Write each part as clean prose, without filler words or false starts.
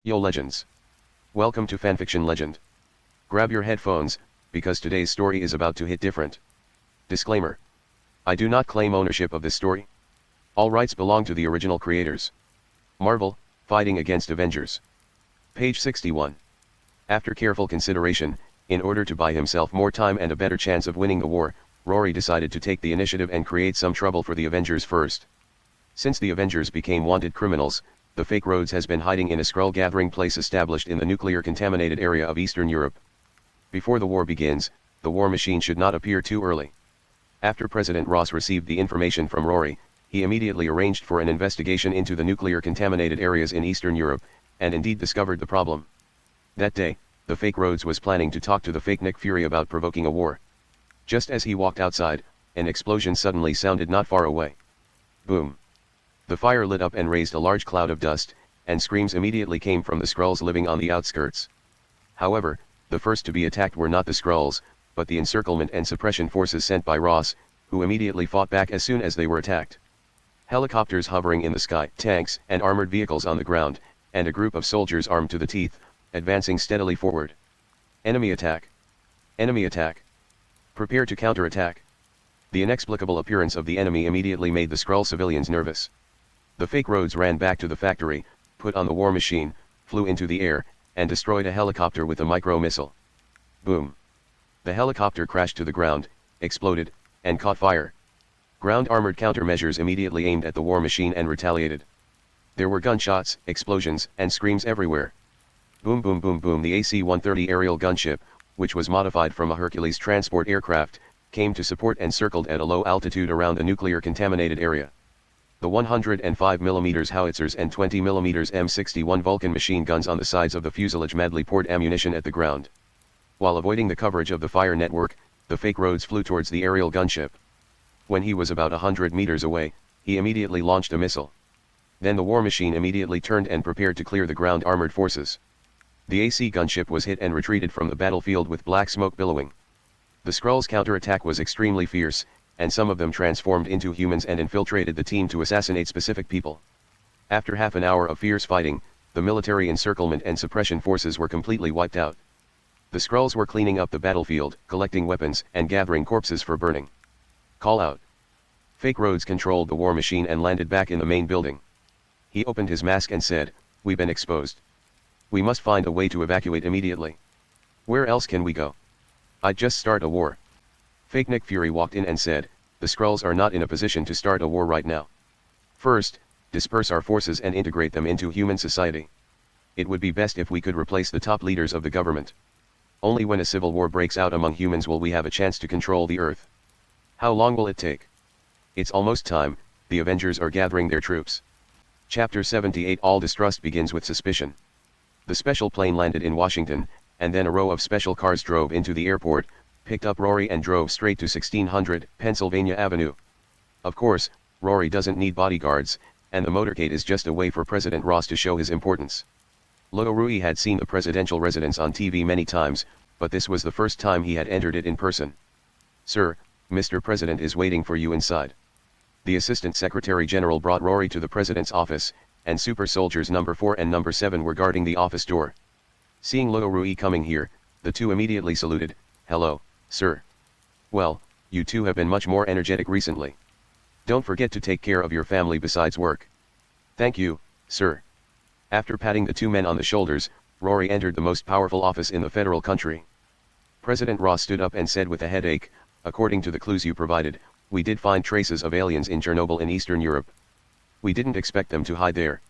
Yo legends. Welcome to Fanfiction Legend. Grab your headphones, because today's story is about to hit different. Disclaimer. I do not claim ownership of this story. All rights belong to the original creators. Marvel, fighting against Avengers. Page 61. After careful consideration, in order to buy himself more time and a better chance of winning the war, Rory decided to take the initiative and create some trouble for the Avengers first. Since the Avengers became wanted criminals, the fake Rhodes has been hiding in a Skrull gathering place established in the nuclear-contaminated area of Eastern Europe. Before the war begins, the war machine should not appear too early. After President Ross received the information from Rory, he immediately arranged for an investigation into the nuclear-contaminated areas in Eastern Europe, and indeed discovered the problem. That day, the fake Rhodes was planning to talk to the fake Nick Fury about provoking a war. Just as he walked outside, an explosion suddenly sounded not far away. Boom. The fire lit up and raised a large cloud of dust, and screams immediately came from the Skrulls living on the outskirts. However, the first to be attacked were not the Skrulls, but the encirclement and suppression forces sent by Ross, who immediately fought back as soon as they were attacked. Helicopters hovering in the sky, tanks and armored vehicles on the ground, and a group of soldiers armed to the teeth, advancing steadily forward. Enemy attack! Enemy attack! Prepare to counterattack! The inexplicable appearance of the enemy immediately made the Skrull civilians nervous. The fake Rhodes ran back to the factory, put on the war machine, flew into the air, and destroyed a helicopter with a micro-missile. Boom. The helicopter crashed to the ground, exploded, and caught fire. Ground armored countermeasures immediately aimed at the war machine and retaliated. There were gunshots, explosions, and screams everywhere. Boom boom boom boom. The AC-130 aerial gunship, which was modified from a Hercules transport aircraft, came to support and circled at a low altitude around the nuclear-contaminated area. The 105mm howitzers and 20mm M61 Vulcan machine guns on the sides of the fuselage madly poured ammunition at the ground. While avoiding the coverage of the fire network, the fake Rhodes flew towards the aerial gunship. When he was about 100 meters away, he immediately launched a missile. Then the war machine immediately turned and prepared to clear the ground armored forces. The AC gunship was hit and retreated from the battlefield with black smoke billowing. The Skrulls' counterattack was extremely fierce, and some of them transformed into humans and infiltrated the team to assassinate specific people. After half an hour of fierce fighting, the military encirclement and suppression forces were completely wiped out. The Skrulls were cleaning up the battlefield, collecting weapons, and gathering corpses for burning. Call out. Fake Rhodes controlled the war machine and landed back in the main building. He opened his mask and said, "We've been exposed. We must find a way to evacuate immediately. Where else can we go? I'd just start a war." Fake Nick Fury walked in and said, "The Skrulls are not in a position to start a war right now. First, disperse our forces and integrate them into human society. It would be best if we could replace the top leaders of the government. Only when a civil war breaks out among humans will we have a chance to control the Earth. How long will it take? It's almost time, the Avengers are gathering their troops." Chapter 78. All distrust begins with suspicion. The special plane landed in Washington, and then a row of special cars drove into the airport, picked up Rory and drove straight to 1600 Pennsylvania Avenue. Of course, Rory doesn't need bodyguards, and the motorcade is just a way for President Ross to show his importance. Rory had seen the presidential residence on TV many times, but this was the first time he had entered it in person. "Sir, Mr. President is waiting for you inside." The Assistant Secretary General brought Rory to the President's office, and super soldiers number 4 and number 7 were guarding the office door. Seeing Rory coming here, the two immediately saluted. "Hello, sir. Well, you two have been much more energetic recently. Don't forget to take care of your family besides work." "Thank you, sir." After patting the two men on the shoulders, Rory entered the most powerful office in the federal country. President Ross stood up and said with a headache, "According to the clues you provided, we did find traces of aliens in Chernobyl in Eastern Europe. We didn't expect them to hide there."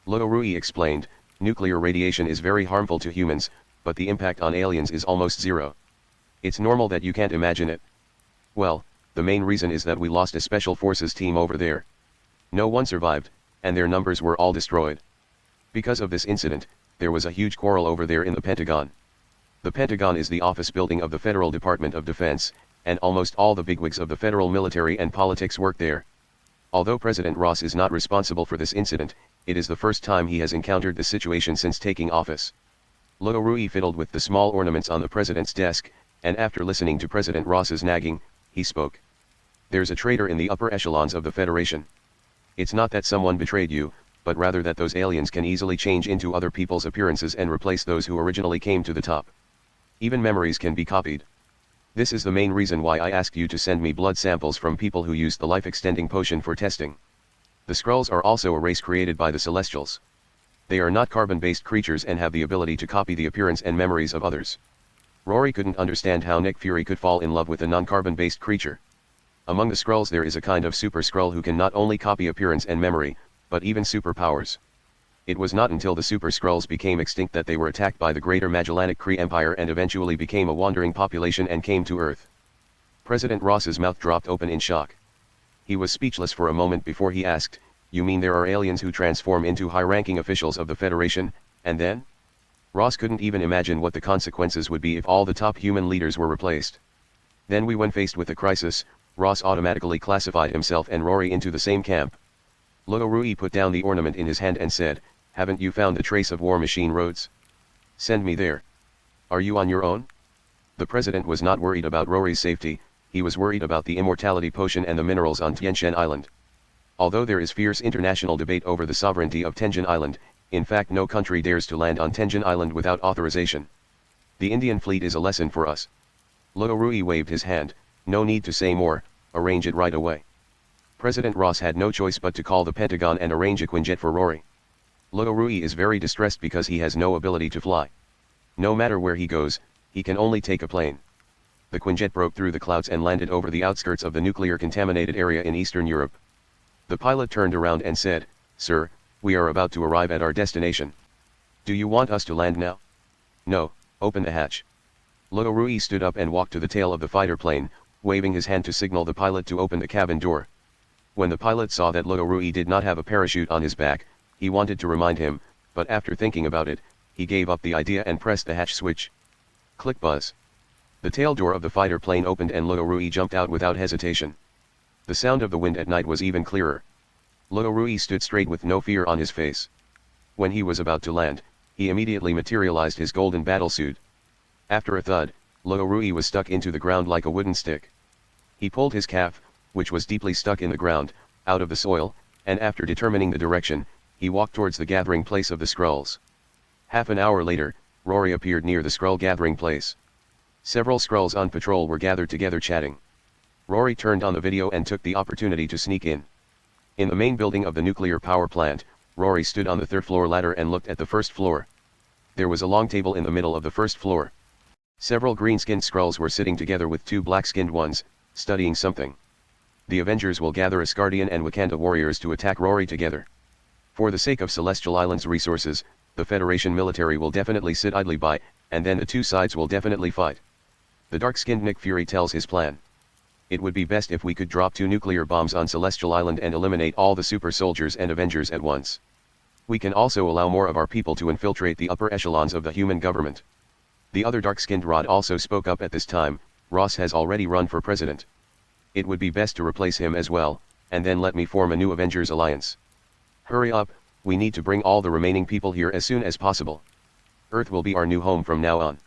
Rory explained, "Nuclear radiation is very harmful to humans, but the impact on aliens is almost zero. It's normal that you can't imagine it. Well, the main reason is that we lost a special forces team over there. No one survived, and their numbers were all destroyed. Because of this incident, there was a huge quarrel over there in the Pentagon. The Pentagon is the office building of the Federal Department of Defense, and almost all the bigwigs of the federal military and politics work there. Although President Ross is not responsible for this incident, it is the first time he has encountered this situation since taking office." Rory fiddled with the small ornaments on the president's desk, and after listening to President Ross's nagging, he spoke. "There's a traitor in the upper echelons of the Federation. It's not that someone betrayed you, but rather that those aliens can easily change into other people's appearances and replace those who originally came to the top. Even memories can be copied. This is the main reason why I asked you to send me blood samples from people who used the life-extending potion for testing. The Skrulls are also a race created by the Celestials. They are not carbon-based creatures and have the ability to copy the appearance and memories of others. Rory couldn't understand how Nick Fury could fall in love with a non-carbon-based creature. Among the Skrulls there is a kind of super Skrull who can not only copy appearance and memory, but even superpowers. It was not until the super Skrulls became extinct that they were attacked by the Greater Magellanic Kree Empire and eventually became a wandering population and came to Earth. President Ross's mouth dropped open in shock. He was speechless for a moment before he asked, "You mean there are aliens who transform into high-ranking officials of the Federation, and then?" Ross couldn't even imagine what the consequences would be if all the top human leaders were replaced. Then when faced with a crisis, Ross automatically classified himself and Rory into the same camp. Rory put down the ornament in his hand and said, "Haven't you found the trace of War Machine Rhodes? Send me there. Are you on your own?" The president was not worried about Rory's safety, he was worried about the immortality potion and the minerals on Tiantian Island. Although there is fierce international debate over the sovereignty of Tianjin Island, in fact no country dares to land on Tianjin Island without authorization. The Indian fleet is a lesson for us. Rory waved his hand, "No need to say more, arrange it right away." President Ross had no choice but to call the Pentagon and arrange a Quinjet for Rory. Rory is very distressed because he has no ability to fly. No matter where he goes, he can only take a plane. The Quinjet broke through the clouds and landed over the outskirts of the nuclear-contaminated area in Eastern Europe. The pilot turned around and said, "Sir, we are about to arrive at our destination. Do you want us to land now?" "No, open the hatch." Rory stood up and walked to the tail of the fighter plane, waving his hand to signal the pilot to open the cabin door. When the pilot saw that Rory did not have a parachute on his back, he wanted to remind him, but after thinking about it, he gave up the idea and pressed the hatch switch. Click buzz. The tail door of the fighter plane opened and Rory jumped out without hesitation. The sound of the wind at night was even clearer. Rory stood straight with no fear on his face. When he was about to land, he immediately materialized his golden battlesuit. After a thud, Rory was stuck into the ground like a wooden stick. He pulled his calf, which was deeply stuck in the ground, out of the soil, and after determining the direction, he walked towards the gathering place of the Skrulls. Half an hour later, Rory appeared near the Skrull gathering place. Several Skrulls on patrol were gathered together chatting. Rory turned on the video and took the opportunity to sneak in. In the main building of the nuclear power plant, Rory stood on the third-floor ladder and looked at the first floor. There was a long table in the middle of the first floor. Several green-skinned Skrulls were sitting together with two black-skinned ones, studying something. The Avengers will gather Asgardian and Wakanda warriors to attack Rory together. For the sake of Celestial Island's resources, the Federation military will definitely sit idly by, and then the two sides will definitely fight. The dark-skinned Nick Fury tells his plan. "It would be best if we could drop 2 nuclear bombs on Celestial Island and eliminate all the super soldiers and Avengers at once. We can also allow more of our people to infiltrate the upper echelons of the human government." The other dark-skinned Rod also spoke up at this time. "Ross has already run for president. It would be best to replace him as well, and then let me form a new Avengers alliance. Hurry up, we need to bring all the remaining people here as soon as possible. Earth will be our new home from now on."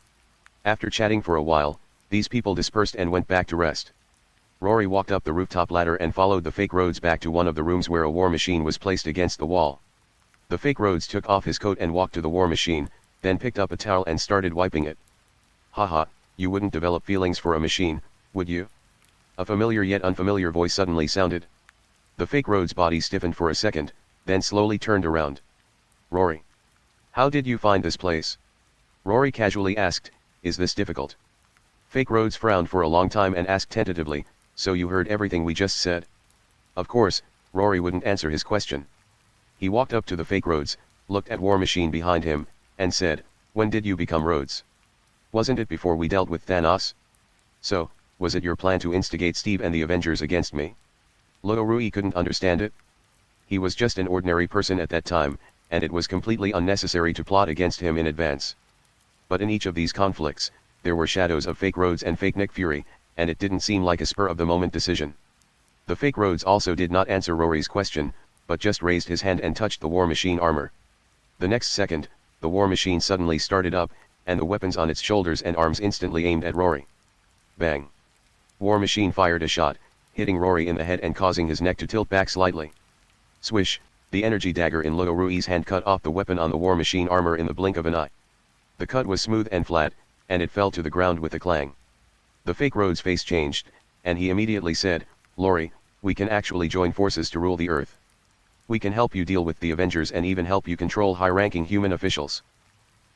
After chatting for a while, these people dispersed and went back to rest. Rory walked up the rooftop ladder and followed the fake Rhodes back to one of the rooms where a war machine was placed against the wall. The fake Rhodes took off his coat and walked to the war machine, then picked up a towel and started wiping it. "Haha, you wouldn't develop feelings for a machine, would you?" A familiar yet unfamiliar voice suddenly sounded. The fake Rhodes' body stiffened for a second, then slowly turned around. "Rory. How did you find this place?" Rory casually asked, "Is this difficult?" Fake Rhodes frowned for a long time and asked tentatively, "So you heard everything we just said?" Of course, Rory wouldn't answer his question. He walked up to the fake Rhodes, looked at War Machine behind him, and said, "When did you become Rhodes? Wasn't it before we dealt with Thanos? So, was it your plan to instigate Steve and the Avengers against me?" Rory couldn't understand it. He was just an ordinary person at that time, and it was completely unnecessary to plot against him in advance. But in each of these conflicts, there were shadows of fake Rhodes and fake Nick Fury, and it didn't seem like a spur-of-the-moment decision. The fake Rhodes also did not answer Rory's question, but just raised his hand and touched the War Machine armor. The next second, the War Machine suddenly started up, and the weapons on its shoulders and arms instantly aimed at Rory. Bang! War Machine fired a shot, hitting Rory in the head and causing his neck to tilt back slightly. Swish! The energy dagger in Luo Rui's hand cut off the weapon on the war machine armor in the blink of an eye. The cut was smooth and flat, and it fell to the ground with a clang. The fake Rhodes' face changed, and he immediately said, "Rory, we can actually join forces to rule the Earth. We can help you deal with the Avengers and even help you control high-ranking human officials."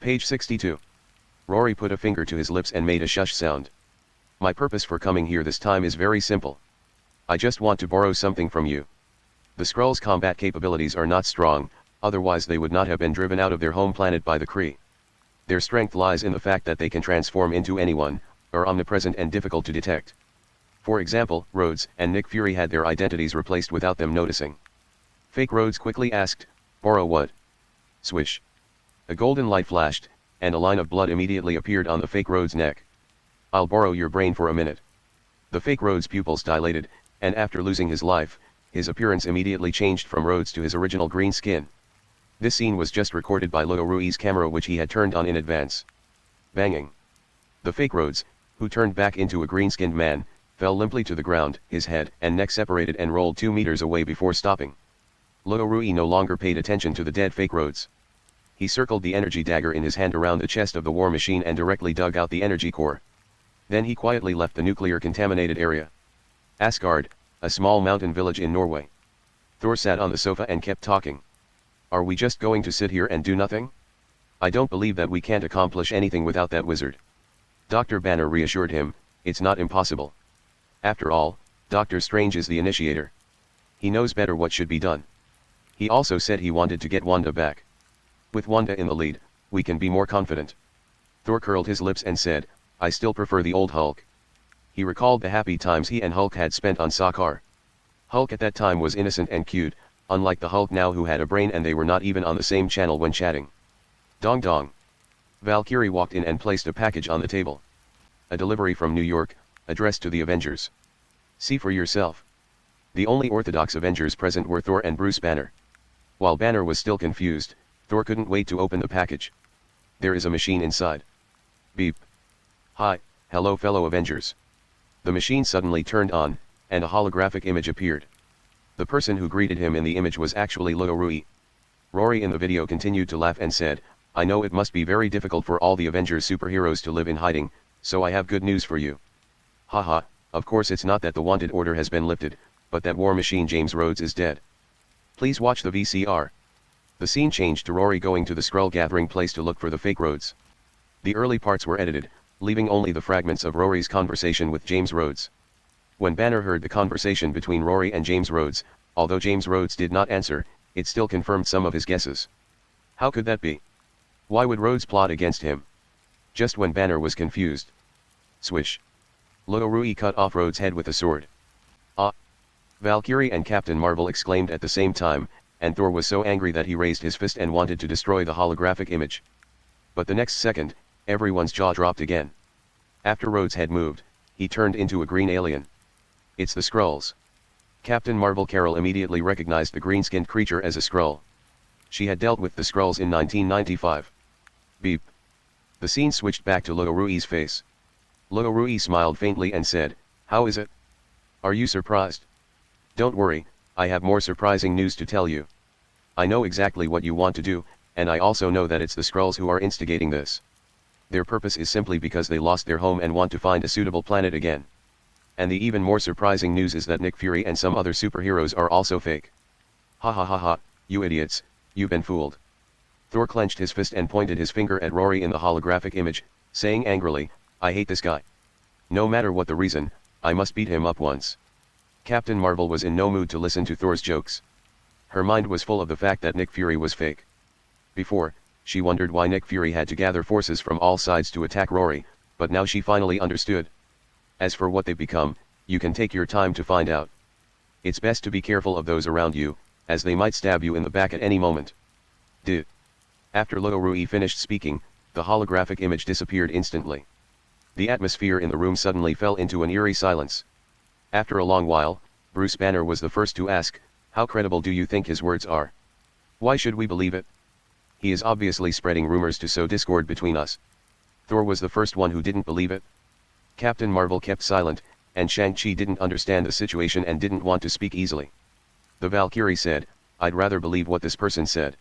Page 62. Rory put a finger to his lips and made a shush sound. "My purpose for coming here this time is very simple. I just want to borrow something from you. The Skrulls' combat capabilities are not strong, otherwise they would not have been driven out of their home planet by the Kree. Their strength lies in the fact that they can transform into anyone, are omnipresent and difficult to detect. For example, Rhodes and Nick Fury had their identities replaced without them noticing." Fake Rhodes quickly asked, "Borrow what?" Swish. A golden light flashed, and a line of blood immediately appeared on the fake Rhodes' neck. "I'll borrow your brain for a minute." The fake Rhodes' pupils dilated, and after losing his life, his appearance immediately changed from Rhodes to his original green skin. This scene was just recorded by Luo Rui's camera, which he had turned on in advance. Banging. The fake Rhodes, who turned back into a green-skinned man, fell limply to the ground, his head and neck separated and rolled 2 meters away before stopping. Luo Rui no longer paid attention to the dead fake Rhodes. He circled the energy dagger in his hand around the chest of the war machine and directly dug out the energy core. Then he quietly left the nuclear-contaminated area. Asgard, a small mountain village in Norway. Thor sat on the sofa and kept talking. "Are we just going to sit here and do nothing? I don't believe that we can't accomplish anything without that wizard." Dr. Banner reassured him, "It's not impossible. After all, Doctor Strange is the initiator. He knows better what should be done." He also said he wanted to get Wanda back. "With Wanda in the lead, we can be more confident." Thor curled his lips and said, "I still prefer the old Hulk." He recalled the happy times he and Hulk had spent on Sakaar. Hulk at that time was innocent and cute, unlike the Hulk now who had a brain, and they were not even on the same channel when chatting. Dong dong. Valkyrie walked in and placed a package on the table. "A delivery from New York, addressed to the Avengers. See for yourself." The only Orthodox Avengers present were Thor and Bruce Banner. While Banner was still confused, Thor couldn't wait to open the package. "There is a machine inside." Beep. "Hi, hello fellow Avengers." The machine suddenly turned on, and a holographic image appeared. The person who greeted him in the image was actually Luo Rui. Rory in the video continued to laugh and said, "I know it must be very difficult for all the Avengers superheroes to live in hiding, so I have good news for you. Haha, of course it's not that the wanted order has been lifted, but that war machine James Rhodes is dead. Please watch the VCR." The scene changed to Rory going to the Skrull gathering place to look for the fake Rhodes. The early parts were edited, leaving only the fragments of Rory's conversation with James Rhodes. When Banner heard the conversation between Rory and James Rhodes, although James Rhodes did not answer, it still confirmed some of his guesses. How could that be? Why would Rhodes plot against him? Just when Banner was confused. Swish. Luo Rui cut off Rhodes' head with a sword. "Ah!" Valkyrie and Captain Marvel exclaimed at the same time, and Thor was so angry that he raised his fist and wanted to destroy the holographic image. But the next second, everyone's jaw dropped again. After Rhodes had moved, he turned into a green alien. "It's the Skrulls." Captain Marvel Carol immediately recognized the green-skinned creature as a Skrull. She had dealt with the Skrulls in 1995. Beep. The scene switched back to Luo Rui's face. Luo Rui smiled faintly and said, "How is it? Are you surprised? Don't worry, I have more surprising news to tell you. I know exactly what you want to do, and I also know that it's the Skrulls who are instigating this. Their purpose is simply because they lost their home and want to find a suitable planet again. And the even more surprising news is that Nick Fury and some other superheroes are also fake. Ha ha ha ha, you idiots, you've been fooled." Thor clenched his fist and pointed his finger at Rory in the holographic image, saying angrily, "I hate this guy. No matter what the reason, I must beat him up once." Captain Marvel was in no mood to listen to Thor's jokes. Her mind was full of the fact that Nick Fury was fake. Before, she wondered why Nick Fury had to gather forces from all sides to attack Rory, but now she finally understood. As for what they become, you can take your time to find out. It's best to be careful of those around you, as they might stab you in the back at any moment. After Luo Rui finished speaking, the holographic image disappeared instantly. The atmosphere in the room suddenly fell into an eerie silence. After a long while, Bruce Banner was the first to ask, "How credible do you think his words are? Why should we believe it? He is obviously spreading rumors to sow discord between us." Thor was the first one who didn't believe it. Captain Marvel kept silent, and Shang-Chi didn't understand the situation and didn't want to speak easily. The Valkyrie said, I'd rather believe what this person said.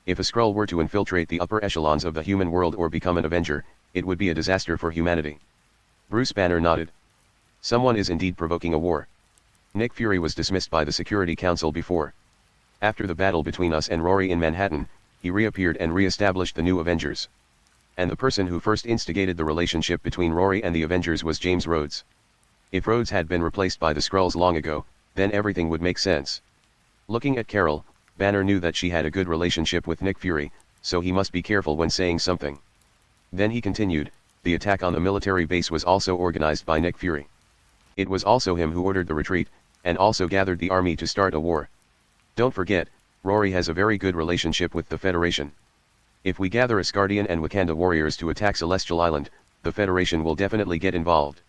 If a Skrull were to infiltrate the upper echelons of the human world or become an Avenger, it would be a disaster for humanity. Bruce Banner nodded. Someone is indeed provoking a war. Nick Fury was dismissed by the Security Council before. After the battle between us and Rory in Manhattan, he reappeared and re-established the new Avengers. And the person who first instigated the relationship between Rory and the Avengers was James Rhodes. If Rhodes had been replaced by the Skrulls long ago, then everything would make sense. Looking at Carol, Banner knew that she had a good relationship with Nick Fury, so he must be careful when saying something. Then he continued, the attack on the military base was also organized by Nick Fury. It was also him who ordered the retreat, and also gathered the army to start a war. Don't forget, Rory has a very good relationship with the Federation. If we gather Asgardian and Wakanda warriors to attack Celestial Island, the Federation will definitely get involved.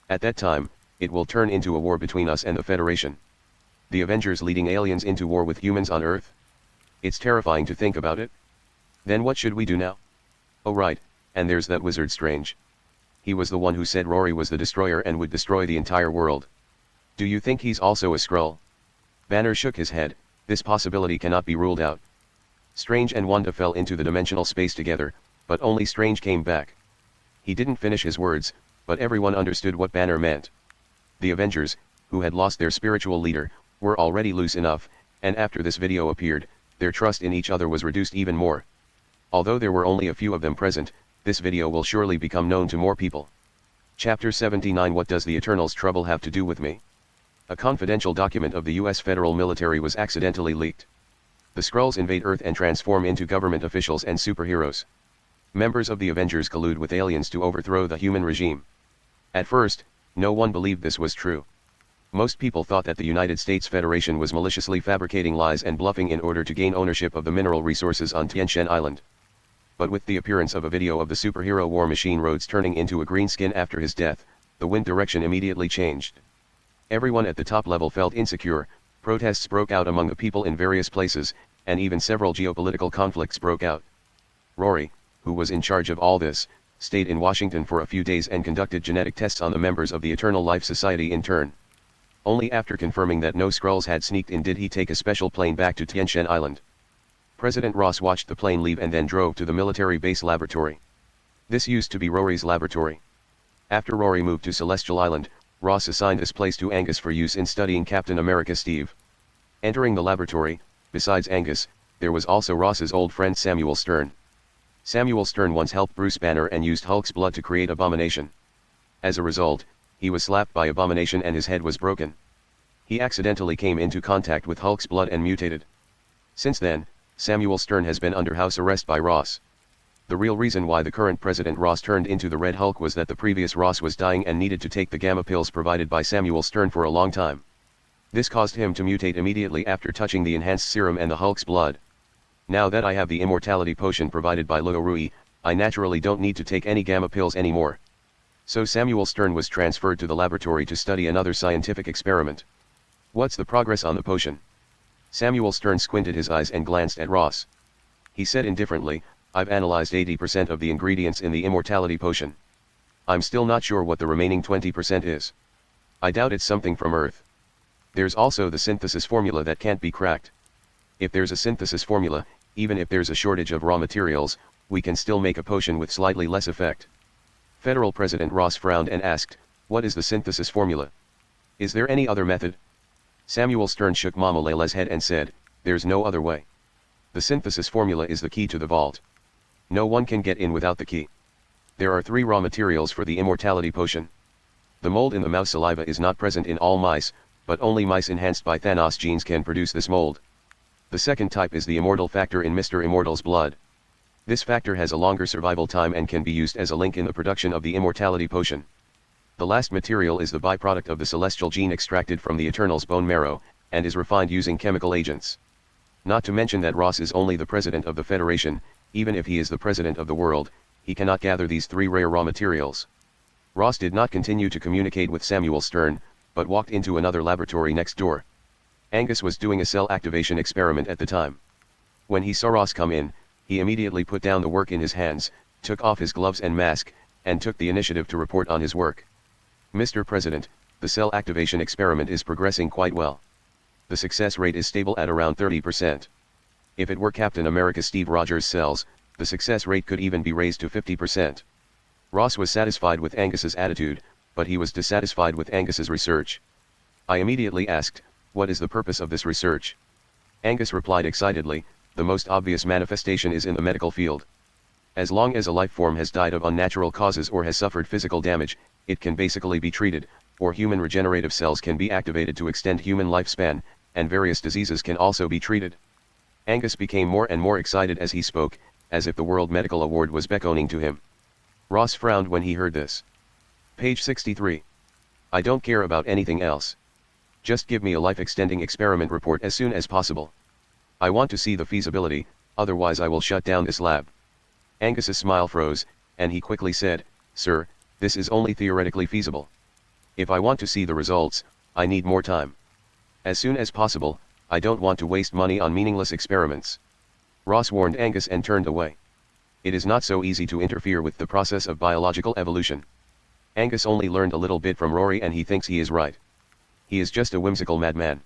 At that time, it will turn into a war between us and the Federation. The Avengers leading aliens into war with humans on Earth? It's terrifying to think about it. Then what should we do now? Oh right, and there's that wizard Strange. He was the one who said Rory was the destroyer and would destroy the entire world. Do you think he's also a Skrull? Banner shook his head, this possibility cannot be ruled out. Strange and Wanda fell into the dimensional space together, but only Strange came back. He didn't finish his words, but everyone understood what Banner meant. The Avengers, who had lost their spiritual leader, were already loose enough, and after this video appeared, their trust in each other was reduced even more. Although there were only a few of them present, this video will surely become known to more people. Chapter 79 What does the Eternals' trouble have to do with me? A confidential document of the US federal military was accidentally leaked. The Skrulls invade Earth and transform into government officials and superheroes. Members of the Avengers collude with aliens to overthrow the human regime. At first, no one believed this was true. Most people thought that the United States Federation was maliciously fabricating lies and bluffing in order to gain ownership of the mineral resources on Tien-Shan Island. But with the appearance of a video of the superhero war machine Rhodes turning into a green skin after his death, the wind direction immediately changed. Everyone at the top level felt insecure, protests broke out among the people in various places, and even several geopolitical conflicts broke out. Rory, who was in charge of all this, stayed in Washington for a few days and conducted genetic tests on the members of the Eternal Life Society in turn. Only after confirming that no Skrulls had sneaked in did he take a special plane back to Tien-Shan Island. President Ross watched the plane leave and then drove to the military base laboratory. This used to be Rory's laboratory. After Rory moved to Celestial Island, Ross assigned this place to Angus for use in studying Captain America Steve. Entering the laboratory, besides Angus, there was also Ross's old friend Samuel Stern. Samuel Stern once helped Bruce Banner and used Hulk's blood to create Abomination. As a result, he was slapped by Abomination and his head was broken. He accidentally came into contact with Hulk's blood and mutated. Since then, Samuel Stern has been under house arrest by Ross. The real reason why the current President Ross turned into the Red Hulk was that the previous Ross was dying and needed to take the gamma pills provided by Samuel Stern for a long time. This caused him to mutate immediately after touching the enhanced serum and the Hulk's blood. Now that I have the immortality potion provided by Rory, I naturally don't need to take any gamma pills anymore. So Samuel Stern was transferred to the laboratory to study another scientific experiment. What's the progress on the potion? Samuel Stern squinted his eyes and glanced at Ross. He said indifferently, I've analyzed 80% of the ingredients in the immortality potion. I'm still not sure what the remaining 20% is. I doubt it's something from Earth. There's also the synthesis formula that can't be cracked. If there's a synthesis formula, even if there's a shortage of raw materials, we can still make a potion with slightly less effect. Federal President Ross frowned and asked, what is the synthesis formula? Is there any other method? Samuel Stern shook Mamalele's head and said, there's no other way. The synthesis formula is the key to the vault. No one can get in without the key. There are 3 raw materials for the immortality potion. The mold in the mouse saliva is not present in all mice, but only mice enhanced by Thanos genes can produce this mold. The second type is the immortal factor in Mr. Immortal's blood. This factor has a longer survival time and can be used as a link in the production of the immortality potion. The last material is the byproduct of the celestial gene extracted from the Eternal's bone marrow, and is refined using chemical agents. Not to mention that Ross is only the president of the Federation. Even if he is the president of the world, he cannot gather these 3 rare raw materials. Ross did not continue to communicate with Samuel Stern, but walked into another laboratory next door. Angus was doing a cell activation experiment at the time. When he saw Ross come in, he immediately put down the work in his hands, took off his gloves and mask, and took the initiative to report on his work. Mr. President, the cell activation experiment is progressing quite well. the success rate is stable at around 30%. If it were Captain America Steve Rogers' cells, the success rate could even be raised to 50%. Ross was satisfied with Angus's attitude, but he was dissatisfied with Angus's research. I immediately asked, "What is the purpose of this research?" Angus replied excitedly, "The most obvious manifestation is in the medical field. As long as a life form has died of unnatural causes or has suffered physical damage, it can basically be treated, or human regenerative cells can be activated to extend human lifespan, and various diseases can also be treated." Angus became more and more excited as he spoke, as if the World Medical Award was beckoning to him. Ross frowned when he heard this. Page 63. "I don't care about anything else. Just give me a life-extending experiment report as soon as possible. I want to see the feasibility, otherwise I will shut down this lab." Angus's smile froze, and he quickly said, "Sir, this is only theoretically feasible. If I want to see the results, I need more time. As soon as possible, I don't want to waste money on meaningless experiments." Ross warned Angus and turned away. It is not so easy to interfere with the process of biological evolution. Angus only learned a little bit from Rory and he thinks he is right. He is just a whimsical madman.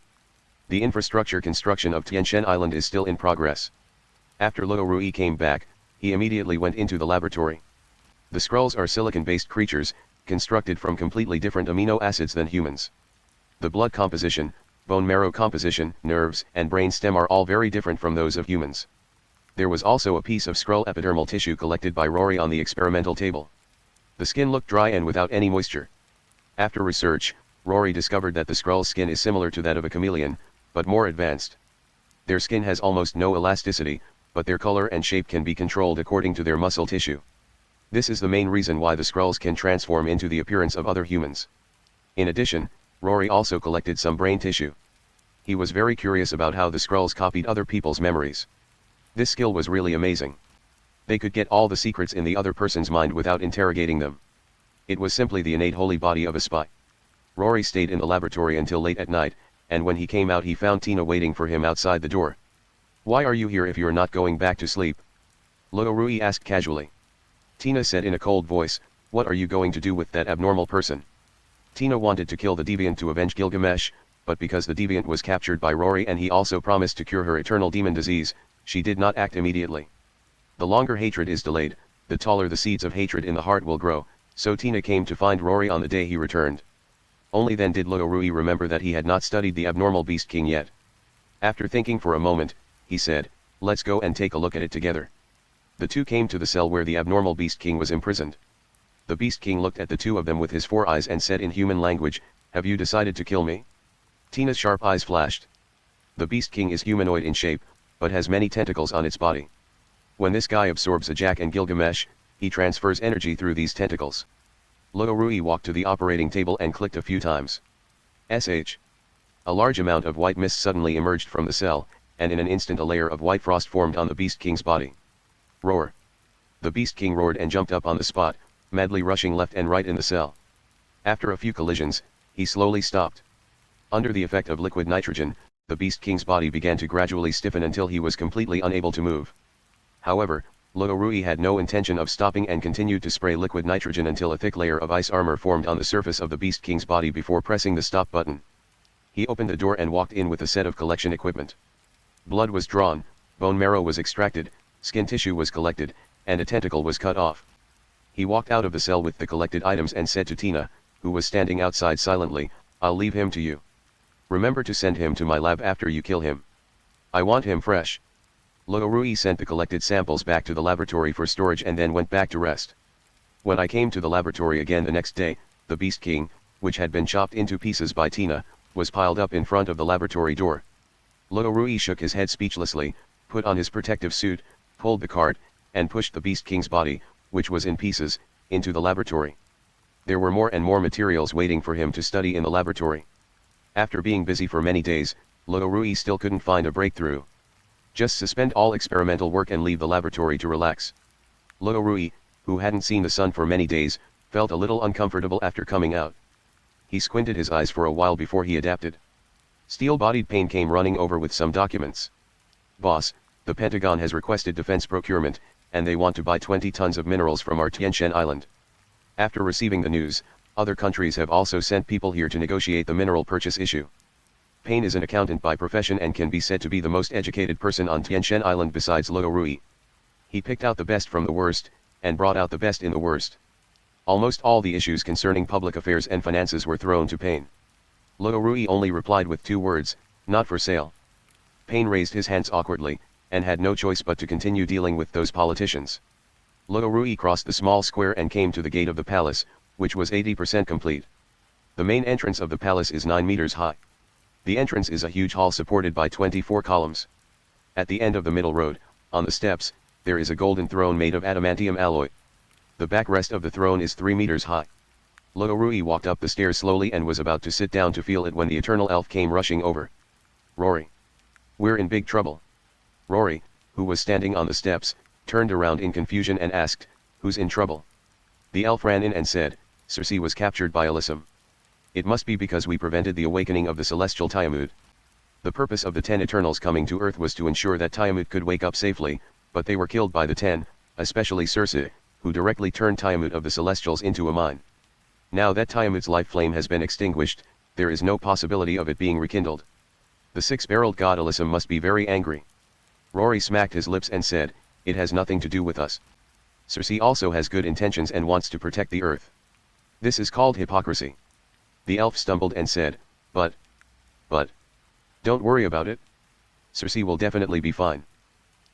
The infrastructure construction of Tianshan Island is still in progress. After Luo Rui came back, he immediately went into the laboratory. The Skrulls are silicon-based creatures, constructed from completely different amino acids than humans. The blood composition, bone marrow composition, nerves, and brain stem are all very different from those of humans. There was also a piece of Skrull epidermal tissue collected by Rory on the experimental table. The skin looked dry and without any moisture. After research, Rory discovered that the Skrull's skin is similar to that of a chameleon, but more advanced. Their skin has almost no elasticity, but their color and shape can be controlled according to their muscle tissue. This is the main reason why the Skrulls can transform into the appearance of other humans. In addition, Rory also collected some brain tissue. He was very curious about how the Skrulls copied other people's memories. This skill was really amazing. They could get all the secrets in the other person's mind without interrogating them. It was simply the innate holy body of a spy. Rory stayed in the laboratory until late at night, and when he came out he found Tina waiting for him outside the door. "Why are you here if you're not going back to sleep?" Luo Rui asked casually. Tina said in a cold voice, "What are you going to do with that abnormal person?" Tina wanted to kill the deviant to avenge Gilgamesh, but because the deviant was captured by Rory and he also promised to cure her eternal demon disease, she did not act immediately. The longer hatred is delayed, the taller the seeds of hatred in the heart will grow, so Tina came to find Rory on the day he returned. Only then did Luo Rui remember that he had not studied the abnormal Beast King yet. After thinking for a moment, he said, "Let's go and take a look at it together." The two came to the cell where the abnormal Beast King was imprisoned. The Beast King looked at the two of them with his 4 eyes and said in human language, "Have you decided to kill me?" Tina's sharp eyes flashed. The Beast King is humanoid in shape, but has many tentacles on its body. When this guy absorbs a Jack and Gilgamesh, he transfers energy through these tentacles. Luo Rui walked to the operating table and clicked a few times. "SH." A large amount of white mist suddenly emerged from the cell, and in an instant a layer of white frost formed on the Beast King's body. "Roar!" The Beast King roared and jumped up on the spot, madly rushing left and right in the cell. After a few collisions, he slowly stopped. Under the effect of liquid nitrogen, the Beast King's body began to gradually stiffen until he was completely unable to move. However, Luo Rui had no intention of stopping and continued to spray liquid nitrogen until a thick layer of ice armor formed on the surface of the Beast King's body before pressing the stop button. He opened the door and walked in with a set of collection equipment. Blood was drawn, bone marrow was extracted, skin tissue was collected, and a tentacle was cut off. He walked out of the cell with the collected items and said to Tina, who was standing outside silently, "I'll leave him to you. Remember to send him to my lab after you kill him. I want him fresh." Luo Rui sent the collected samples back to the laboratory for storage and then went back to rest. When I came to the laboratory again the next day, the Beast King, which had been chopped into pieces by Tina, was piled up in front of the laboratory door. Luo Rui shook his head speechlessly, put on his protective suit, pulled the cart, and pushed the Beast King's body, which was in pieces, into the laboratory. There were more and more materials waiting for him to study in the laboratory. After being busy for many days, Luo Rui still couldn't find a breakthrough. Just suspend all experimental work and leave the laboratory to relax. Luo Rui, who hadn't seen the sun for many days, felt a little uncomfortable after coming out. He squinted his eyes for a while before he adapted. Steel-bodied Pain came running over with some documents. "Boss, the Pentagon has requested defense procurement, and they want to buy 20 tons of minerals from our Tianshan Island. After receiving the news, other countries have also sent people here to negotiate the mineral purchase issue." Pain is an accountant by profession and can be said to be the most educated person on Tianshan Island besides Luo Rui. He picked out the best from the worst, and brought out the best in the worst. Almost all the issues concerning public affairs and finances were thrown to Pain. Luo Rui only replied with 2 words, "Not for sale." Pain raised his hands awkwardly, and had no choice but to continue dealing with those politicians. Luo Rui crossed the small square and came to the gate of the palace, which was 80% complete. The main entrance of the palace is 9 meters high. The entrance is a huge hall supported by 24 columns. At the end of the middle road, on the steps, there is a golden throne made of adamantium alloy. The backrest of the throne is 3 meters high. Luo Rui walked up the stairs slowly and was about to sit down to feel it when the eternal elf came rushing over. "Rory. We're in big trouble." Rory, who was standing on the steps, turned around in confusion and asked, "Who's in trouble?" The elf ran in and said, "Circe was captured by Alyssum. It must be because we prevented the awakening of the celestial Tiamut. The purpose of the 10 Eternals coming to Earth was to ensure that Tiamut could wake up safely, but they were killed by the 10, especially Circe, who directly turned Tiamut of the Celestials into a mine. Now that Tiamut's life flame has been extinguished, there is no possibility of it being rekindled. The 6-barreled god Alyssum must be very angry." Rory smacked his lips and said, "It has nothing to do with us. Circe also has good intentions and wants to protect the Earth. This is called hypocrisy." The elf stumbled and said, but, don't worry about it. Circe will definitely be fine.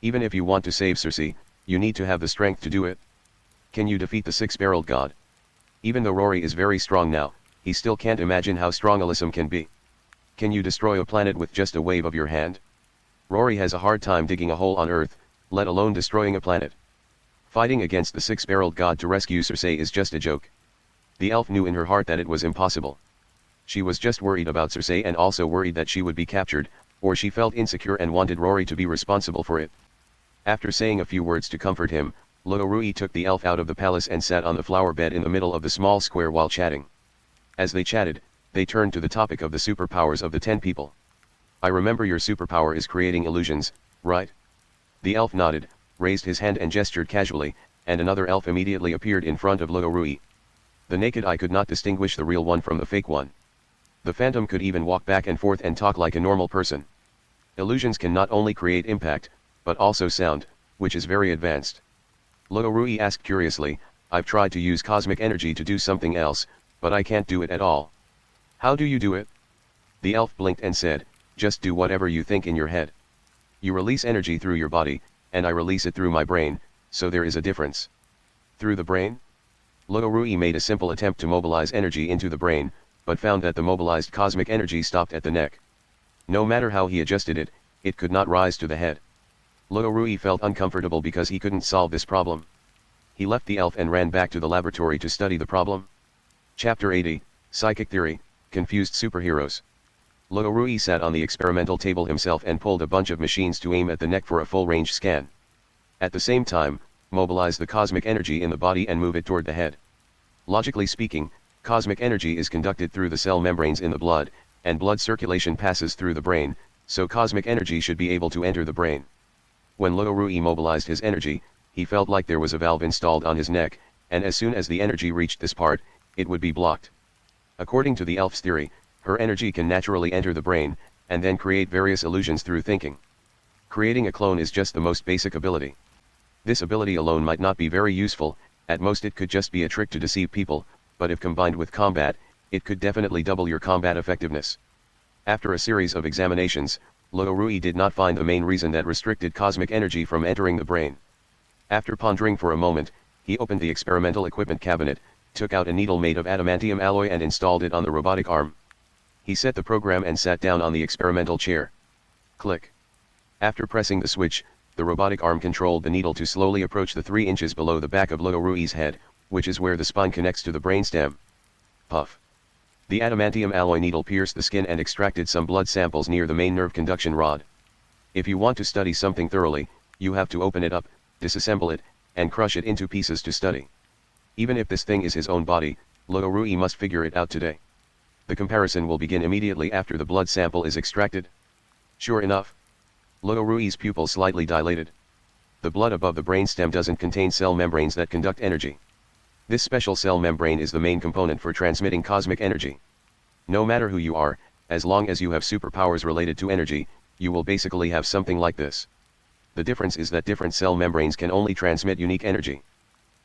Even if you want to save Circe, you need to have the strength to do it. Can you defeat the 6-barreled god?" Even though Rory is very strong now, he still can't imagine how strong Alyssum can be. "Can you destroy a planet with just a wave of your hand?" Rory has a hard time digging a hole on Earth, let alone destroying a planet. Fighting against the 6-barreled god to rescue Circe is just a joke. The elf knew in her heart that it was impossible. She was just worried about Circe and also worried that she would be captured, or she felt insecure and wanted Rory to be responsible for it. After saying a few words to comfort him, Luo Rui took the elf out of the palace and sat on the flower bed in the middle of the small square while chatting. As they chatted, they turned to the topic of the superpowers of the 10 people. "I remember your superpower is creating illusions, right?" The elf nodded, raised his hand and gestured casually, and another elf immediately appeared in front of Luo Rui. The naked eye could not distinguish the real one from the fake one. The phantom could even walk back and forth and talk like a normal person. Illusions can not only create impact, but also sound, which is very advanced. Luo Rui asked curiously, "I've tried to use cosmic energy to do something else, but I can't do it at all." "How do you do it?" The elf blinked and said, "Just do whatever you think in your head. You release energy through your body, and I release it through my brain, so there is a difference." "Through the brain?" Luo Rui made a simple attempt to mobilize energy into the brain, but found that the mobilized cosmic energy stopped at the neck. No matter how he adjusted it, it could not rise to the head. Luo Rui felt uncomfortable because he couldn't solve this problem. He left the elf and ran back to the laboratory to study the problem. Chapter 80, Psychic Theory, Confused Superheroes. Luo Rui sat on the experimental table himself and pulled a bunch of machines to aim at the neck for a full-range scan. At the same time, mobilize the cosmic energy in the body and move it toward the head. Logically speaking, cosmic energy is conducted through the cell membranes in the blood, and blood circulation passes through the brain, so cosmic energy should be able to enter the brain. When Luo Rui mobilized his energy, he felt like there was a valve installed on his neck, and as soon as the energy reached this part, it would be blocked. According to the elf's theory, her energy can naturally enter the brain, and then create various illusions through thinking. Creating a clone is just the most basic ability. This ability alone might not be very useful, at most it could just be a trick to deceive people, but if combined with combat, it could definitely double your combat effectiveness. After a series of examinations, Luo Rui did not find the main reason that restricted cosmic energy from entering the brain. After pondering for a moment, he opened the experimental equipment cabinet, took out a needle made of adamantium alloy and installed it on the robotic arm. He set the program and sat down on the experimental chair. Click. After pressing the switch, the robotic arm controlled the needle to slowly approach the 3 inches below the back of Luo Rui's head, which is where the spine connects to the brainstem. Puff. The adamantium alloy needle pierced the skin and extracted some blood samples near the main nerve conduction rod. If you want to study something thoroughly, you have to open it up, disassemble it, and crush it into pieces to study. Even if this thing is his own body, Luo Rui must figure it out today. The comparison will begin immediately after the blood sample is extracted. Sure enough. Luo Rui's pupils slightly dilated. The blood above the brainstem doesn't contain cell membranes that conduct energy. This special cell membrane is the main component for transmitting cosmic energy. No matter who you are, As long as you have superpowers related to energy, you will basically have something like this. The difference is that different cell membranes can only transmit unique energy.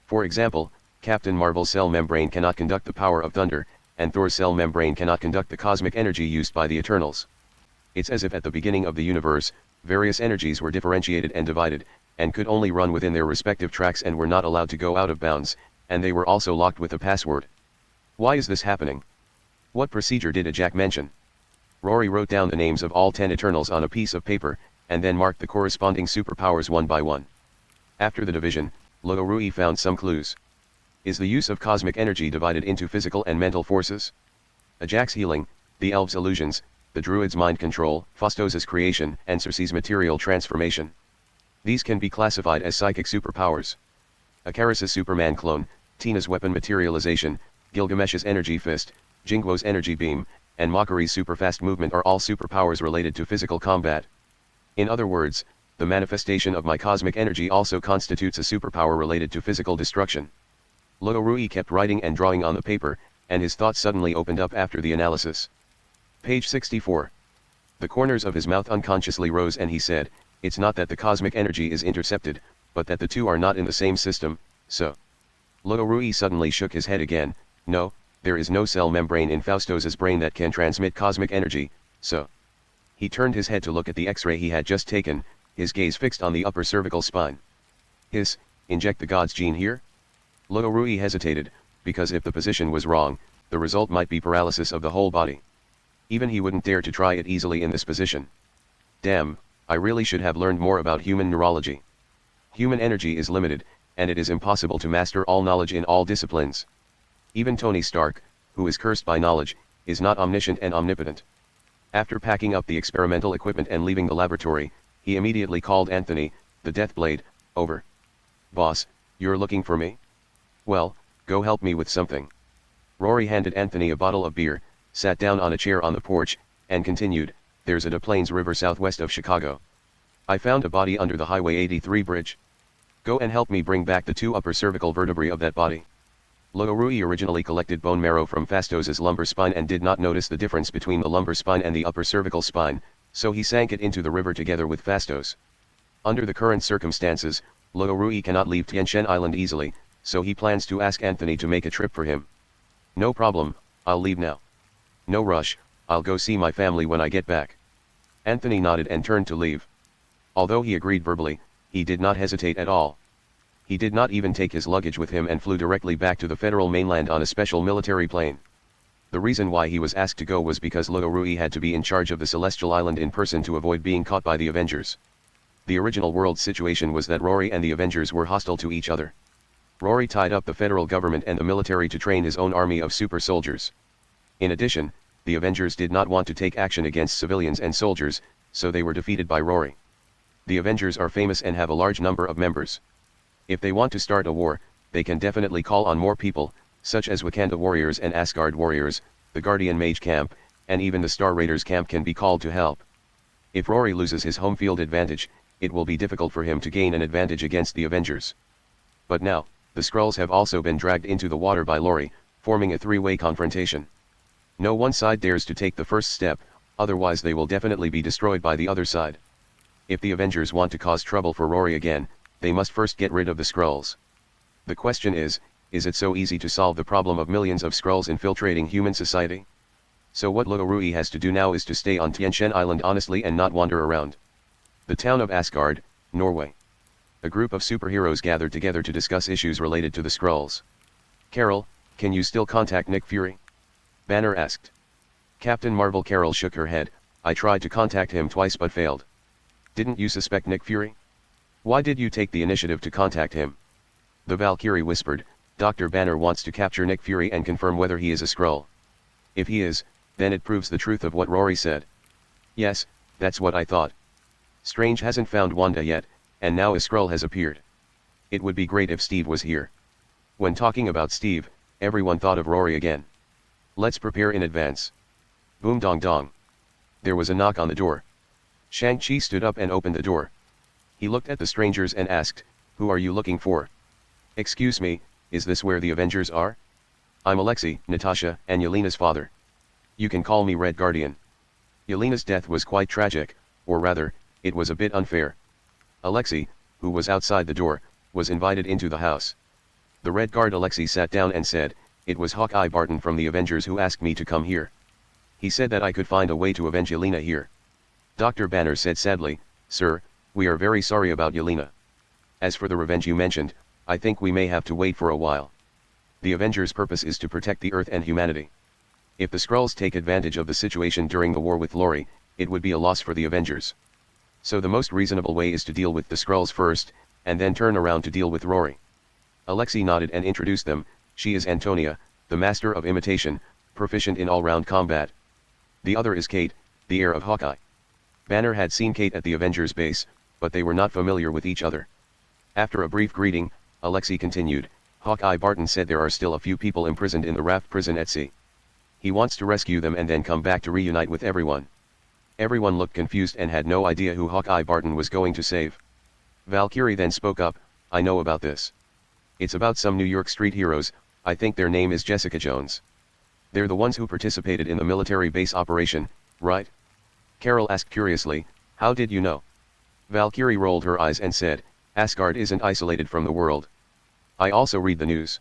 For example, Captain Marvel's cell membrane cannot conduct the power of thunder, and Thor's cell membrane cannot conduct the cosmic energy used by the Eternals. It's as if at the beginning of the universe, various energies were differentiated and divided, and could only run within their respective tracks and were not allowed to go out of bounds, and they were also locked with a password. Why is this happening? What procedure did Ajak mention? Rory wrote down the names of all 10 Eternals on a piece of paper, and then marked the corresponding superpowers one by one. After the division, Rory found some clues. Is the use of cosmic energy divided into physical and mental forces? Ajak's healing, the elves' illusions, the druid's mind control, Phastos' creation, and Circe's material transformation. These can be classified as psychic superpowers. Ikaris' Superman clone, Tina's weapon materialization, Gilgamesh's energy fist, Jingwo's energy beam, and Mockery's superfast movement are all superpowers related to physical combat. In other words, the manifestation of my cosmic energy also constitutes a superpower related to physical destruction. Rory kept writing and drawing on the paper, and his thoughts suddenly opened up after the analysis. Page 64. The corners of his mouth unconsciously rose and he said, "It's not that the cosmic energy is intercepted, but that the two are not in the same system, so." Rory suddenly shook his head again. "No, there is no cell membrane in Phastos' brain that can transmit cosmic energy, so." He turned his head to look at the X-ray he had just taken, his gaze fixed on the upper cervical spine. Inject the god's gene here? Rory hesitated, because if the position was wrong, the result might be paralysis of the whole body. Even he wouldn't dare to try it easily in this position. Damn, I really should have learned more about human neurology. Human energy is limited, and it is impossible to master all knowledge in all disciplines. Even Tony Stark, who is cursed by knowledge, is not omniscient and omnipotent. After packing up the experimental equipment and leaving the laboratory, he immediately called Anthony, the Deathblade, over. "Boss, you're looking for me? Well, go help me with something." Rory handed Anthony a bottle of beer, sat down on a chair on the porch, and continued, "There's a Des Plaines River southwest of Chicago. I found a body under the Highway 83 bridge. Go and help me bring back the 2 upper cervical vertebrae of that body." Rory originally collected bone marrow from Phastos' lumbar spine and did not notice the difference between the lumbar spine and the upper cervical spine, so he sank it into the river together with Phastos. Under the current circumstances, Rory cannot leave Tien Shen Island easily, so he plans to ask Anthony to make a trip for him. "No problem, I'll leave now." "No rush, I'll go see my family when I get back." Anthony nodded and turned to leave. Although he agreed verbally, he did not hesitate at all. He did not even take his luggage with him and flew directly back to the federal mainland on a special military plane. The reason why he was asked to go was because Rory had to be in charge of the Celestial Island in person to avoid being caught by the Avengers. The original world situation was that Rory and the Avengers were hostile to each other. Rory tied up the federal government and the military to train his own army of super soldiers. In addition, the Avengers did not want to take action against civilians and soldiers, so they were defeated by Rory. The Avengers are famous and have a large number of members. If they want to start a war, they can definitely call on more people, such as Wakanda warriors and Asgard warriors, the Guardian Mage camp, and even the Star Raiders camp can be called to help. If Rory loses his home field advantage, it will be difficult for him to gain an advantage against the Avengers. But now, the Skrulls have also been dragged into the water by Rory, forming a 3-way confrontation. No one side dares to take the first step, otherwise they will definitely be destroyed by the other side. If the Avengers want to cause trouble for Rory again, they must first get rid of the Skrulls. The question is it so easy to solve the problem of millions of Skrulls infiltrating human society? So what Rory has to do now is to stay on Tien Shen Island honestly and not wander around. The town of Asgard, Norway. A group of superheroes gathered together to discuss issues related to the Skrulls. "Carol, can you still contact Nick Fury?" Banner asked. Captain Marvel. Carol shook her head. "I tried to contact him twice but failed." "Didn't you suspect Nick Fury? Why did you take the initiative to contact him?" The Valkyrie whispered, "Dr. Banner wants to capture Nick Fury and confirm whether he is a Skrull. If he is, then it proves the truth of what Rory said." "Yes, that's what I thought. Strange hasn't found Wanda yet, and now a Skrull has appeared. It would be great if Steve was here." When talking about Steve, everyone thought of Rory again. "Let's prepare in advance." Boom dong dong. There was a knock on the door. Shang-Chi stood up and opened the door. He looked at the strangers and asked, "Who are you looking for?" "Excuse me, is this where the Avengers are?" "I'm Alexei, Natasha, and Yelena's father. You can call me Red Guardian." Yelena's death was quite tragic, or rather, it was a bit unfair. Alexei, who was outside the door, was invited into the house. The Red Guard Alexei sat down and said, "It was Hawkeye Barton from the Avengers who asked me to come here. He said that I could find a way to avenge Yelena here." Dr. Banner said sadly, "Sir, we are very sorry about Yelena. As for the revenge you mentioned, I think we may have to wait for a while. The Avengers' purpose is to protect the Earth and humanity. If the Skrulls take advantage of the situation during the war with Rory, it would be a loss for the Avengers. So the most reasonable way is to deal with the Skrulls first, and then turn around to deal with Rory." Alexei nodded and introduced them. "She is Antonia, the master of imitation, proficient in all-round combat. The other is Kate, the heir of Hawkeye." Banner had seen Kate at the Avengers base, but they were not familiar with each other. After a brief greeting, Alexei continued, "Hawkeye Barton said there are still a few people imprisoned in the raft prison at sea. He wants to rescue them and then come back to reunite with everyone." Everyone looked confused and had no idea who Hawkeye Barton was going to save. Valkyrie then spoke up, "I know about this. It's about some New York street heroes, I think their name is Jessica Jones. They're the ones who participated in the military base operation, right?" Carol asked curiously, "How did you know?" Valkyrie rolled her eyes and said, "Asgard isn't isolated from the world. I also read the news.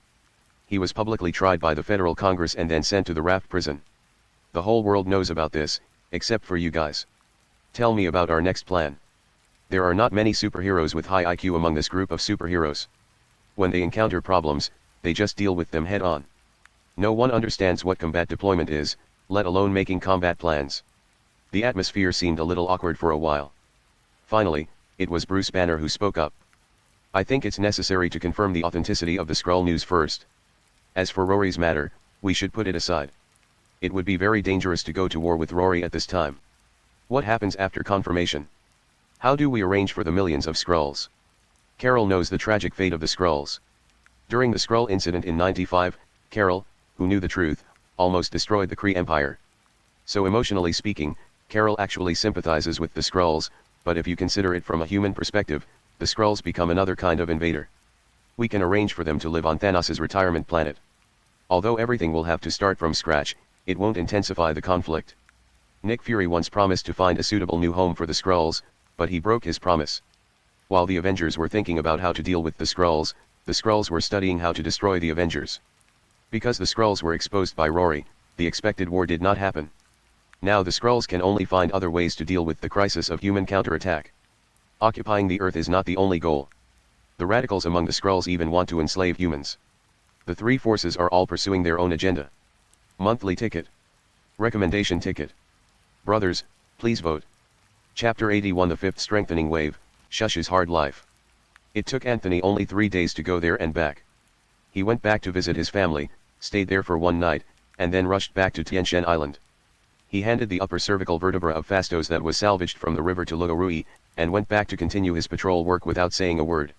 He was publicly tried by the Federal Congress and then sent to the raft prison. The whole world knows about this, except for you guys. Tell me about our next plan." There are not many superheroes with high IQ among this group of superheroes. When they encounter problems, they just deal with them head-on. No one understands what combat deployment is, let alone making combat plans. The atmosphere seemed a little awkward for a while. Finally, it was Bruce Banner who spoke up. "I think it's necessary to confirm the authenticity of the Skrull news first. As for Rory's matter, we should put it aside. It would be very dangerous to go to war with Rory at this time. What happens after confirmation? How do we arrange for the millions of Skrulls?" Carol knows the tragic fate of the Skrulls. During the Skrull incident in '95, Carol, who knew the truth, almost destroyed the Kree Empire. So emotionally speaking, Carol actually sympathizes with the Skrulls, but if you consider it from a human perspective, the Skrulls become another kind of invader. We can arrange for them to live on Thanos' retirement planet. Although everything will have to start from scratch, it won't intensify the conflict. Nick Fury once promised to find a suitable new home for the Skrulls, but he broke his promise. While the Avengers were thinking about how to deal with the Skrulls were studying how to destroy the Avengers. Because the Skrulls were exposed by Rory, the expected war did not happen. Now the Skrulls can only find other ways to deal with the crisis of human counterattack. Occupying the Earth is not the only goal. The radicals among the Skrulls even want to enslave humans. The three forces are all pursuing their own agenda. Monthly ticket. Recommendation ticket. Brothers, please vote. Chapter 81, The Fifth Strengthening Wave, Shush's Hard Life. It took Anthony only 3 days to go there and back. He went back to visit his family, stayed there for one night, and then rushed back to Tianshan Island. He handed the upper cervical vertebra of Fastos that was salvaged from the river to Luo Rui, and went back to continue his patrol work without saying a word.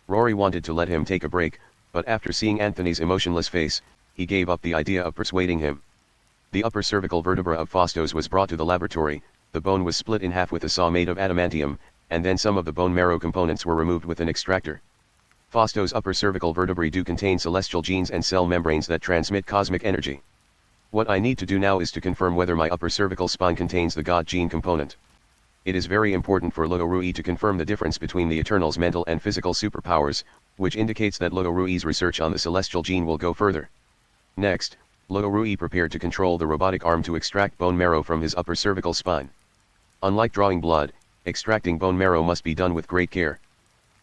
Rory wanted to let him take a break, but after seeing Anthony's emotionless face, he gave up the idea of persuading him. The upper cervical vertebra of Fastos was brought to the laboratory, the bone was split in half with a saw made of adamantium, and then some of the bone marrow components were removed with an extractor. Fastos' upper cervical vertebrae do contain celestial genes and cell membranes that transmit cosmic energy. What I need to do now is to confirm whether my upper cervical spine contains the God gene component. It is very important for Luo Rui to confirm the difference between the Eternal's mental and physical superpowers, which indicates that Luo Rui's research on the celestial gene will go further. Next, Luo Rui prepared to control the robotic arm to extract bone marrow from his upper cervical spine. Unlike drawing blood, extracting bone marrow must be done with great care.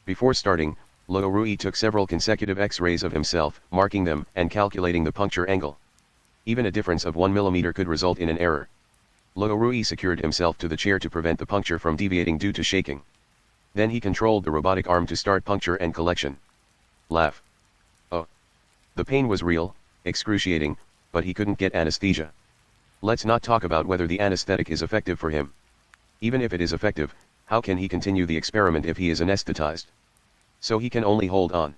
Before starting, Luo Rui took several consecutive X-rays of himself, marking them and calculating the puncture angle. Even a difference of 1 mm could result in an error. Luo Rui secured himself to the chair to prevent the puncture from deviating due to shaking. Then he controlled the robotic arm to start puncture and collection. Laugh. Oh. The pain was real, excruciating, but he couldn't get anesthesia. Let's not talk about whether the anesthetic is effective for him. Even if it is effective, how can he continue the experiment if he is anesthetized? So he can only hold on.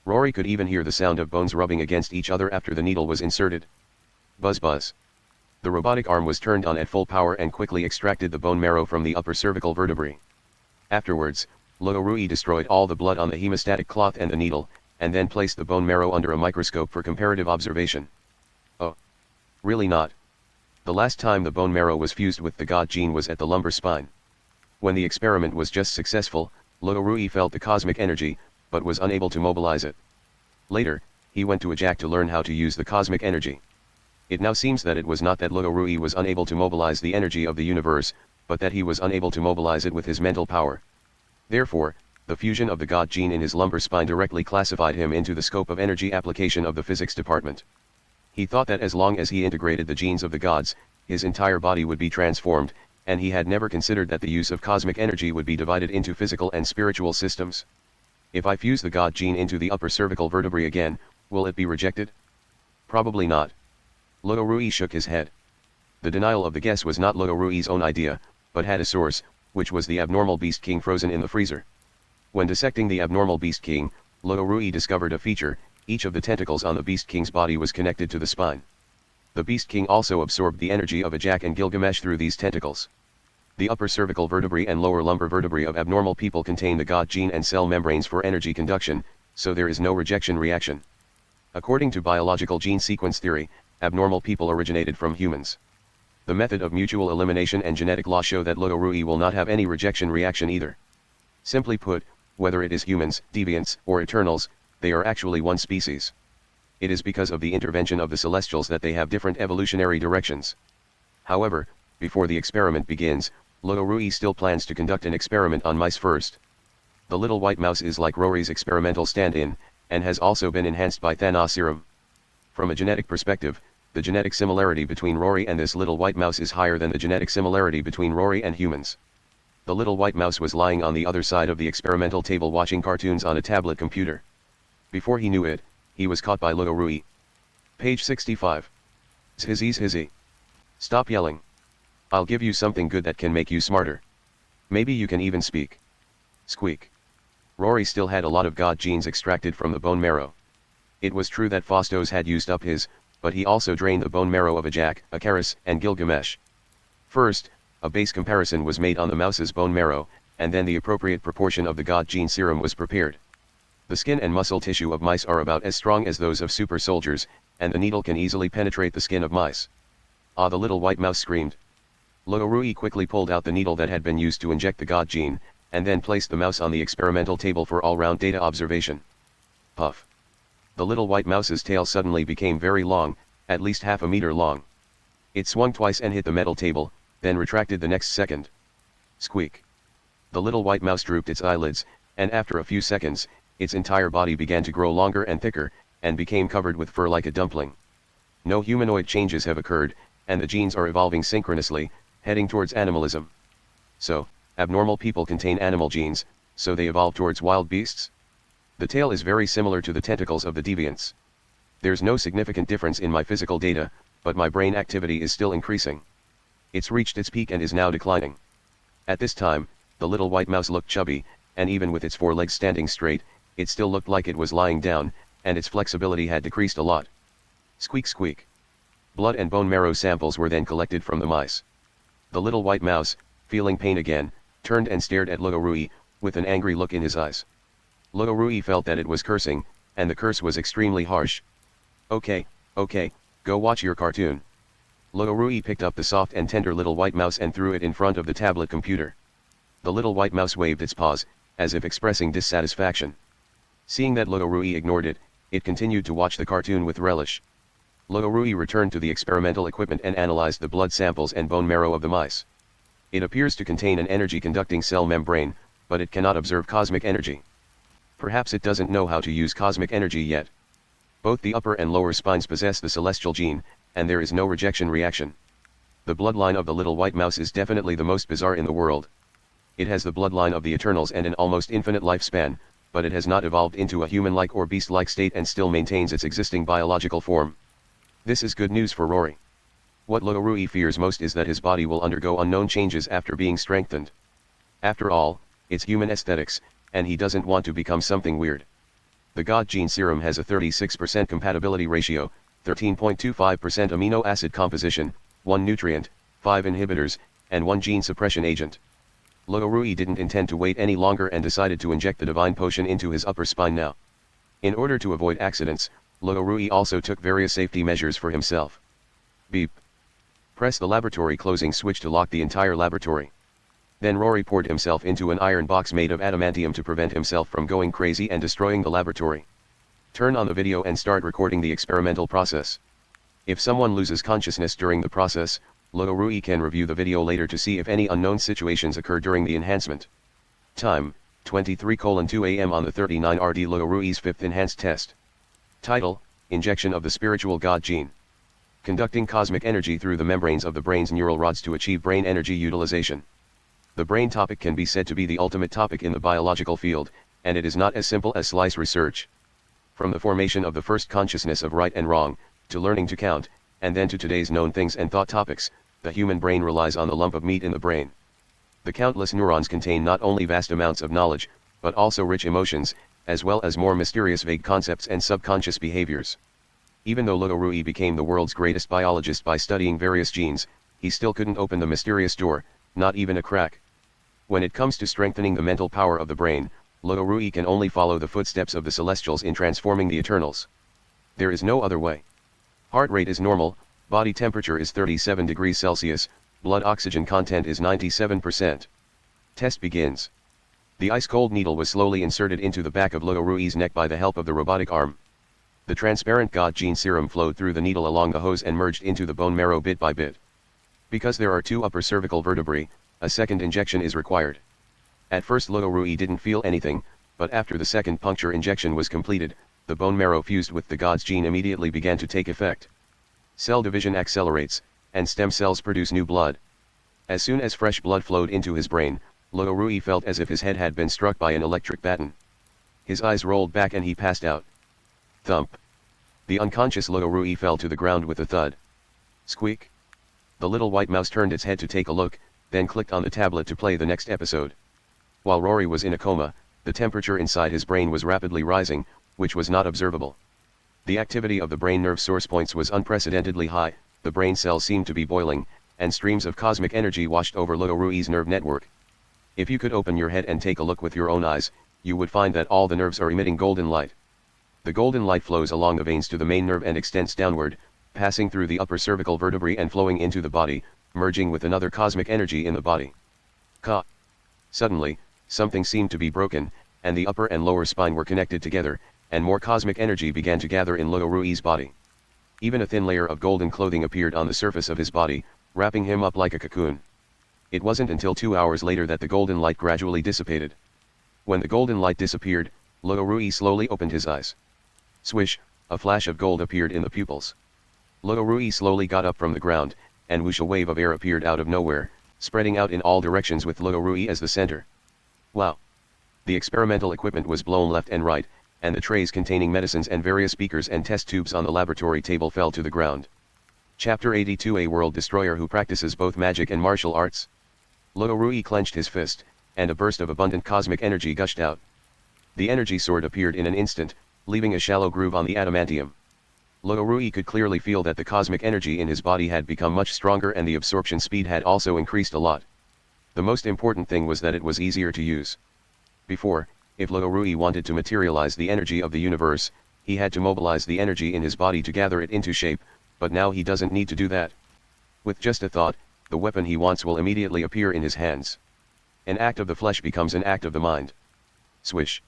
Rory could even hear the sound of bones rubbing against each other after the needle was inserted. Buzz buzz. The robotic arm was turned on at full power and quickly extracted the bone marrow from the upper cervical vertebrae. Afterwards, Luo Rui destroyed all the blood on the hemostatic cloth and the needle, and then placed the bone marrow under a microscope for comparative observation. Oh. Really not. The last time the bone marrow was fused with the god gene was at the lumbar spine. When the experiment was just successful, Rory felt the cosmic energy, but was unable to mobilize it. Later, he went to Ajak to learn how to use the cosmic energy. It now seems that it was not that Rory was unable to mobilize the energy of the universe, but that he was unable to mobilize it with his mental power. Therefore, the fusion of the god gene in his lumbar spine directly classified him into the scope of energy application of the physics department. He thought that as long as he integrated the genes of the gods, his entire body would be transformed, and he had never considered that the use of cosmic energy would be divided into physical and spiritual systems. If I fuse the god gene into the upper cervical vertebrae again, will it be rejected? Probably not. Rory shook his head. The denial of the guess was not Rory's own idea, but had a source, which was the abnormal beast king frozen in the freezer. When dissecting the abnormal beast king, Rory discovered a feature: each of the tentacles on the beast king's body was connected to the spine. The beast king also absorbed the energy of Ajak and Gilgamesh through these tentacles. The upper cervical vertebrae and lower lumbar vertebrae of abnormal people contain the god gene and cell membranes for energy conduction, so there is no rejection reaction. According to biological gene sequence theory, abnormal people originated from humans. The method of mutual elimination and genetic law show that Rory will not have any rejection reaction either. Simply put, whether it is humans, deviants, or eternals, they are actually one species. It is because of the intervention of the celestials that they have different evolutionary directions. However, before the experiment begins, Rory still plans to conduct an experiment on mice first. The little white mouse is like Rory's experimental stand-in, and has also been enhanced by Thanos serum. From a genetic perspective, the genetic similarity between Rory and this little white mouse is higher than the genetic similarity between Rory and humans. The little white mouse was lying on the other side of the experimental table watching cartoons on a tablet computer. Before he knew it, he was caught by Rory. Page 65. Zhizzy. Stop yelling. I'll give you something good that can make you smarter. Maybe you can even speak. Squeak. Rory still had a lot of god genes extracted from the bone marrow. It was true that Phostos had used up his, but he also drained the bone marrow of Ajak, Ikaris, and Gilgamesh. First, a base comparison was made on the mouse's bone marrow, and then the appropriate proportion of the god gene serum was prepared. The skin and muscle tissue of mice are about as strong as those of super soldiers, and the needle can easily penetrate the skin of mice. Ah, the little white mouse screamed. Rory quickly pulled out the needle that had been used to inject the god gene, and then placed the mouse on the experimental table for all-round data observation. Puff. The little white mouse's tail suddenly became very long, at least half a meter long. It swung twice and hit the metal table, then retracted the next second. Squeak. The little white mouse drooped its eyelids, and after a few seconds, its entire body began to grow longer and thicker, and became covered with fur like a dumpling. No humanoid changes have occurred, and the genes are evolving synchronously, heading towards animalism. So, abnormal people contain animal genes, so they evolve towards wild beasts? The tail is very similar to the tentacles of the deviants. There's no significant difference in my physical data, but my brain activity is still increasing. It's reached its peak and is now declining. At this time, the little white mouse looked chubby, and even with its 4 legs standing straight, it still looked like it was lying down, and its flexibility had decreased a lot. Squeak squeak. Blood and bone marrow samples were then collected from the mice. The little white mouse, feeling pain again, turned and stared at Rory, with an angry look in his eyes. Rory felt that it was cursing, and the curse was extremely harsh. Okay, go watch your cartoon. Rory picked up the soft and tender little white mouse and threw it in front of the tablet computer. The little white mouse waved its paws, as if expressing dissatisfaction. Seeing that Rory ignored it, it continued to watch the cartoon with relish. Rory returned to the experimental equipment and analyzed the blood samples and bone marrow of the mice. It appears to contain an energy-conducting cell membrane, but it cannot observe cosmic energy. Perhaps it doesn't know how to use cosmic energy yet. Both the upper and lower spines possess the celestial gene, and there is no rejection reaction. The bloodline of the little white mouse is definitely the most bizarre in the world. It has the bloodline of the Eternals and an almost infinite lifespan, but it has not evolved into a human-like or beast-like state and still maintains its existing biological form. This is good news for Rory. What Rory fears most is that his body will undergo unknown changes after being strengthened. After all, it's human aesthetics, and he doesn't want to become something weird. The God gene serum has a 36% compatibility ratio, 13.25% amino acid composition, 1 nutrient, 5 inhibitors, and 1 gene suppression agent. Rory didn't intend to wait any longer and decided to inject the divine potion into his upper spine now. In order to avoid accidents, Rory also took various safety measures for himself. Beep. Press the laboratory closing switch to lock the entire laboratory. Then Rory poured himself into an iron box made of adamantium to prevent himself from going crazy and destroying the laboratory. Turn on the video and start recording the experimental process. If someone loses consciousness during the process, Rory can review the video later to see if any unknown situations occur during the enhancement. Time, 23:02 AM on the 39 RD Rory's 5th enhanced test. Title, Injection of the Spiritual God Gene. Conducting cosmic energy through the membranes of the brain's neural rods to achieve brain energy utilization. The brain topic can be said to be the ultimate topic in the biological field, and it is not as simple as slice research. From the formation of the first consciousness of right and wrong, to learning to count, and then to today's known things and thought topics, the human brain relies on the lump of meat in the brain. The countless neurons contain not only vast amounts of knowledge, but also rich emotions, as well as more mysterious vague concepts and subconscious behaviors. Even though Rory became the world's greatest biologist by studying various genes, he still couldn't open the mysterious door, not even a crack. When it comes to strengthening the mental power of the brain, Rory can only follow the footsteps of the Celestials in transforming the Eternals. There is no other way. Heart rate is normal, body temperature is 37 degrees Celsius, blood oxygen content is 97%. Test begins. The ice-cold needle was slowly inserted into the back of Rory's neck by the help of the robotic arm. The transparent God gene serum flowed through the needle along the hose and merged into the bone marrow bit by bit. Because there are 2 upper cervical vertebrae, a second injection is required. At first Rory didn't feel anything, but after the second puncture injection was completed, the bone marrow fused with the God's gene immediately began to take effect. Cell division accelerates, and stem cells produce new blood. As soon as fresh blood flowed into his brain, Rory felt as if his head had been struck by an electric baton. His eyes rolled back and he passed out. Thump. The unconscious Rory fell to the ground with a thud. Squeak. The little white mouse turned its head to take a look, then clicked on the tablet to play the next episode. While Rory was in a coma, the temperature inside his brain was rapidly rising, which was not observable. The activity of the brain nerve source points was unprecedentedly high, the brain cells seemed to be boiling, and streams of cosmic energy washed over Rory's nerve network. If you could open your head and take a look with your own eyes, you would find that all the nerves are emitting golden light. The golden light flows along the veins to the main nerve and extends downward, passing through the upper cervical vertebrae and flowing into the body, merging with another cosmic energy in the body. Suddenly, something seemed to be broken, and the upper and lower spine were connected together, and more cosmic energy began to gather in Rory's body. Even a thin layer of golden clothing appeared on the surface of his body, wrapping him up like a cocoon. It wasn't until 2 hours later that the golden light gradually dissipated. When the golden light disappeared, Rory slowly opened his eyes. Swish, a flash of gold appeared in the pupils. Rory slowly got up from the ground, and whoosh, a wave of air appeared out of nowhere, spreading out in all directions with Rory as the center. Wow! The experimental equipment was blown left and right, and the trays containing medicines and various beakers and test tubes on the laboratory table fell to the ground. Chapter 82: A World Destroyer Who Practices Both Magic and Martial Arts. Rory clenched his fist, and a burst of abundant cosmic energy gushed out. The energy sword appeared in an instant, leaving a shallow groove on the adamantium. Rory could clearly feel that the cosmic energy in his body had become much stronger and the absorption speed had also increased a lot. The most important thing was that it was easier to use. Before, if Rory wanted to materialize the energy of the universe, he had to mobilize the energy in his body to gather it into shape, but now he doesn't need to do that. With just a thought, the weapon he wants will immediately appear in his hands. An act of the flesh becomes an act of the mind. Swish.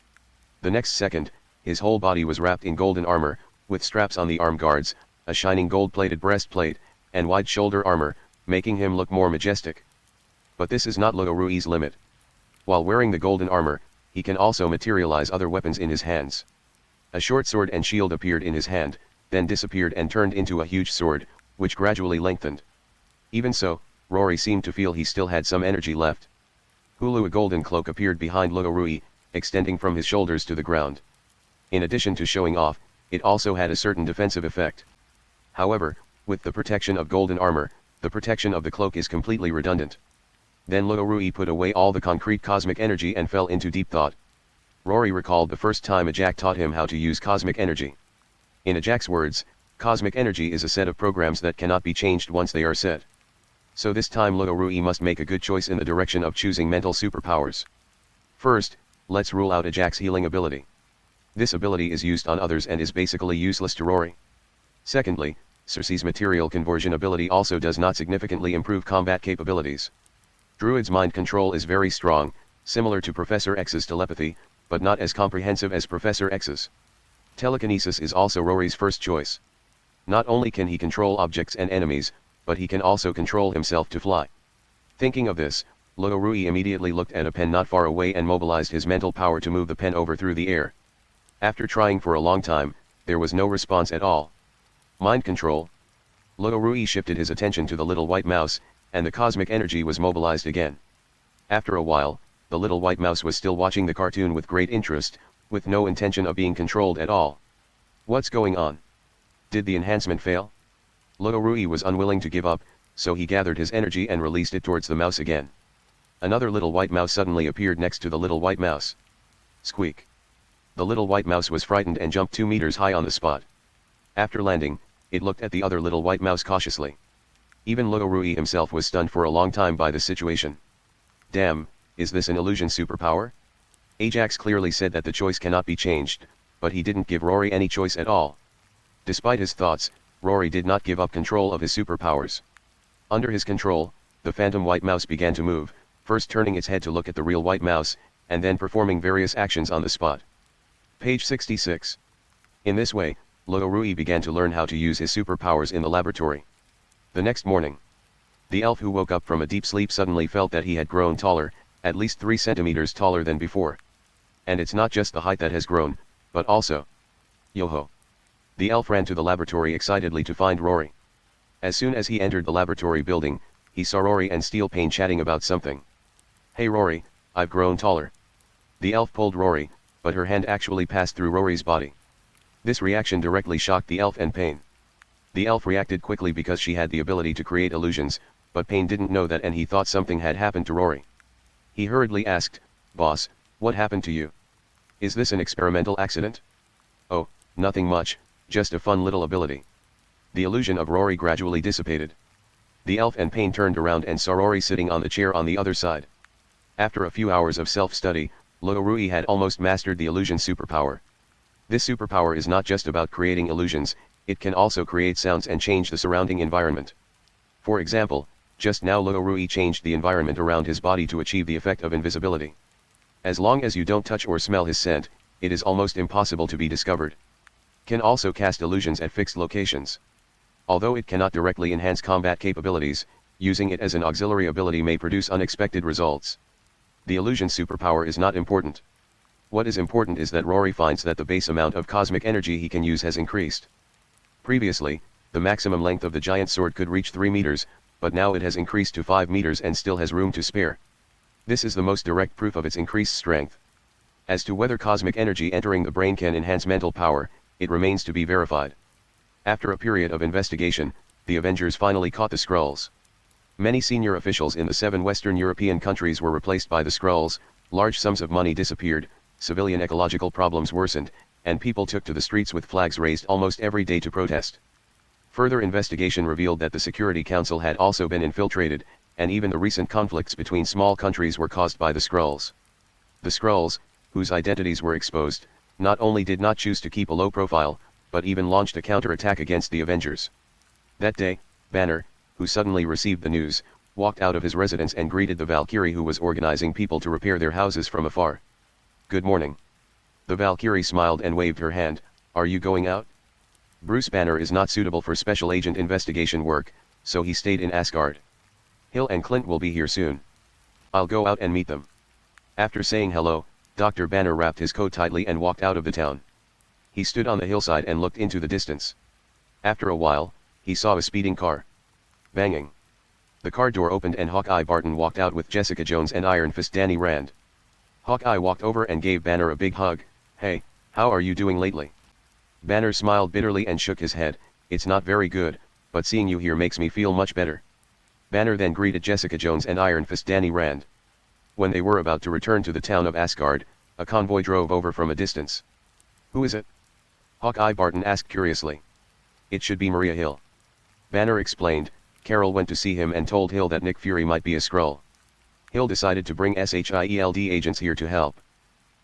The next second, his whole body was wrapped in golden armor, with straps on the arm guards, a shining gold-plated breastplate, and wide shoulder armor, making him look more majestic. But this is not Rory's limit. While wearing the golden armor, he can also materialize other weapons in his hands. A short sword and shield appeared in his hand, then disappeared and turned into a huge sword, which gradually lengthened. Even so, Rory seemed to feel he still had some energy left. Hulu, a golden cloak appeared behind Rory, extending from his shoulders to the ground. In addition to showing off, it also had a certain defensive effect. However, with the protection of golden armor, the protection of the cloak is completely redundant. Then Rory put away all the concrete cosmic energy and fell into deep thought. Rory recalled the first time Ajak taught him how to use cosmic energy. In Ajak's words, cosmic energy is a set of programs that cannot be changed once they are set. So this time Rory must make a good choice in the direction of choosing mental superpowers. First, let's rule out Ajak's healing ability. This ability is used on others and is basically useless to Rory. Secondly, Cersei's material conversion ability also does not significantly improve combat capabilities. Druid's mind control is very strong, similar to Professor X's telepathy, but not as comprehensive as Professor X's. Telekinesis is also Rory's first choice. Not only can he control objects and enemies, but he can also control himself to fly. Thinking of this, Rory immediately looked at a pen not far away and mobilized his mental power to move the pen over through the air. After trying for a long time, there was no response at all. Mind control. Rory shifted his attention to the little white mouse, and the cosmic energy was mobilized again. After a while, the little white mouse was still watching the cartoon with great interest, with no intention of being controlled at all. What's going on? Did the enhancement fail? Rory was unwilling to give up, so he gathered his energy and released it towards the mouse again. Another little white mouse suddenly appeared next to the little white mouse. Squeak. The little white mouse was frightened and jumped 2 meters high on the spot. After landing, it looked at the other little white mouse cautiously. Even Rory himself was stunned for a long time by the situation. Damn, is this an illusion superpower? Ajax clearly said that the choice cannot be changed, but he didn't give Rory any choice at all. Despite his thoughts, Rory did not give up control of his superpowers. Under his control, the phantom white mouse began to move, first turning its head to look at the real white mouse, and then performing various actions on the spot. Page 66. In this way, Rory began to learn how to use his superpowers in the laboratory. The next morning, the elf who woke up from a deep sleep suddenly felt that he had grown taller, at least 3 centimeters taller than before. And it's not just the height that has grown, but also. Yo-ho! The elf ran to the laboratory excitedly to find Rory. As soon as he entered the laboratory building, he saw Rory and Steel Pane chatting about something. Hey Rory, I've grown taller. The elf pulled Rory, but her hand actually passed through Rory's body. This reaction directly shocked the elf and Pane. The elf reacted quickly because she had the ability to create illusions, but Pane didn't know that and he thought something had happened to Rory. He hurriedly asked, Boss, what happened to you? Is this an experimental accident? Oh, nothing much, just a fun little ability. The illusion of Rory gradually dissipated. The elf and Pane turned around and saw Rory sitting on the chair on the other side. After a few hours of self-study, Rory had almost mastered the illusion superpower. This superpower is not just about creating illusions, it can also create sounds and change the surrounding environment. For example, just now Rory changed the environment around his body to achieve the effect of invisibility. As long as you don't touch or smell his scent, it is almost impossible to be discovered. Can also cast illusions at fixed locations. Although it cannot directly enhance combat capabilities, using it as an auxiliary ability may produce unexpected results. The illusion superpower is not important. What is important is that Rory finds that the base amount of cosmic energy he can use has increased. Previously, the maximum length of the giant sword could reach 3 meters, but now it has increased to 5 meters and still has room to spare. This is the most direct proof of its increased strength. As to whether cosmic energy entering the brain can enhance mental power, it remains to be verified. After a period of investigation, the Avengers finally caught the Skrulls. Many senior officials in the 7 Western European countries were replaced by the Skrulls, large sums of money disappeared, civilian ecological problems worsened, and people took to the streets with flags raised almost every day to protest. Further investigation revealed that the Security Council had also been infiltrated, and even the recent conflicts between small countries were caused by the Skrulls. The Skrulls, whose identities were exposed, not only did not choose to keep a low profile, but even launched a counterattack against the Avengers. That day, Banner, who suddenly received the news, walked out of his residence and greeted the Valkyrie who was organizing people to repair their houses from afar. Good morning. The Valkyrie smiled and waved her hand. Are you going out? Bruce Banner is not suitable for special agent investigation work, so he stayed in Asgard. Hill and Clint will be here soon. I'll go out and meet them. After saying hello, Dr. Banner wrapped his coat tightly and walked out of the town. He stood on the hillside and looked into the distance. After a while, he saw a speeding car. Banging. The car door opened and Hawkeye Barton walked out with Jessica Jones and Iron Fist Danny Rand. Hawkeye walked over and gave Banner a big hug. Hey, how are you doing lately? Banner smiled bitterly and shook his head. It's not very good, but seeing you here makes me feel much better. Banner then greeted Jessica Jones and Iron Fist Danny Rand. When they were about to return to the town of Asgard, a convoy drove over from a distance. Who is it? Hawkeye Barton asked curiously. It should be Maria Hill. Banner explained. Carol went to see him and told Hill that Nick Fury might be a Skrull. Hill decided to bring SHIELD agents here to help.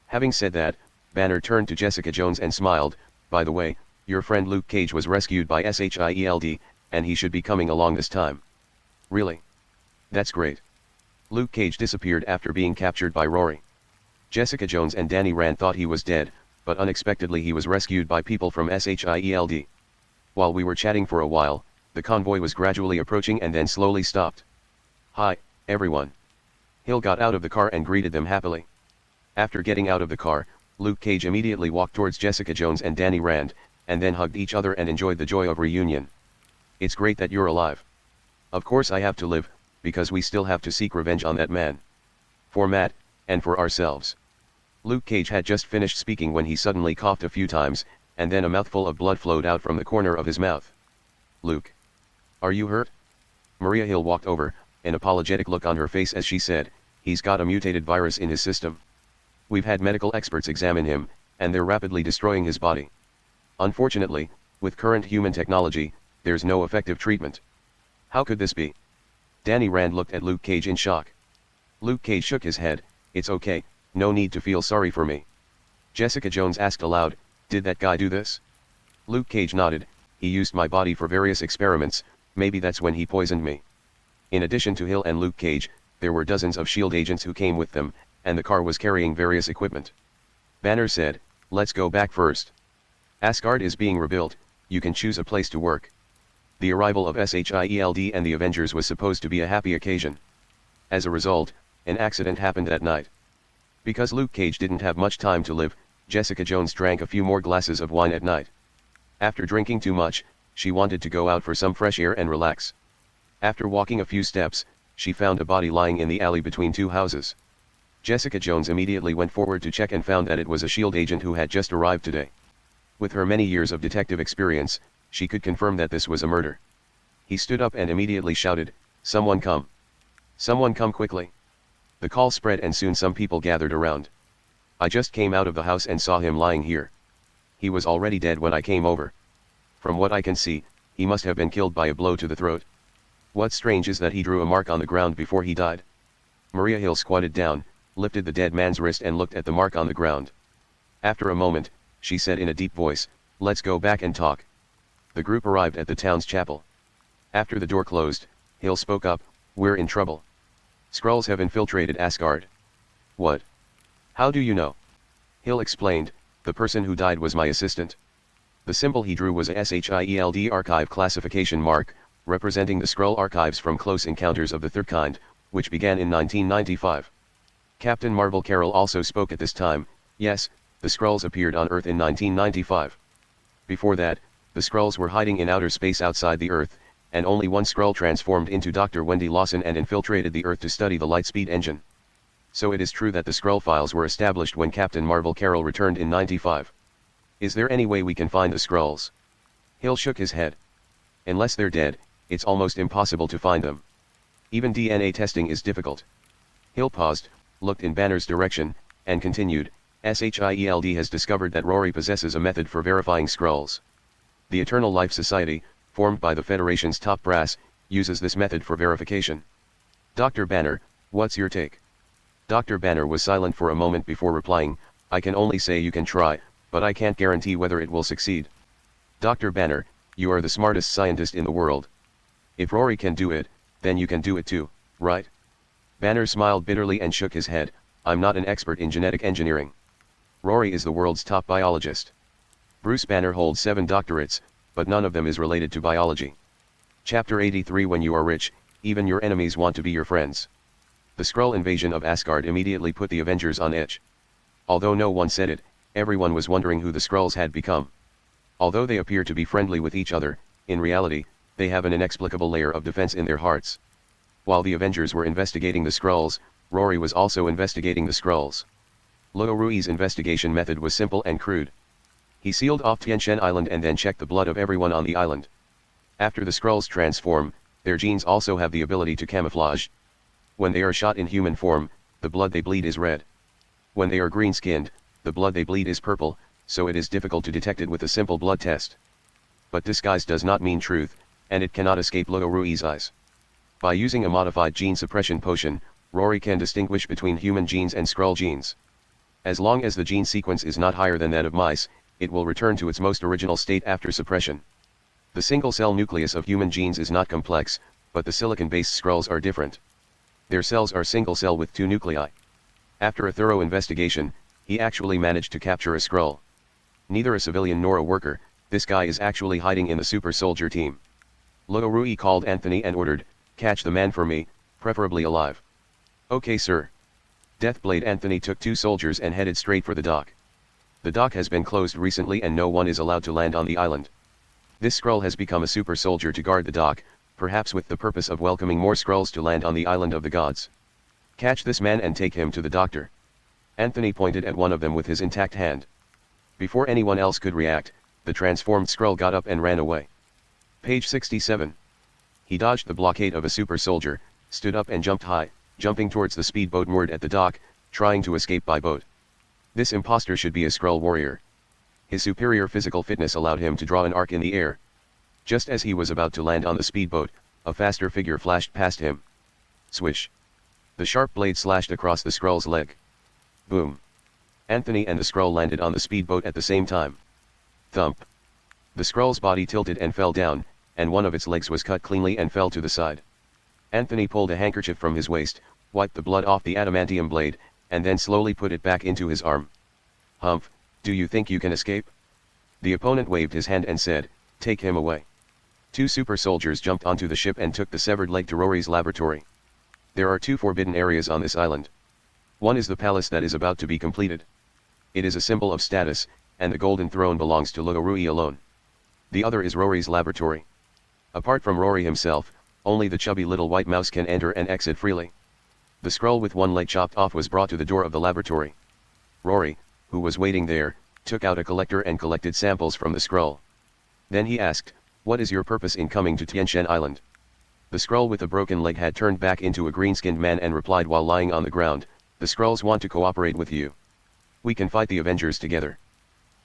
Having said that, Banner turned to Jessica Jones and smiled. By the way, Your friend Luke Cage was rescued by SHIELD, and he should be coming along this time. Really? That's great. Luke Cage disappeared after being captured by Rory. Jessica Jones and Danny Rand thought he was dead, but unexpectedly he was rescued by people from SHIELD. While we were chatting for a while, the convoy was gradually approaching and then slowly stopped. Hi, everyone. Hill got out of the car and greeted them happily. After getting out of the car, Luke Cage immediately walked towards Jessica Jones and Danny Rand, and then hugged each other and enjoyed the joy of reunion. It's great that you're alive. Of course I have to live, because we still have to seek revenge on that man. For Matt, and for ourselves. Luke Cage had just finished speaking when he suddenly coughed a few times, and then a mouthful of blood flowed out from the corner of his mouth. Luke. Are you hurt? Maria Hill walked over, an apologetic look on her face as she said, he's got a mutated virus in his system. We've had medical experts examine him, and they're rapidly destroying his body. Unfortunately, with current human technology, there's no effective treatment. How could this be? Danny Rand looked at Luke Cage in shock. Luke Cage shook his head, it's okay, no need to feel sorry for me. Jessica Jones asked aloud, did that guy do this? Luke Cage nodded, he used my body for various experiments, maybe that's when he poisoned me. In addition to Hill and Luke Cage, there were dozens of SHIELD agents who came with them, and the car was carrying various equipment. Banner said, let's go back first. Asgard is being rebuilt, you can choose a place to work. The arrival of SHIELD and the Avengers was supposed to be a happy occasion. As a result, an accident happened that night. Because Luke Cage didn't have much time to live, Jessica Jones drank a few more glasses of wine at night. After drinking too much, she wanted to go out for some fresh air and relax. After walking a few steps, she found a body lying in the alley between two houses. Jessica Jones immediately went forward to check and found that it was a SHIELD agent who had just arrived today. With her many years of detective experience, she could confirm that this was a murder. He stood up and immediately shouted, someone come. Someone come quickly. The call spread and soon some people gathered around. I just came out of the house and saw him lying here. He was already dead when I came over. From what I can see, he must have been killed by a blow to the throat. What's strange is that he drew a mark on the ground before he died. Maria Hill squatted down, lifted the dead man's wrist and looked at the mark on the ground. After a moment, she said in a deep voice, let's go back and talk. The group arrived at the town's chapel. After the door closed, Hill spoke up, we're in trouble. Skrulls have infiltrated Asgard. What? How do you know? Hill explained, the person who died was my assistant. The symbol he drew was a SHIELD archive classification mark, representing the Skrull archives from Close Encounters of the Third Kind, which began in 1995. Captain Marvel Carol also spoke at this time, yes, the Skrulls appeared on Earth in 1995. Before that, the Skrulls were hiding in outer space outside the Earth, and only one Skrull transformed into Dr. Wendy Lawson and infiltrated the Earth to study the Lightspeed engine. So it is true that the Skrull files were established when Captain Marvel Carol returned in 95. Is there any way we can find the Skrulls? Hill shook his head. Unless they're dead, it's almost impossible to find them. Even DNA testing is difficult. Hill paused, looked in Banner's direction, and continued, SHIELD has discovered that Rory possesses a method for verifying Skrulls. The Eternal Life Society, formed by the Federation's top brass, uses this method for verification. Dr. Banner, what's your take? Dr. Banner was silent for a moment before replying, I can only say you can try, but I can't guarantee whether it will succeed. Dr. Banner, you are the smartest scientist in the world. If Rory can do it, then you can do it too, right? Banner smiled bitterly and shook his head, I'm not an expert in genetic engineering. Rory is the world's top biologist. Bruce Banner holds 7 doctorates, but none of them is related to biology. Chapter 83 When you are rich, even your enemies want to be your friends. The Skrull invasion of Asgard immediately put the Avengers on edge. Although no one said it, everyone was wondering who the Skrulls had become. Although they appear to be friendly with each other, in reality, they have an inexplicable layer of defense in their hearts. While the Avengers were investigating the Skrulls, Rory was also investigating the Skrulls. Luo Rui's investigation method was simple and crude. He sealed off Tianchen Island and then checked the blood of everyone on the island. After the Skrulls transform, their genes also have the ability to camouflage. When they are shot in human form, the blood they bleed is red. When they are green-skinned, the blood they bleed is purple, so it is difficult to detect it with a simple blood test. But disguise does not mean truth, and it cannot escape Luo Rui's eyes. By using a modified gene suppression potion, Rory can distinguish between human genes and Skrull genes. As long as the gene sequence is not higher than that of mice, it will return to its most original state after suppression. The single-cell nucleus of human genes is not complex, but the silicon-based Skrulls are different. Their cells are single-cell with 2 nuclei. After a thorough investigation, he actually managed to capture a Skrull. Neither a civilian nor a worker, this guy is actually hiding in the super soldier team. Rory called Anthony and ordered, "Catch the man for me, preferably alive." "Okay sir." Deathblade Anthony took 2 soldiers and headed straight for the dock. The dock has been closed recently and no one is allowed to land on the island. This Skrull has become a super soldier to guard the dock, perhaps with the purpose of welcoming more Skrulls to land on the island of the gods. "Catch this man and take him to the doctor." Anthony pointed at one of them with his intact hand. Before anyone else could react, the transformed Skrull got up and ran away. Page 67. He dodged the blockade of a super soldier, stood up and jumped high, jumping towards the speedboat moored at the dock, trying to escape by boat. This imposter should be a Skrull warrior. His superior physical fitness allowed him to draw an arc in the air. Just as he was about to land on the speedboat, a faster figure flashed past him. Swish. The sharp blade slashed across the Skrull's leg. Boom. Anthony and the Skrull landed on the speedboat at the same time. Thump. The Skrull's body tilted and fell down, and one of its legs was cut cleanly and fell to the side. Anthony pulled a handkerchief from his waist, wiped the blood off the adamantium blade, and then slowly put it back into his arm. "Humph, do you think you can escape?" The opponent waved his hand and said, "Take him away." 2 super soldiers jumped onto the ship and took the severed leg to Rory's laboratory. There are 2 forbidden areas on this island. One is the palace that is about to be completed. It is a symbol of status, and the golden throne belongs to Rory alone. The other is Rory's laboratory. Apart from Rory himself, only the chubby little white mouse can enter and exit freely. The Skrull with one leg chopped off was brought to the door of the laboratory. Rory, who was waiting there, took out a collector and collected samples from the Skrull. Then he asked, "What is your purpose in coming to Tianshan Island?" The Skrull with a broken leg had turned back into a green-skinned man and replied while lying on the ground, "The Skrulls want to cooperate with you. We can fight the Avengers together.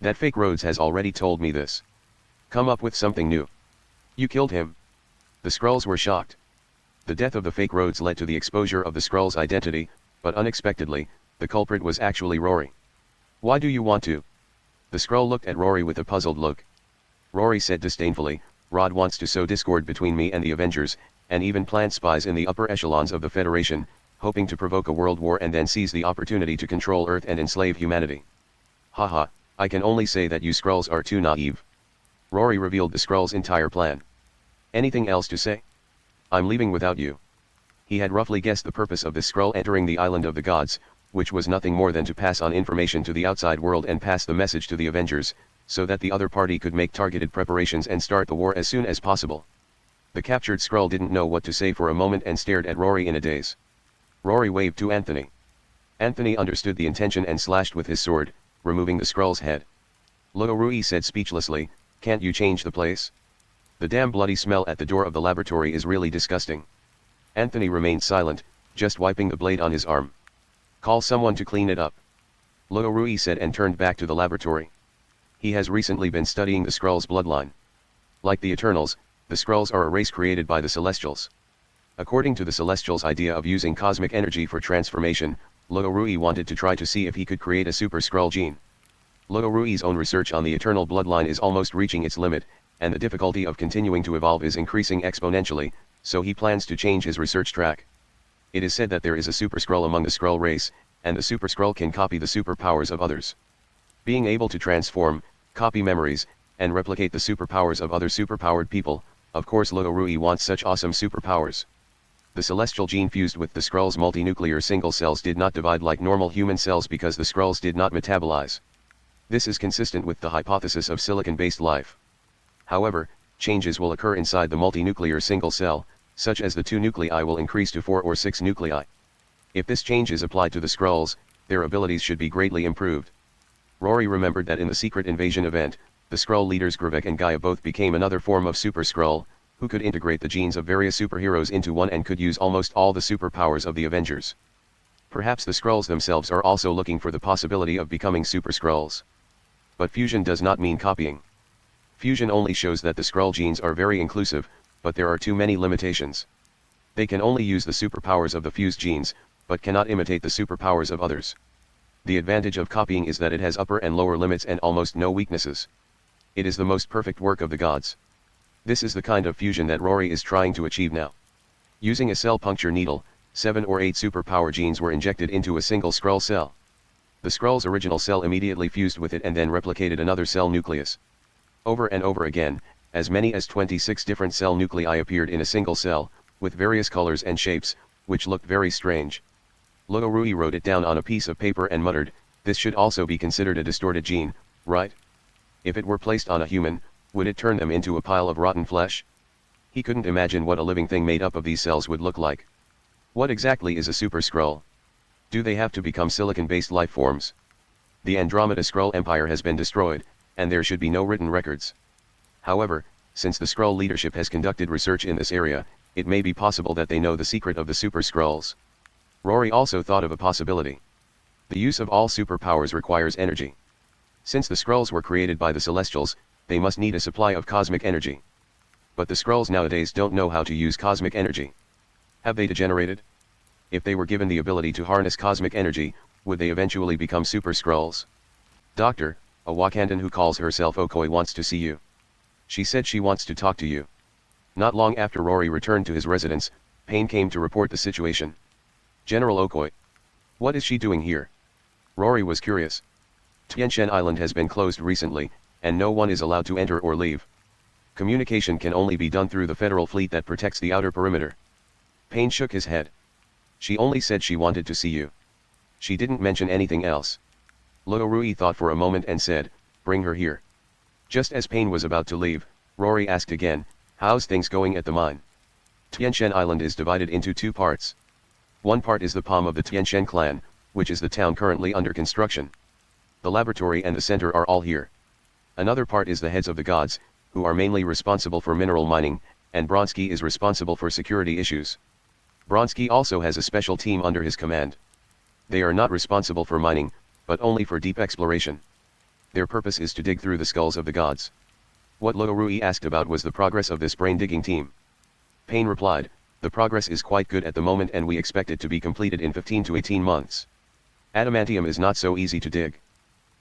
That fake Rhodes has already told me this. Come up with something new." "You killed him?" The Skrulls were shocked. The death of the fake Rhodes led to the exposure of the Skrull's identity, but unexpectedly, the culprit was actually Rory. "Why do you want to?" The Skrull looked at Rory with a puzzled look. Rory said disdainfully, "Rod wants to sow discord between me and the Avengers, and even plant spies in the upper echelons of the Federation, hoping to provoke a world war and then seize the opportunity to control Earth and enslave humanity. Haha, I can only say that you Skrulls are too naive." Rory revealed the Skrull's entire plan. "Anything else to say? I'm leaving without you." He had roughly guessed the purpose of this Skrull entering the island of the gods, which was nothing more than to pass on information to the outside world and pass the message to the Avengers, so that the other party could make targeted preparations and start the war as soon as possible. The captured Skrull didn't know what to say for a moment and stared at Rory in a daze. Rory waved to Anthony. Anthony understood the intention and slashed with his sword, removing the Skrull's head. Rory said speechlessly, "Can't you change the place? The damn bloody smell at the door of the laboratory is really disgusting." Anthony remained silent, just wiping the blade on his arm. "Call someone to clean it up," Rory said and turned back to the laboratory. He has recently been studying the Skrull's bloodline. Like the Eternals, the Skrulls are a race created by the Celestials. According to the Celestials' idea of using cosmic energy for transformation, Rory wanted to try to see if he could create a super Skrull gene. Rory's own research on the Eternal bloodline is almost reaching its limit, and the difficulty of continuing to evolve is increasing exponentially, so he plans to change his research track. It is said that there is a super Skrull among the Skrull race, and the super Skrull can copy the superpowers of others. Being able to transform, copy memories, and replicate the superpowers of other superpowered people, of course Rory wants such awesome superpowers. The celestial gene fused with the Skrull's multinuclear single cells did not divide like normal human cells because the Skrulls did not metabolize. This is consistent with the hypothesis of silicon-based life. However, changes will occur inside the multinuclear single cell, such as the 2 nuclei will increase to 4 or 6 nuclei. If this change is applied to the Skrulls, their abilities should be greatly improved. Rory remembered that in the Secret Invasion event, the Skrull leaders Gravik and Gaia both became another form of Super Skrull, who could integrate the genes of various superheroes into one and could use almost all the superpowers of the Avengers. Perhaps the Skrulls themselves are also looking for the possibility of becoming Super Skrulls. But fusion does not mean copying. Fusion only shows that the Skrull genes are very inclusive, but there are too many limitations. They can only use the superpowers of the fused genes, but cannot imitate the superpowers of others. The advantage of copying is that it has upper and lower limits and almost no weaknesses. It is the most perfect work of the gods. This is the kind of fusion that Rory is trying to achieve now. Using a cell puncture needle, 7 or 8 superpower genes were injected into a single Skrull cell. The Skrull's original cell immediately fused with it and then replicated another cell nucleus. Over and over again, as many as 26 different cell nuclei appeared in a single cell, with various colors and shapes, which looked very strange. Rory wrote it down on a piece of paper and muttered, "This should also be considered a distorted gene, right? If it were placed on a human, would it turn them into a pile of rotten flesh?" He couldn't imagine what a living thing made up of these cells would look like. What exactly is a super Skrull? Do they have to become silicon-based life forms? The Andromeda Skrull Empire has been destroyed, and there should be no written records. However, since the Skrull leadership has conducted research in this area, it may be possible that they know the secret of the Super Skrulls. Rory also thought of a possibility. The use of all superpowers requires energy. Since the Skrulls were created by the Celestials, they must need a supply of cosmic energy. But the Skrulls nowadays don't know how to use cosmic energy. Have they degenerated? If they were given the ability to harness cosmic energy, would they eventually become Super Skrulls? "Doctor, a Wakandan who calls herself Okoi wants to see you. She said she wants to talk to you." Not long after Rory returned to his residence, Payne came to report the situation. "General Okoi. What is she doing here?" Rory was curious. "Tianshan Island has been closed recently, and no one is allowed to enter or leave. Communication can only be done through the federal fleet that protects the outer perimeter." Payne shook his head. "She only said she wanted to see you. She didn't mention anything else." Rory thought for a moment and said, "Bring her here." Just as Payne was about to leave, Rory asked again, "How's things going at the mine?" Tianshan Island is divided into 2 parts. One part is the palm of the Tianshan clan, which is the town currently under construction. The laboratory and the center are all here. Another part is the heads of the gods, who are mainly responsible for mineral mining, and Bronsky is responsible for security issues. Bronsky also has a special team under his command. They are not responsible for mining, but only for deep exploration. Their purpose is to dig through the skulls of the gods. What Rory asked about was the progress of this brain-digging team. Payne replied, "The progress is quite good at the moment and we expect it to be completed in 15 to 18 months. Adamantium is not so easy to dig."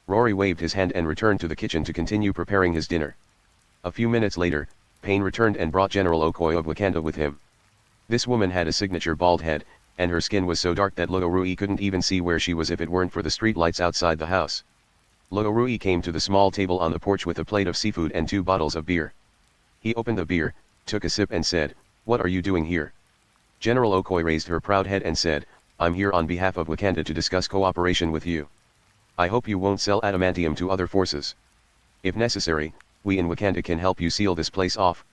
Rory waved his hand and returned to the kitchen to continue preparing his dinner. A few minutes later, Payne returned and brought General Okoi of Wakanda with him. This woman had a signature bald head, and her skin was so dark that Rory couldn't even see where she was if it weren't for the street lights outside the house. Rory came to the small table on the porch with a plate of seafood and 2 bottles of beer. He opened the beer, took a sip and said, "What are you doing here?" General Okoi raised her proud head and said, "I'm here on behalf of Wakanda to discuss cooperation with you. I hope you won't sell adamantium to other forces. If necessary, we in Wakanda can help you seal this place off."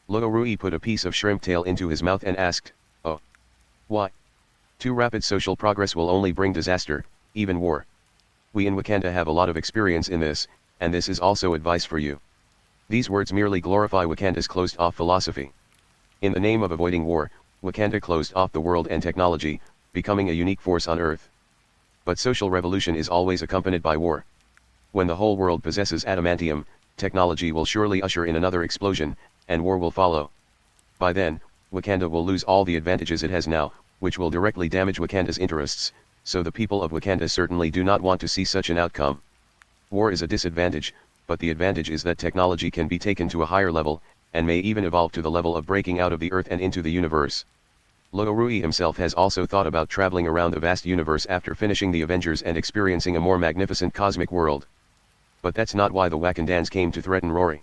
Rory put a piece of shrimp tail into his mouth and asked, "Oh. Why? Too rapid social progress will only bring disaster, even war. We in Wakanda have a lot of experience in this, and this is also advice for you." These words merely glorify Wakanda's closed-off philosophy. In the name of avoiding war, Wakanda closed off the world and technology, becoming a unique force on Earth. But social revolution is always accompanied by war. When the whole world possesses adamantium, technology will surely usher in another explosion, and war will follow. By then, Wakanda will lose all the advantages it has now, which will directly damage Wakanda's interests, so the people of Wakanda certainly do not want to see such an outcome. War is a disadvantage, but the advantage is that technology can be taken to a higher level, and may even evolve to the level of breaking out of the Earth and into the universe. Rory himself has also thought about traveling around the vast universe after finishing the Avengers and experiencing a more magnificent cosmic world. But that's not why the Wakandans came to threaten Rory.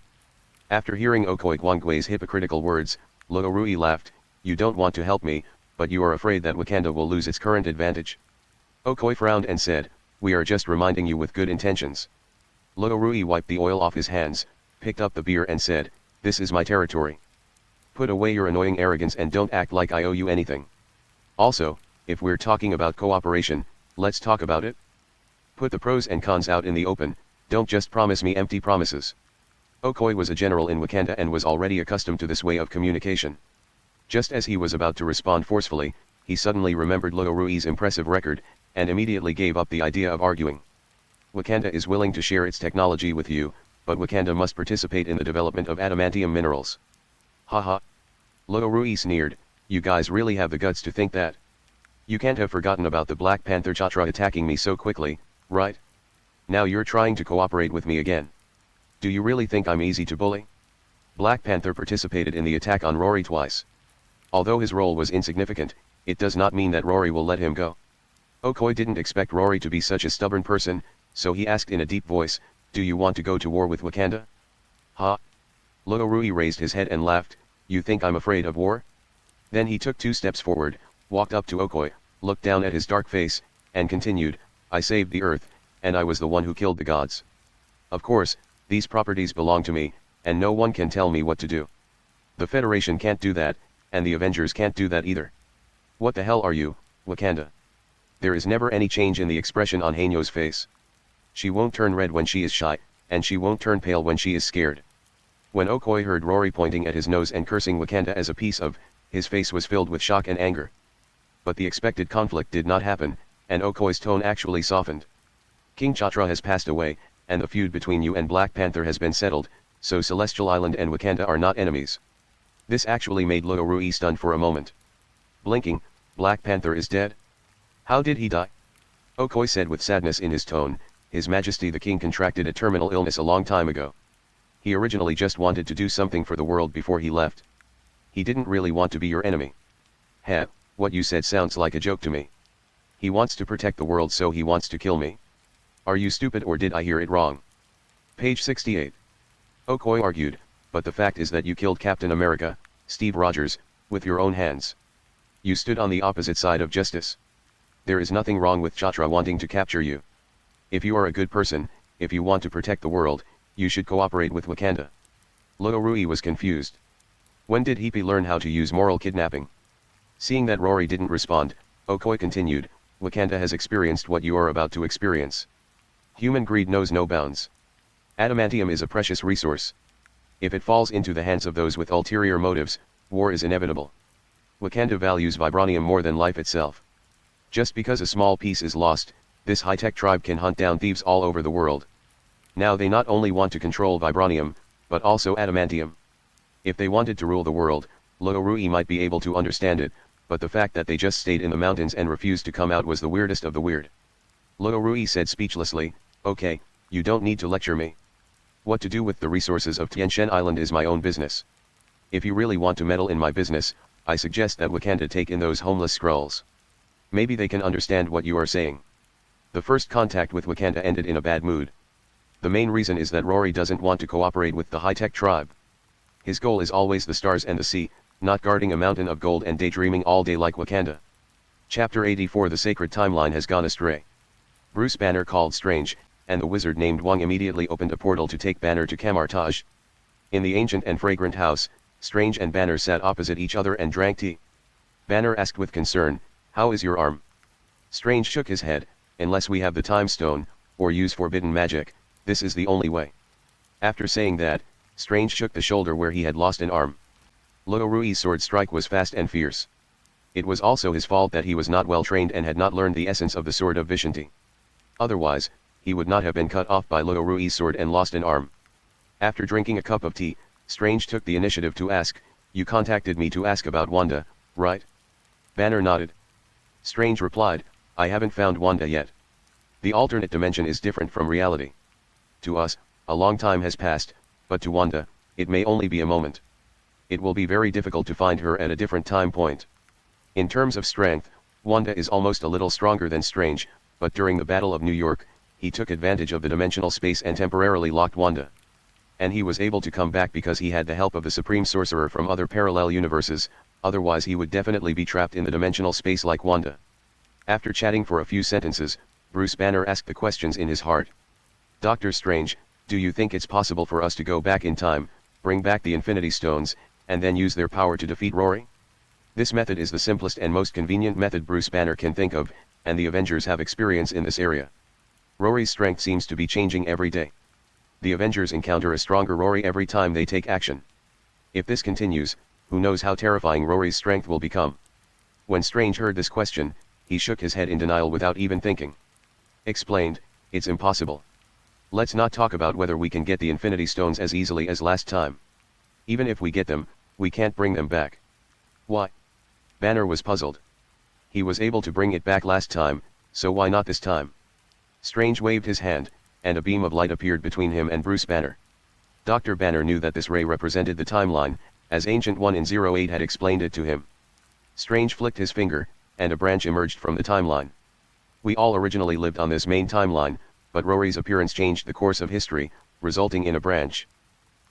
After hearing Okoi Gwangwe's hypocritical words, Rory laughed, "You don't want to help me, but you are afraid that Wakanda will lose its current advantage." Okoi frowned and said, "We are just reminding you with good intentions." Rory wiped the oil off his hands, picked up the beer and said, "This is my territory. Put away your annoying arrogance and don't act like I owe you anything. Also, if we're talking about cooperation, let's talk about it. Put the pros and cons out in the open, don't just promise me empty promises." Okoi was a general in Wakanda and was already accustomed to this way of communication. Just as he was about to respond forcefully, he suddenly remembered Rory's impressive record, and immediately gave up the idea of arguing. "Wakanda is willing to share its technology with you, but Wakanda must participate in the development of adamantium minerals." "Haha." Rory sneered, "You guys really have the guts to think that? You can't have forgotten about the Black Panther Chatra attacking me so quickly, right? Now you're trying to cooperate with me again. Do you really think I'm easy to bully? Black Panther participated in the attack on Rory twice. Although his role was insignificant, it does not mean that Rory will let him go. Okoye didn't expect Rory to be such a stubborn person, so he asked in a deep voice, "Do you want to go to war with Wakanda?" Ha! Luo raised his head and laughed, "You think I'm afraid of war?" Then he took 2 steps forward, walked up to Okoye, looked down at his dark face, and continued, "I saved the earth, and I was the one who killed the gods. Of course, these properties belong to me, and no one can tell me what to do. The Federation can't do that, and the Avengers can't do that either. What the hell are you, Wakanda?" There is never any change in the expression on Hanyo's face. She won't turn red when she is shy, and she won't turn pale when she is scared. When Okoye heard Rory pointing at his nose and cursing Wakanda as a piece of, his face was filled with shock and anger. But the expected conflict did not happen, and Okoye's tone actually softened. "King T'Challa has passed away, and the feud between you and Black Panther has been settled, so Celestial Island and Wakanda are not enemies." This actually made Luo stunned for a moment. Blinking, "Black Panther is dead? How did he die?" Okoye said with sadness in his tone, "His Majesty the King contracted a terminal illness a long time ago. He originally just wanted to do something for the world before he left. He didn't really want to be your enemy." "Heh, what you said sounds like a joke to me. He wants to protect the world, so he wants to kill me? Are you stupid, or did I hear it wrong?" Page 68. Okoye argued, "But the fact is that you killed Captain America, Steve Rogers, with your own hands. You stood on the opposite side of justice. There is nothing wrong with T'Challa wanting to capture you. If you are a good person, if you want to protect the world, you should cooperate with Wakanda." Luo was confused. When did he learn how to use moral kidnapping? Seeing that Rory didn't respond, Okoye continued, "Wakanda has experienced what you are about to experience. Human greed knows no bounds. Adamantium is a precious resource. If it falls into the hands of those with ulterior motives, war is inevitable. Wakanda values vibranium more than life itself. Just because a small piece is lost, this high-tech tribe can hunt down thieves all over the world. Now they not only want to control vibranium, but also adamantium. If they wanted to rule the world, Luo might be able to understand it, but the fact that they just stayed in the mountains and refused to come out was the weirdest of the weird." Luo said speechlessly, "Okay, you don't need to lecture me. What to do with the resources of Tien Island is my own business. If you really want to meddle in my business, I suggest that Wakanda take in those homeless Skrulls. Maybe they can understand what you are saying." The first contact with Wakanda ended in a bad mood. The main reason is that Rory doesn't want to cooperate with the high-tech tribe. His goal is always the stars and the sea, not guarding a mountain of gold and daydreaming all day like Wakanda. Chapter 84. The sacred timeline has gone astray. Bruce Banner called Strange, and the wizard named Wong immediately opened a portal to take Banner to Camartage. In the ancient and fragrant house, Strange and Banner sat opposite each other and drank tea. Banner asked with concern, "How is your arm?" Strange shook his head, "Unless we have the time stone, or use forbidden magic, this is the only way." After saying that, Strange shook the shoulder where he had lost an arm. Luo's sword strike was fast and fierce. It was also his fault that he was not well trained and had not learned the essence of the sword of Vishanti. Otherwise, he would not have been cut off by Luo's sword and lost an arm. After drinking a cup of tea, Strange took the initiative to ask, "You contacted me to ask about Wanda, right?" Banner nodded. Strange replied, "I haven't found Wanda yet. The alternate dimension is different from reality. To us, a long time has passed, but to Wanda, it may only be a moment. It will be very difficult to find her at a different time point. In terms of strength, Wanda is almost a little stronger than Strange, but during the Battle of New York, he took advantage of the dimensional space and temporarily locked Wanda. And he was able to come back because he had the help of the Supreme Sorcerer from other parallel universes, otherwise he would definitely be trapped in the dimensional space like Wanda." After chatting for a few sentences, Bruce Banner asked the questions in his heart. "Doctor Strange, do you think it's possible for us to go back in time, bring back the Infinity Stones, and then use their power to defeat Rory? This method is the simplest and most convenient method Bruce Banner can think of, and the Avengers have experience in this area. Rory's strength seems to be changing every day. The Avengers encounter a stronger Rory every time they take action. If this continues, who knows how terrifying Rory's strength will become." When Strange heard this question, he shook his head in denial without even thinking. Explained, "It's impossible. Let's not talk about whether we can get the Infinity Stones as easily as last time. Even if we get them, we can't bring them back." "Why?" Banner was puzzled. He was able to bring it back last time, so why not this time? Strange waved his hand, and a beam of light appeared between him and Bruce Banner. Dr. Banner knew that this ray represented the timeline, as Ancient One in 08 had explained it to him. Strange flicked his finger, and a branch emerged from the timeline. We all originally lived on this main timeline, but Rory's appearance changed the course of history, resulting in a branch.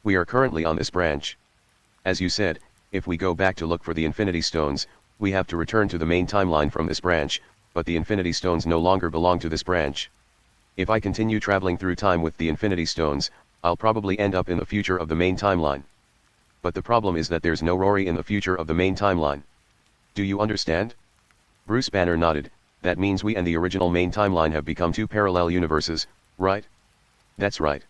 We are currently on this branch. As you said, if we go back to look for the Infinity Stones, we have to return to the main timeline from this branch, but the Infinity Stones no longer belong to this branch. If I continue traveling through time with the Infinity Stones, I'll probably end up in the future of the main timeline. But the problem is that there's no Rory in the future of the main timeline. Do you understand? Bruce Banner nodded. That means we and the original main timeline have become two parallel universes, right? That's right.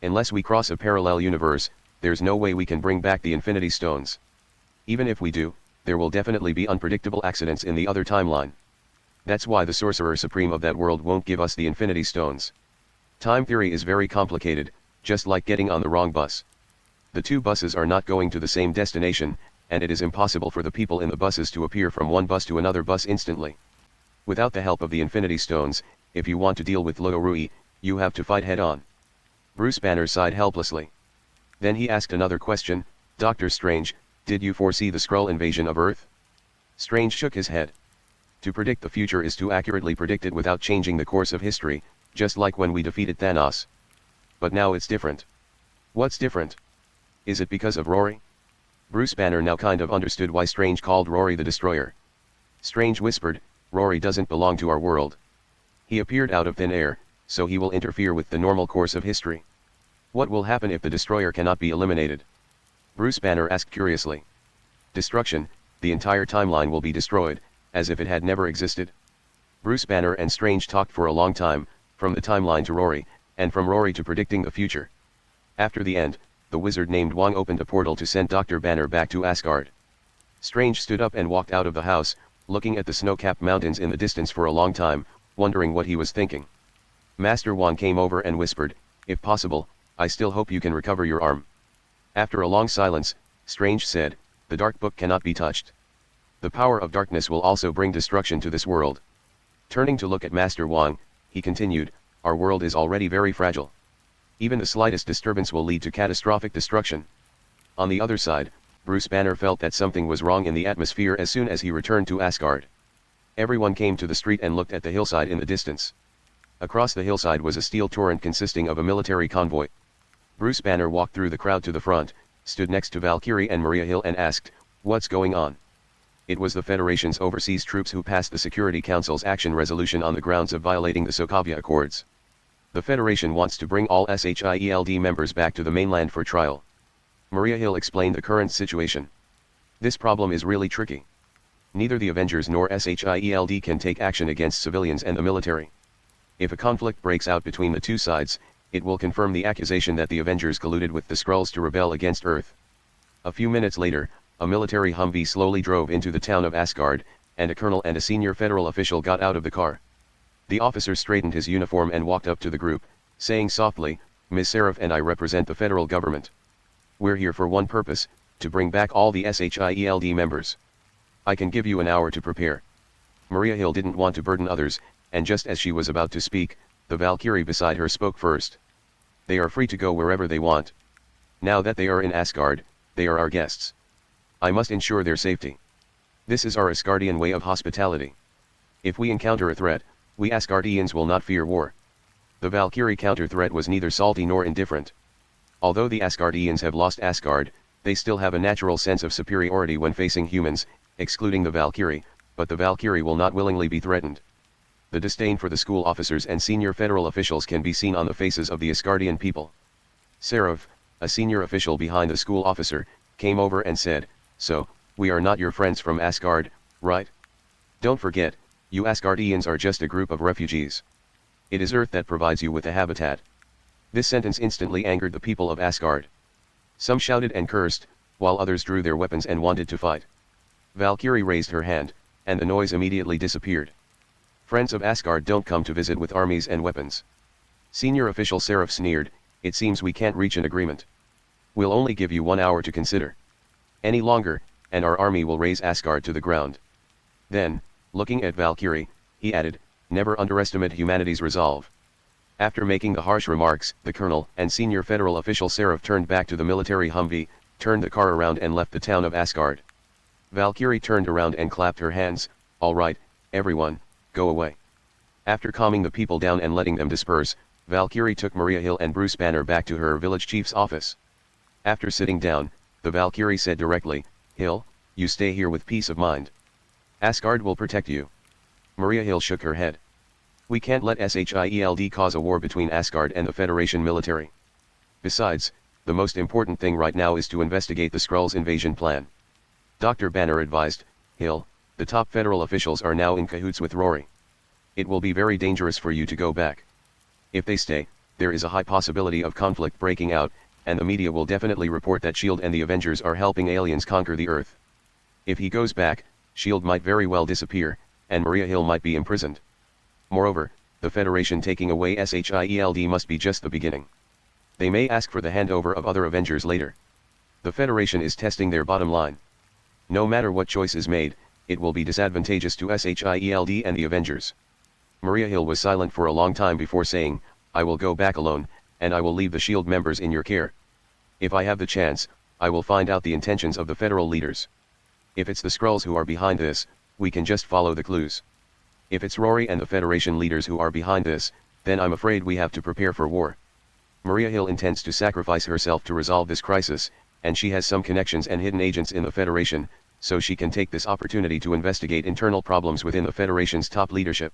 Unless we cross a parallel universe, there's no way we can bring back the Infinity Stones. Even if we do, there will definitely be unpredictable accidents in the other timeline. That's why the Sorcerer Supreme of that world won't give us the Infinity Stones. Time theory is very complicated, just like getting on the wrong bus. The two buses are not going to the same destination, and it is impossible for the people in the buses to appear from one bus to another bus instantly. Without the help of the Infinity Stones, if you want to deal with Luo, you have to fight head-on. Bruce Banner sighed helplessly. Then he asked another question, Doctor Strange, did you foresee the Skrull invasion of Earth? Strange shook his head. To predict the future is to accurately predict it without changing the course of history, just like when we defeated Thanos. But now it's different. What's different? Is it because of Rory? Bruce Banner now kind of understood why Strange called Rory the Destroyer. Strange whispered, Rory doesn't belong to our world. He appeared out of thin air, so he will interfere with the normal course of history. What will happen if the Destroyer cannot be eliminated? Bruce Banner asked curiously. Destruction, the entire timeline will be destroyed, as if it had never existed. Bruce Banner and Strange talked for a long time, from the timeline to Rory, and from Rory to predicting the future. After the end, the wizard named Wong opened a portal to send Dr. Banner back to Asgard. Strange stood up and walked out of the house, looking at the snow-capped mountains in the distance for a long time, wondering what he was thinking. Master Wong came over and whispered, if possible, I still hope you can recover your arm. After a long silence, Strange said, the dark book cannot be touched. The power of darkness will also bring destruction to this world. Turning to look at Master Wong, he continued, our world is already very fragile. Even the slightest disturbance will lead to catastrophic destruction. On the other side, Bruce Banner felt that something was wrong in the atmosphere as soon as he returned to Asgard. Everyone came to the street and looked at the hillside in the distance. Across the hillside was a steel torrent consisting of a military convoy. Bruce Banner walked through the crowd to the front, stood next to Valkyrie and Maria Hill and asked, what's going on? It was the Federation's overseas troops who passed the Security Council's action resolution on the grounds of violating the Sokovia Accords. The Federation wants to bring all SHIELD members back to the mainland for trial. Maria Hill explained the current situation. This problem is really tricky. Neither the Avengers nor SHIELD can take action against civilians and the military. If a conflict breaks out between the two sides, it will confirm the accusation that the Avengers colluded with the Skrulls to rebel against Earth. A few minutes later, a military Humvee slowly drove into the town of Asgard, and a colonel and a senior federal official got out of the car. The officer straightened his uniform and walked up to the group, saying softly, Ms. Seraph and I represent the federal government. We're here for one purpose, to bring back all the SHIELD members. I can give you an hour to prepare. Maria Hill didn't want to burden others, and just as she was about to speak, the Valkyrie beside her spoke first. They are free to go wherever they want. Now that they are in Asgard, they are our guests. I must ensure their safety. This is our Asgardian way of hospitality. If we encounter a threat, we Asgardians will not fear war. The Valkyrie counter-threat was neither salty nor indifferent. Although the Asgardians have lost Asgard, they still have a natural sense of superiority when facing humans, excluding the Valkyrie, but the Valkyrie will not willingly be threatened. The disdain for the school officers and senior federal officials can be seen on the faces of the Asgardian people. Seraph, a senior official behind the school officer, came over and said, so, we are not your friends from Asgard, right? Don't forget, you Asgardians are just a group of refugees. It is Earth that provides you with a habitat. This sentence instantly angered the people of Asgard. Some shouted and cursed, while others drew their weapons and wanted to fight. Valkyrie raised her hand, and the noise immediately disappeared. Friends of Asgard don't come to visit with armies and weapons. Senior official Seraph sneered, it seems we can't reach an agreement. We'll only give you 1 hour to consider. Any longer, and our army will raze Asgard to the ground. Then, looking at Valkyrie, he added, Never underestimate humanity's resolve. After making the harsh remarks, the colonel and senior federal official Seraph turned back to the military Humvee, turned the car around and left the town of Asgard. Valkyrie turned around and clapped her hands. All right, everyone, go away. After calming the people down and letting them disperse, Valkyrie took Maria Hill and Bruce Banner back to her village chief's office. After sitting down, the Valkyrie said directly, Hill, you stay here with peace of mind. Asgard will protect you. Maria Hill shook her head. We can't let SHIELD cause a war between Asgard and the Federation military. Besides, the most important thing right now is to investigate the Skrulls' invasion plan. Dr. Banner advised, Hill, the top federal officials are now in cahoots with Rory. It will be very dangerous for you to go back. If they stay, there is a high possibility of conflict breaking out, and the media will definitely report that S.H.I.E.L.D. and the Avengers are helping aliens conquer the Earth. If he goes back, S.H.I.E.L.D. might very well disappear, and Maria Hill might be imprisoned. Moreover, the Federation taking away SHIELD must be just the beginning. They may ask for the handover of other Avengers later. The Federation is testing their bottom line. No matter what choice is made, it will be disadvantageous to SHIELD and the Avengers. Maria Hill was silent for a long time before saying, I will go back alone, and I will leave the S.H.I.E.L.D. members in your care. If I have the chance, I will find out the intentions of the federal leaders. If it's the Skrulls who are behind this, we can just follow the clues. If it's Rory and the Federation leaders who are behind this, then I'm afraid we have to prepare for war. Maria Hill intends to sacrifice herself to resolve this crisis, and she has some connections and hidden agents in the Federation, so she can take this opportunity to investigate internal problems within the Federation's top leadership.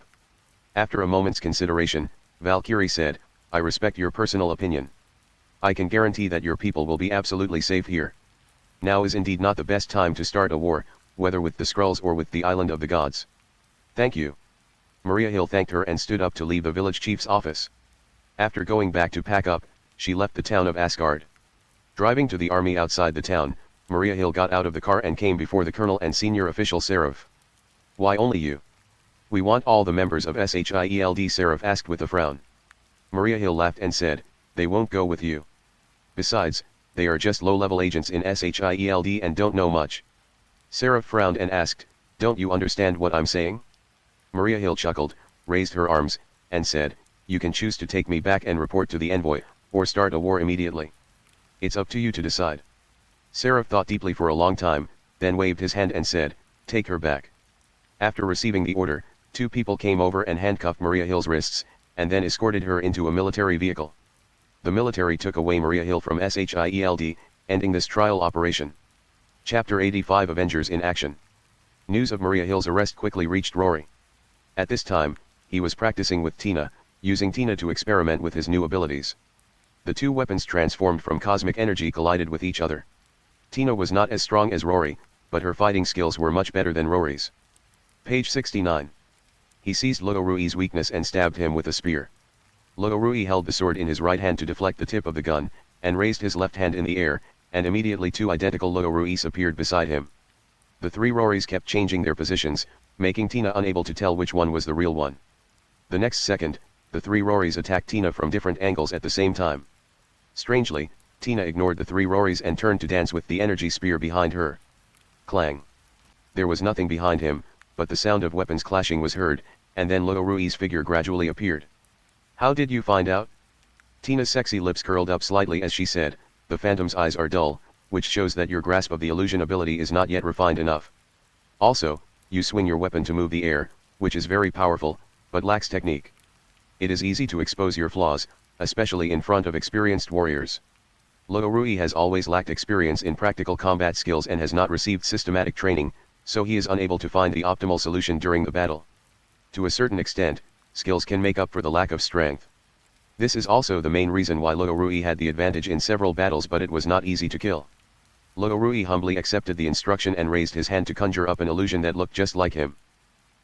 After a moment's consideration, Valkyrie said, I respect your personal opinion. I can guarantee that your people will be absolutely safe here. Now is indeed not the best time to start a war, whether with the Skrulls or with the Island of the Gods. Thank you. Maria Hill thanked her and stood up to leave the village chief's office. After going back to pack up, she left the town of Asgard. Driving to the army outside the town, Maria Hill got out of the car and came before the colonel and senior official Seraph. Why only you? We want all the members of SHIELD, Seraph asked with a frown. Maria Hill laughed and said, they won't go with you. Besides, they are just low-level agents in SHIELD and don't know much. Seraph frowned and asked, don't you understand what I'm saying? Maria Hill chuckled, raised her arms, and said, you can choose to take me back and report to the envoy, or start a war immediately. It's up to you to decide. Seraph thought deeply for a long time, then waved his hand and said, take her back. After receiving the order, 2 people came over and handcuffed Maria Hill's wrists, and then escorted her into a military vehicle. The military took away Maria Hill from SHIELD, ending this trial operation. Chapter 85 Avengers in Action. News of Maria Hill's arrest quickly reached Rory. At this time, he was practicing with Tina, using Tina to experiment with his new abilities. The 2 weapons transformed from cosmic energy collided with each other. Tina was not as strong as Rory, but her fighting skills were much better than Rory's. Page 69. He seized Luorui's weakness and stabbed him with a spear. Luorui held the sword in his right hand to deflect the tip of the gun, and raised his left hand in the air, and immediately 2 identical Luoruis appeared beside him. The 3 Rorys kept changing their positions, making Tina unable to tell which one was the real one. The next second, the 3 Rorys attacked Tina from different angles at the same time. Strangely, Tina ignored the 3 Rorys and turned to dance with the energy spear behind her. Clang. There was nothing behind him, but the sound of weapons clashing was heard, and then Luorui's figure gradually appeared. How did you find out? Tina's sexy lips curled up slightly as she said, the Phantom's eyes are dull, which shows that your grasp of the illusion ability is not yet refined enough. Also, you swing your weapon to move the air, which is very powerful, but lacks technique. It is easy to expose your flaws, especially in front of experienced warriors. Luorui has always lacked experience in practical combat skills and has not received systematic training, so he is unable to find the optimal solution during the battle. To a certain extent, skills can make up for the lack of strength. This is also the main reason why Luorui had the advantage in several battles, but it was not easy to kill. Luorui humbly accepted the instruction and raised his hand to conjure up an illusion that looked just like him.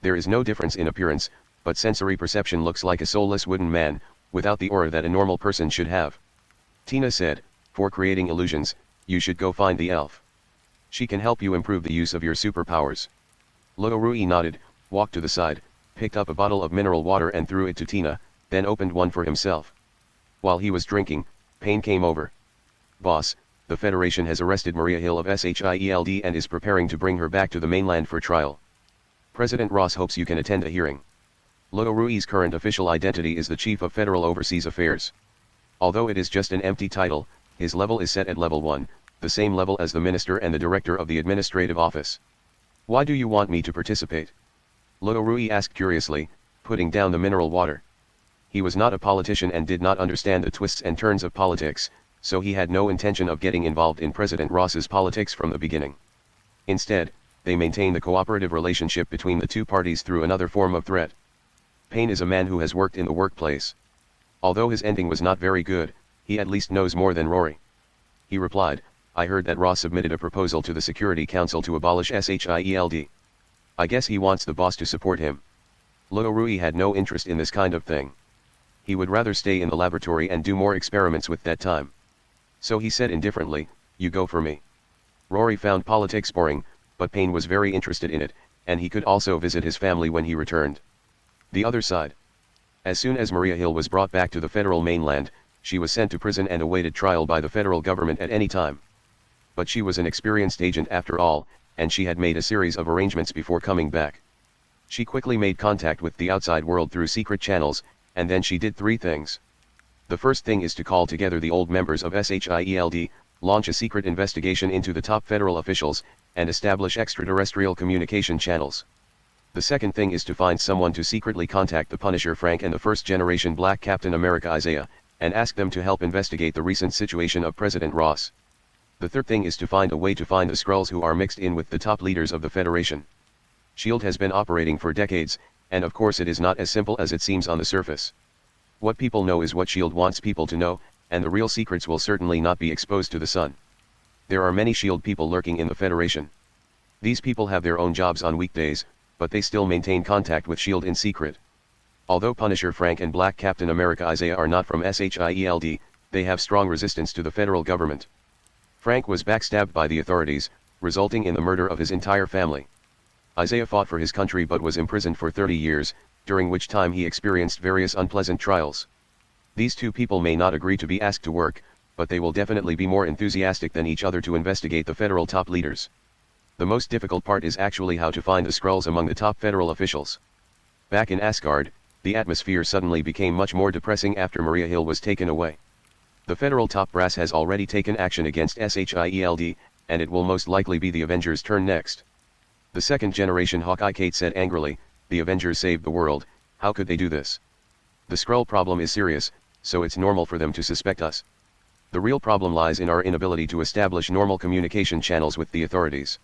There is no difference in appearance, but sensory perception looks like a soulless wooden man, without the aura that a normal person should have. Tina said, for creating illusions, you should go find the elf. She can help you improve the use of your superpowers. Luorui nodded, walked to the side, picked up a bottle of mineral water and threw it to Tina, then opened one for himself. While he was drinking, pain came over. Boss, the Federation has arrested Maria Hill of SHIELD and is preparing to bring her back to the mainland for trial. President Ross hopes you can attend a hearing. Rui's current official identity is the Chief of Federal Overseas Affairs. Although it is just an empty title, his level is set at level 1, the same level as the Minister and the Director of the Administrative Office. Why do you want me to participate? Rui asked curiously, putting down the mineral water. He was not a politician and did not understand the twists and turns of politics, so he had no intention of getting involved in President Ross's politics from the beginning. Instead, they maintain the cooperative relationship between the two parties through another form of threat. Payne is a man who has worked in the workplace. Although his ending was not very good, he at least knows more than Rory. He replied, I heard that Ross submitted a proposal to the Security Council to abolish SHIELD. I guess he wants the boss to support him. Rui had no interest in this kind of thing. He would rather stay in the laboratory and do more experiments with that time. So he said indifferently, you go for me. Rory found politics boring, but Payne was very interested in it, and he could also visit his family when he returned. The other side. As soon as Maria Hill was brought back to the federal mainland, she was sent to prison and awaited trial by the federal government at any time. But she was an experienced agent after all, and she had made a series of arrangements before coming back. She quickly made contact with the outside world through secret channels, and then she did 3 things. The first thing is to call together the old members of SHIELD, launch a secret investigation into the top federal officials, and establish extraterrestrial communication channels. The second thing is to find someone to secretly contact the Punisher Frank and the first-generation Black Captain America Isaiah, and ask them to help investigate the recent situation of President Ross. The third thing is to find a way to find the Skrulls who are mixed in with the top leaders of the Federation. SHIELD has been operating for decades, and of course it is not as simple as it seems on the surface. What people know is what SHIELD wants people to know, and the real secrets will certainly not be exposed to the sun. There are many SHIELD people lurking in the Federation. These people have their own jobs on weekdays, but they still maintain contact with SHIELD in secret. Although Punisher Frank and Black Captain America Isaiah are not from SHIELD, they have strong resistance to the federal government. Frank was backstabbed by the authorities, resulting in the murder of his entire family. Isaiah fought for his country but was imprisoned for 30 years, during which time he experienced various unpleasant trials. These two people may not agree to be asked to work, but they will definitely be more enthusiastic than each other to investigate the federal top leaders. The most difficult part is actually how to find the Skrulls among the top federal officials. Back in Asgard, the atmosphere suddenly became much more depressing after Maria Hill was taken away. The federal top brass has already taken action against SHIELD, and it will most likely be the Avengers' turn next. The second-generation Hawkeye Kate said angrily, the Avengers saved the world, how could they do this? The Skrull problem is serious, so it's normal for them to suspect us. The real problem lies in our inability to establish normal communication channels with the authorities.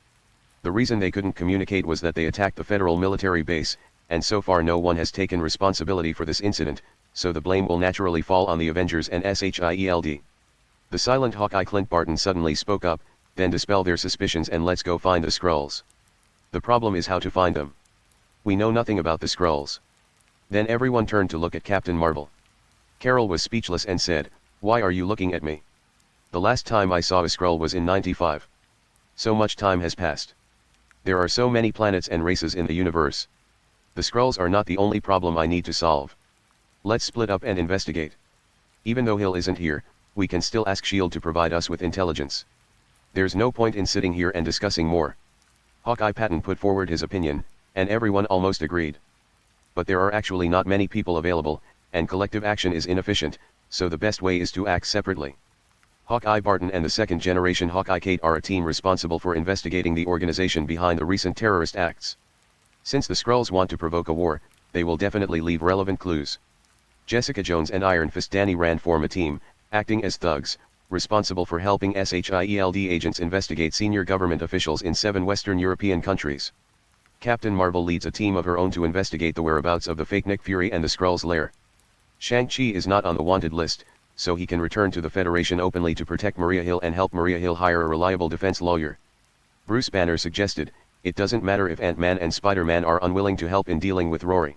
The reason they couldn't communicate was that they attacked the federal military base, and so far no one has taken responsibility for this incident, so the blame will naturally fall on the Avengers and SHIELD. The silent Hawkeye Clint Barton suddenly spoke up, then dispel their suspicions and let's go find the Skrulls. The problem is how to find them. We know nothing about the Skrulls. Then everyone turned to look at Captain Marvel. Carol was speechless and said, why are you looking at me? The last time I saw a Skrull was in '95. So much time has passed. There are so many planets and races in the universe. The Skrulls are not the only problem I need to solve. Let's split up and investigate. Even though Hill isn't here, we can still ask SHIELD to provide us with intelligence. There's no point in sitting here and discussing more. Hawkeye Patton put forward his opinion, and everyone almost agreed. But there are actually not many people available, and collective action is inefficient, so the best way is to act separately. Hawkeye Barton and the second-generation Hawkeye Kate are a team responsible for investigating the organization behind the recent terrorist acts. Since the Skrulls want to provoke a war, they will definitely leave relevant clues. Jessica Jones and Iron Fist Danny Rand form a team, acting as thugs, responsible for helping SHIELD agents investigate senior government officials in 7 Western European countries. Captain Marvel leads a team of her own to investigate the whereabouts of the fake Nick Fury and the Skrulls' lair. Shang-Chi is not on the wanted list, so he can return to the Federation openly to protect Maria Hill and help Maria Hill hire a reliable defense lawyer. Bruce Banner suggested, it doesn't matter if Ant-Man and Spider-Man are unwilling to help in dealing with Rory.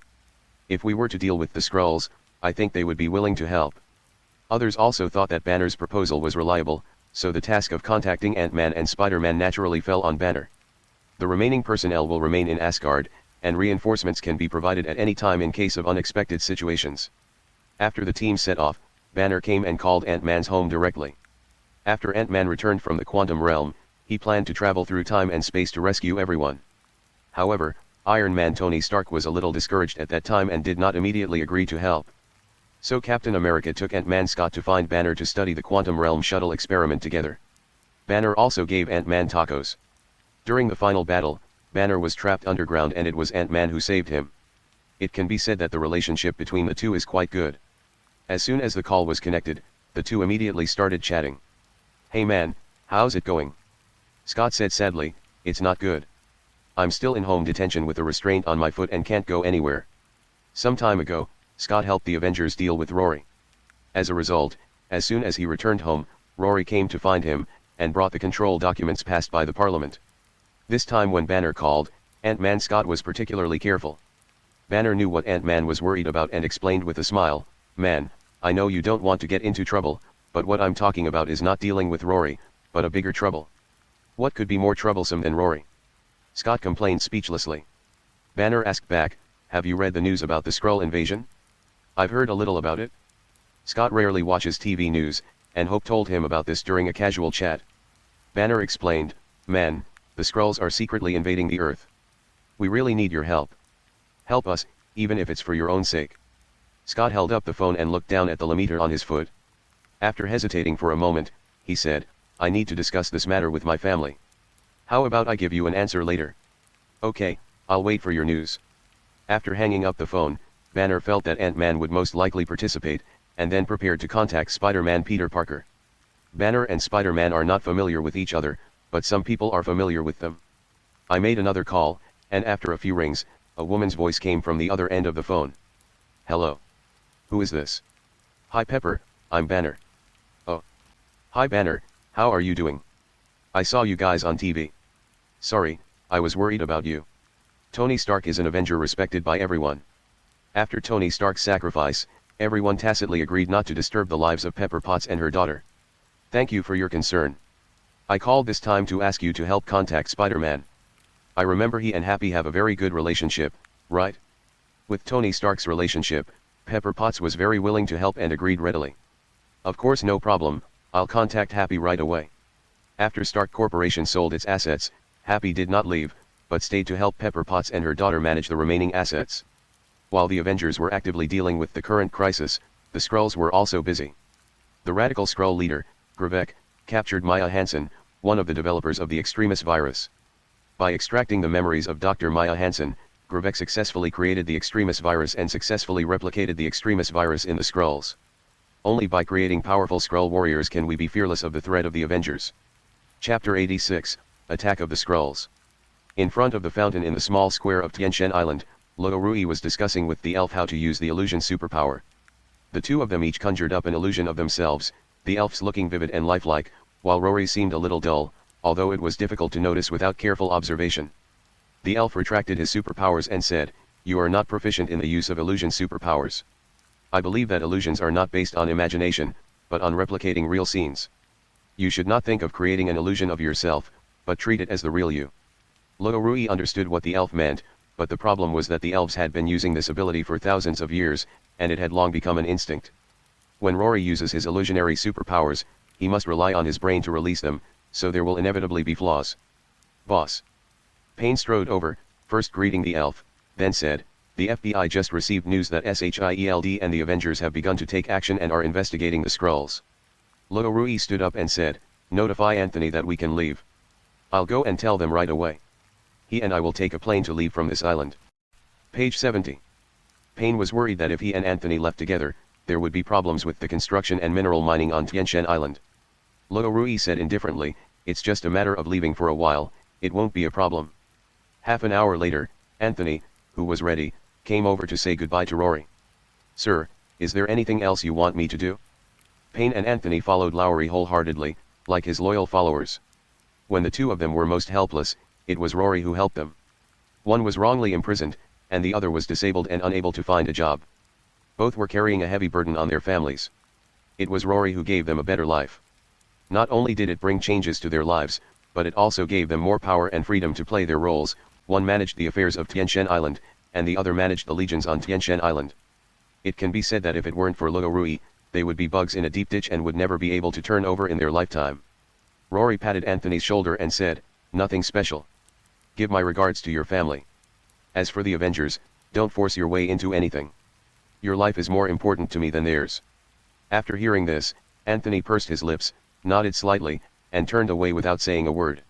If we were to deal with the Skrulls, I think they would be willing to help. Others also thought that Banner's proposal was reliable, so the task of contacting Ant-Man and Spider-Man naturally fell on Banner. The remaining personnel will remain in Asgard, and reinforcements can be provided at any time in case of unexpected situations. After the team set off, Banner came and called Ant-Man's home directly. After Ant-Man returned from the quantum realm, he planned to travel through time and space to rescue everyone. However, Iron Man Tony Stark was a little discouraged at that time and did not immediately agree to help. So Captain America took Ant-Man Scott to find Banner to study the Quantum Realm shuttle experiment together. Banner also gave Ant-Man tacos. During the final battle, Banner was trapped underground and it was Ant-Man who saved him. It can be said that the relationship between the two is quite good. As soon as the call was connected, the two immediately started chatting. "Hey man, how's it going?" Scott said sadly, "It's not good. I'm still in home detention with a restraint on my foot and can't go anywhere." Some time ago, Scott helped the Avengers deal with Rory. As a result, as soon as he returned home, Rory came to find him, and brought the control documents passed by the Parliament. This time when Banner called, Ant-Man Scott was particularly careful. Banner knew what Ant-Man was worried about and explained with a smile, "Man, I know you don't want to get into trouble, but what I'm talking about is not dealing with Rory, but a bigger trouble." "What could be more troublesome than Rory?" Scott complained speechlessly. Banner asked back, "Have you read the news about the Skrull invasion?" "I've heard a little about it." Scott rarely watches TV news, and Hope told him about this during a casual chat. Banner explained, "Man, the Skrulls are secretly invading the Earth. We really need your help. Help us, even if it's for your own sake." Scott held up the phone and looked down at the limiter on his foot. After hesitating for a moment, he said, "I need to discuss this matter with my family. How about I give you an answer later?" "Okay, I'll wait for your news." After hanging up the phone, Banner felt that Ant-Man would most likely participate, and then prepared to contact Spider-Man Peter Parker. Banner and Spider-Man are not familiar with each other, but some people are familiar with them. I made another call, and after a few rings, a woman's voice came from the other end of the phone. "Hello. Who is this?" "Hi Pepper, I'm Banner." "Oh. Hi Banner, how are you doing? I saw you guys on TV. Sorry, I was worried about you. Tony Stark is an Avenger respected by everyone." After Tony Stark's sacrifice, everyone tacitly agreed not to disturb the lives of Pepper Potts and her daughter. "Thank you for your concern. I called this time to ask you to help contact Spider-Man. I remember he and Happy have a very good relationship, right?" With Tony Stark's relationship, Pepper Potts was very willing to help and agreed readily. "Of course, no problem, I'll contact Happy right away." After Stark Corporation sold its assets, Happy did not leave, but stayed to help Pepper Potts and her daughter manage the remaining assets. While the Avengers were actively dealing with the current crisis, the Skrulls were also busy. The radical Skrull leader, Gravek, captured Maya Hansen, one of the developers of the Extremis virus. By extracting the memories of Dr. Maya Hansen, Gravek successfully created the Extremis virus and successfully replicated the Extremis virus in the Skrulls. Only by creating powerful Skrull warriors can we be fearless of the threat of the Avengers. Chapter 86, Attack of the Skrulls. In front of the fountain in the small square of Tianshan Island, Rory was discussing with the elf how to use the illusion superpower. The two of them each conjured up an illusion of themselves, the elves looking vivid and lifelike, while Rory seemed a little dull, although it was difficult to notice without careful observation. The elf retracted his superpowers and said, "You are not proficient in the use of illusion superpowers. I believe that illusions are not based on imagination, but on replicating real scenes. You should not think of creating an illusion of yourself, but treat it as the real you." Rory understood what the elf meant, but the problem was that the elves had been using this ability for thousands of years, and it had long become an instinct. When Rory uses his illusionary superpowers, he must rely on his brain to release them, so there will inevitably be flaws. "Boss." Payne strode over, first greeting the elf, then said, "The FBI just received news that SHIELD and the Avengers have begun to take action and are investigating the Skrulls." Rory stood up and said, "Notify Anthony that we can leave. I'll go and tell them right away. He and I will take a plane to leave from this island." Page 70. Payne was worried that if he and Anthony left together, there would be problems with the construction and mineral mining on Tianshan Island. Rory said indifferently, "It's just a matter of leaving for a while, it won't be a problem." Half an hour later, Anthony, who was ready, came over to say goodbye to Rory. "Sir, is there anything else you want me to do?" Payne and Anthony followed Lowry wholeheartedly, like his loyal followers. When the two of them were most helpless, it was Rory who helped them. One was wrongly imprisoned, and the other was disabled and unable to find a job. Both were carrying a heavy burden on their families. It was Rory who gave them a better life. Not only did it bring changes to their lives, but it also gave them more power and freedom to play their roles. One managed the affairs of Tianshan Island, and the other managed the legions on Tianshan Island. It can be said that if it weren't for Rory, they would be bugs in a deep ditch and would never be able to turn over in their lifetime. Rory patted Anthony's shoulder and said, "Nothing special. Give my regards to your family." As for the Avengers, don't force your way into anything. Your life is more important to me than theirs. After hearing this, Anthony pursed his lips, nodded slightly, and turned away without saying a word.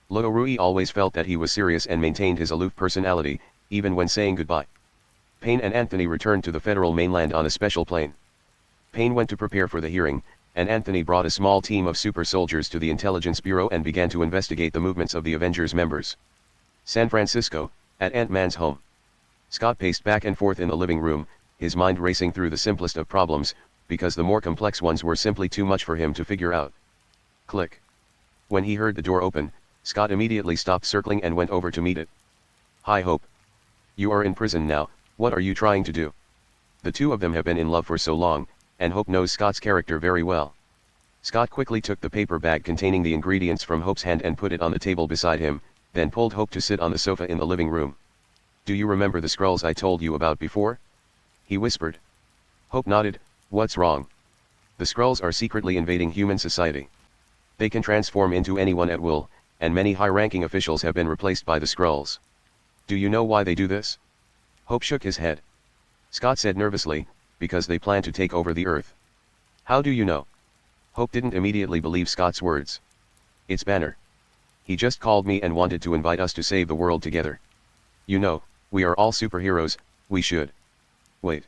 Rory always felt that he was serious and maintained his aloof personality, even when saying goodbye. Payne and Anthony returned to the federal mainland on a special plane. Payne went to prepare for the hearing, and Anthony brought a small team of super soldiers to the Intelligence Bureau and began to investigate the movements of the Avengers members. San Francisco, at Ant-Man's home. Scott paced back and forth in the living room, his mind racing through the simplest of problems, because the more complex ones were simply too much for him to figure out. Click. When he heard the door open, Scott immediately stopped circling and went over to meet it. Hi Hope. You are in prison now, what are you trying to do? The two of them have been in love for so long, and Hope knows Scott's character very well. Scott quickly took the paper bag containing the ingredients from Hope's hand and put it on the table beside him, then pulled Hope to sit on the sofa in the living room. Do you remember the Skrulls I told you about before? He whispered. Hope nodded. What's wrong? The Skrulls are secretly invading human society. They can transform into anyone at will, and many high-ranking officials have been replaced by the Skrulls. Do you know why they do this? Hope shook his head. Scott said nervously, because they plan to take over the Earth. How do you know? Hope didn't immediately believe Scott's words. It's Banner. He just called me and wanted to invite us to save the world together. You know, we are all superheroes, we should. Wait.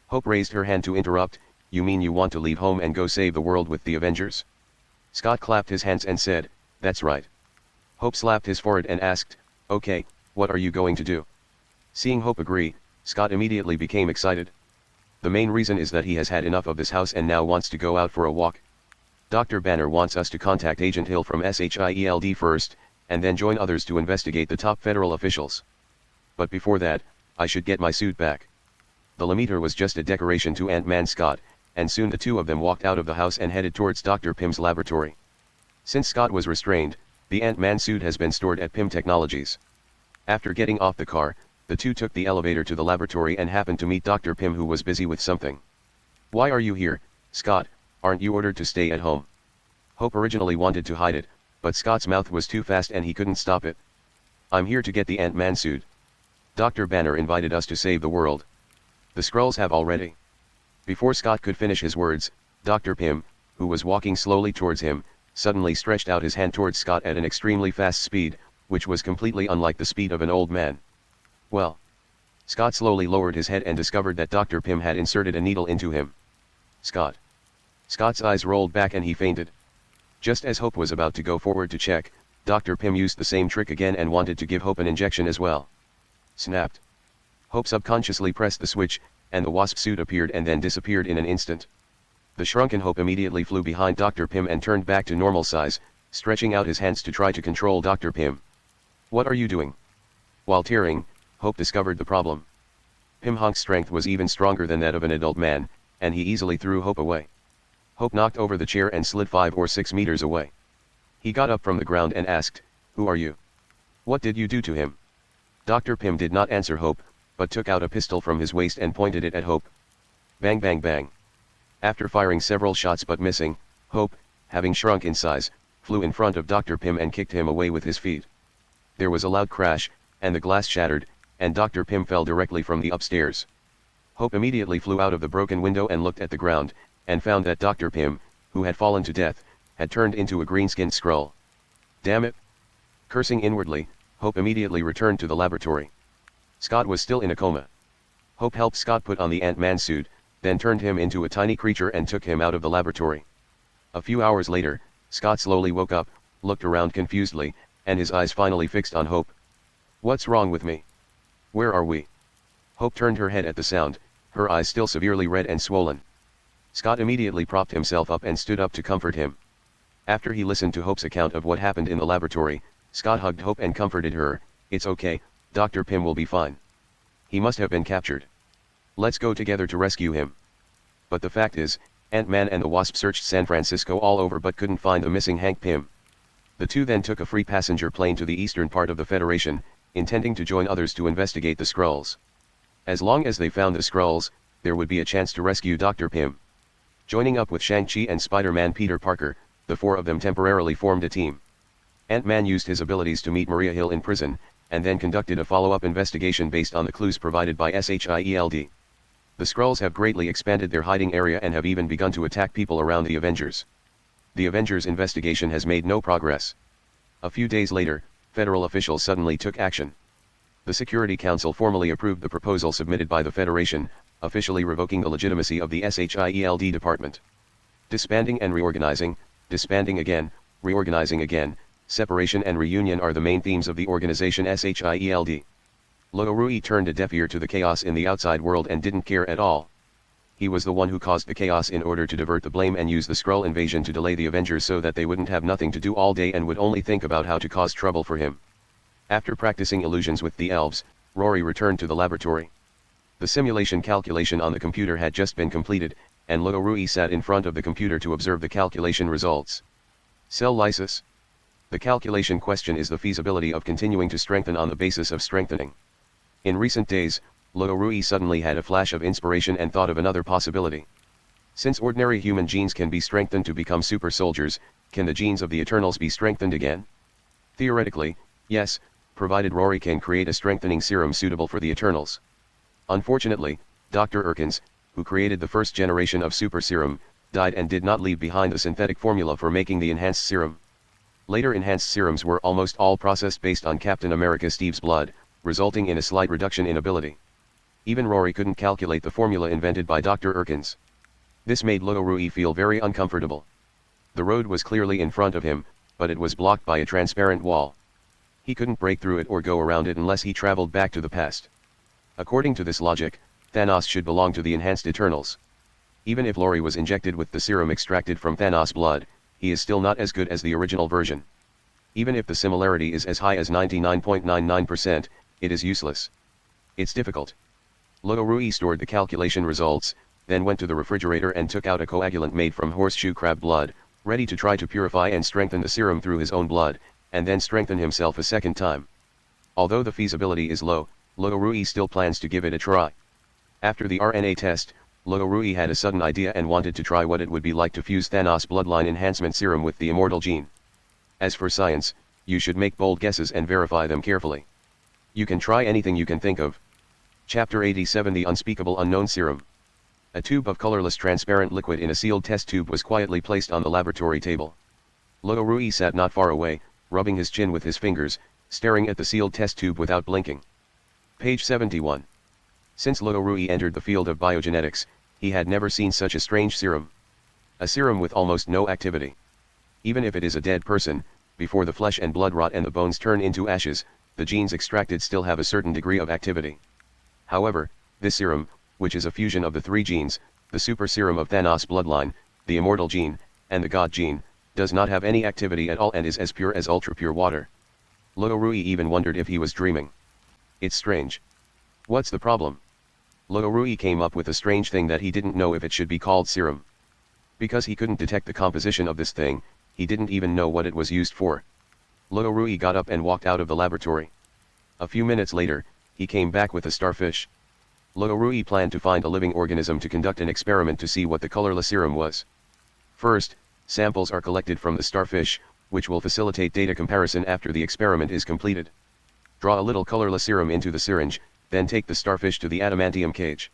Hope raised her hand to interrupt. You mean you want to leave home and go save the world with the Avengers? Scott clapped his hands and said, that's right. Hope slapped his forehead and asked, okay, what are you going to do? Seeing Hope agree, Scott immediately became excited. The main reason is that he has had enough of this house and now wants to go out for a walk. Dr. Banner wants us to contact Agent Hill from SHIELD first, and then join others to investigate the top federal officials. But before that, I should get my suit back. The Lemeter was just a decoration to Ant-Man Scott, and soon the two of them walked out of the house and headed towards Dr. Pym's laboratory. Since Scott was restrained, the Ant-Man suit has been stored at Pym Technologies. After getting off the car, the two took the elevator to the laboratory and happened to meet Dr. Pym, who was busy with something. Why are you here, Scott? Aren't you ordered to stay at home? Hope originally wanted to hide it, but Scott's mouth was too fast and he couldn't stop it. I'm here to get the Ant-Man suit. Dr. Banner invited us to save the world. The Skrulls have already. Before Scott could finish his words, Dr. Pym, who was walking slowly towards him, suddenly stretched out his hand towards Scott at an extremely fast speed, which was completely unlike the speed of an old man. Well. Scott slowly lowered his head and discovered that Dr. Pym had inserted a needle into him. Scott. Scott's eyes rolled back and he fainted. Just as Hope was about to go forward to check, Dr. Pym used the same trick again and wanted to give Hope an injection as well. Snapped. Hope subconsciously pressed the switch, and the wasp suit appeared and then disappeared in an instant. The shrunken Hope immediately flew behind Dr. Pym and turned back to normal size, stretching out his hands to try to control Dr. Pym. What are you doing? While tearing, Hope discovered the problem. Pym Honk's strength was even stronger than that of an adult man, and he easily threw Hope away. Hope knocked over the chair and slid 5 or 6 meters away. He got up from the ground and asked, Who are you? What did you do to him? Dr. Pym did not answer Hope, but took out a pistol from his waist and pointed it at Hope. Bang bang bang. After firing several shots but missing, Hope, having shrunk in size, flew in front of Dr. Pym and kicked him away with his feet. There was a loud crash, and the glass shattered, and Dr. Pym fell directly from the upstairs. Hope immediately flew out of the broken window and looked at the ground, and found that Dr. Pym, who had fallen to death, had turned into a green-skinned Skrull. Damn it! Cursing inwardly, Hope immediately returned to the laboratory. Scott was still in a coma. Hope helped Scott put on the Ant-Man suit, then turned him into a tiny creature and took him out of the laboratory. A few hours later, Scott slowly woke up, looked around confusedly, and his eyes finally fixed on Hope. What's wrong with me? Where are we? Hope turned her head at the sound, her eyes still severely red and swollen. Scott immediately propped himself up and stood up to comfort him. After he listened to Hope's account of what happened in the laboratory, Scott hugged Hope and comforted her. It's okay, Dr. Pym will be fine. He must have been captured. Let's go together to rescue him. But the fact is, Ant-Man and the Wasp searched San Francisco all over but couldn't find the missing Hank Pym. The two then took a free passenger plane to the eastern part of the Federation, intending to join others to investigate the Skrulls. As long as they found the Skrulls, there would be a chance to rescue Dr. Pym. Joining up with Shang-Chi and Spider-Man Peter Parker, the four of them temporarily formed a team. Ant-Man used his abilities to meet Maria Hill in prison, and then conducted a follow-up investigation based on the clues provided by SHIELD. The Skrulls have greatly expanded their hiding area and have even begun to attack people around the Avengers. The Avengers' investigation has made no progress. A few days later, federal officials suddenly took action. The Security Council formally approved the proposal submitted by the Federation, officially revoking the legitimacy of the SHIELD department. Disbanding and reorganizing, disbanding again, reorganizing again, separation and reunion are the main themes of the organization SHIELD. Rory turned a deaf ear to the chaos in the outside world and didn't care at all. He was the one who caused the chaos in order to divert the blame and use the Skrull invasion to delay the Avengers so that they wouldn't have nothing to do all day and would only think about how to cause trouble for him. After practicing illusions with the elves, Rory returned to the laboratory. The simulation calculation on the computer had just been completed, and Rory sat in front of the computer to observe the calculation results. Cell lysis. The calculation question is the feasibility of continuing to strengthen on the basis of strengthening. In recent days, Rory suddenly had a flash of inspiration and thought of another possibility. Since ordinary human genes can be strengthened to become super soldiers, can the genes of the Eternals be strengthened again? Theoretically, yes, provided Rory can create a strengthening serum suitable for the Eternals. Unfortunately, Dr. Erkins, who created the first generation of super serum, died and did not leave behind the synthetic formula for making the enhanced serum. Later enhanced serums were almost all processed based on Captain America Steve's blood, resulting in a slight reduction in ability. Even Rory couldn't calculate the formula invented by Dr. Erkins. This made Rory feel very uncomfortable. The road was clearly in front of him, but it was blocked by a transparent wall. He couldn't break through it or go around it unless he traveled back to the past. According to this logic, Thanos should belong to the enhanced Eternals. Even if Rory was injected with the serum extracted from Thanos' blood, he is still not as good as the original version. Even if the similarity is as high as 99.99%, it is useless. It's difficult. Rory stored the calculation results, then went to the refrigerator and took out a coagulant made from horseshoe crab blood, ready to try to purify and strengthen the serum through his own blood, and then strengthen himself a second time. Although the feasibility is low, Rory still plans to give it a try. After the RNA test, Rory had a sudden idea and wanted to try what it would be like to fuse Thanos' bloodline enhancement serum with the immortal gene. As for science, you should make bold guesses and verify them carefully. You can try anything you can think of. Chapter 87 The Unspeakable Unknown Serum. A tube of colorless transparent liquid in a sealed test tube was quietly placed on the laboratory table. Rory sat not far away, rubbing his chin with his fingers, staring at the sealed test tube without blinking. Page 71. Since Rory entered the field of biogenetics, he had never seen such a strange serum. A serum with almost no activity. Even if it is a dead person, before the flesh and blood rot and the bones turn into ashes, the genes extracted still have a certain degree of activity. However, this serum, which is a fusion of the three genes, the super serum of Thanos' bloodline, the immortal gene, and the god gene, does not have any activity at all and is as pure as ultra-pure water. Rory even wondered if he was dreaming. It's strange. What's the problem? Rory came up with a strange thing that he didn't know if it should be called serum. Because he couldn't detect the composition of this thing, he didn't even know what it was used for. Rory got up and walked out of the laboratory. A few minutes later, he came back with a starfish. Rory planned to find a living organism to conduct an experiment to see what the colorless serum was. First, samples are collected from the starfish, which will facilitate data comparison after the experiment is completed. Draw a little colorless serum into the syringe, then take the starfish to the adamantium cage.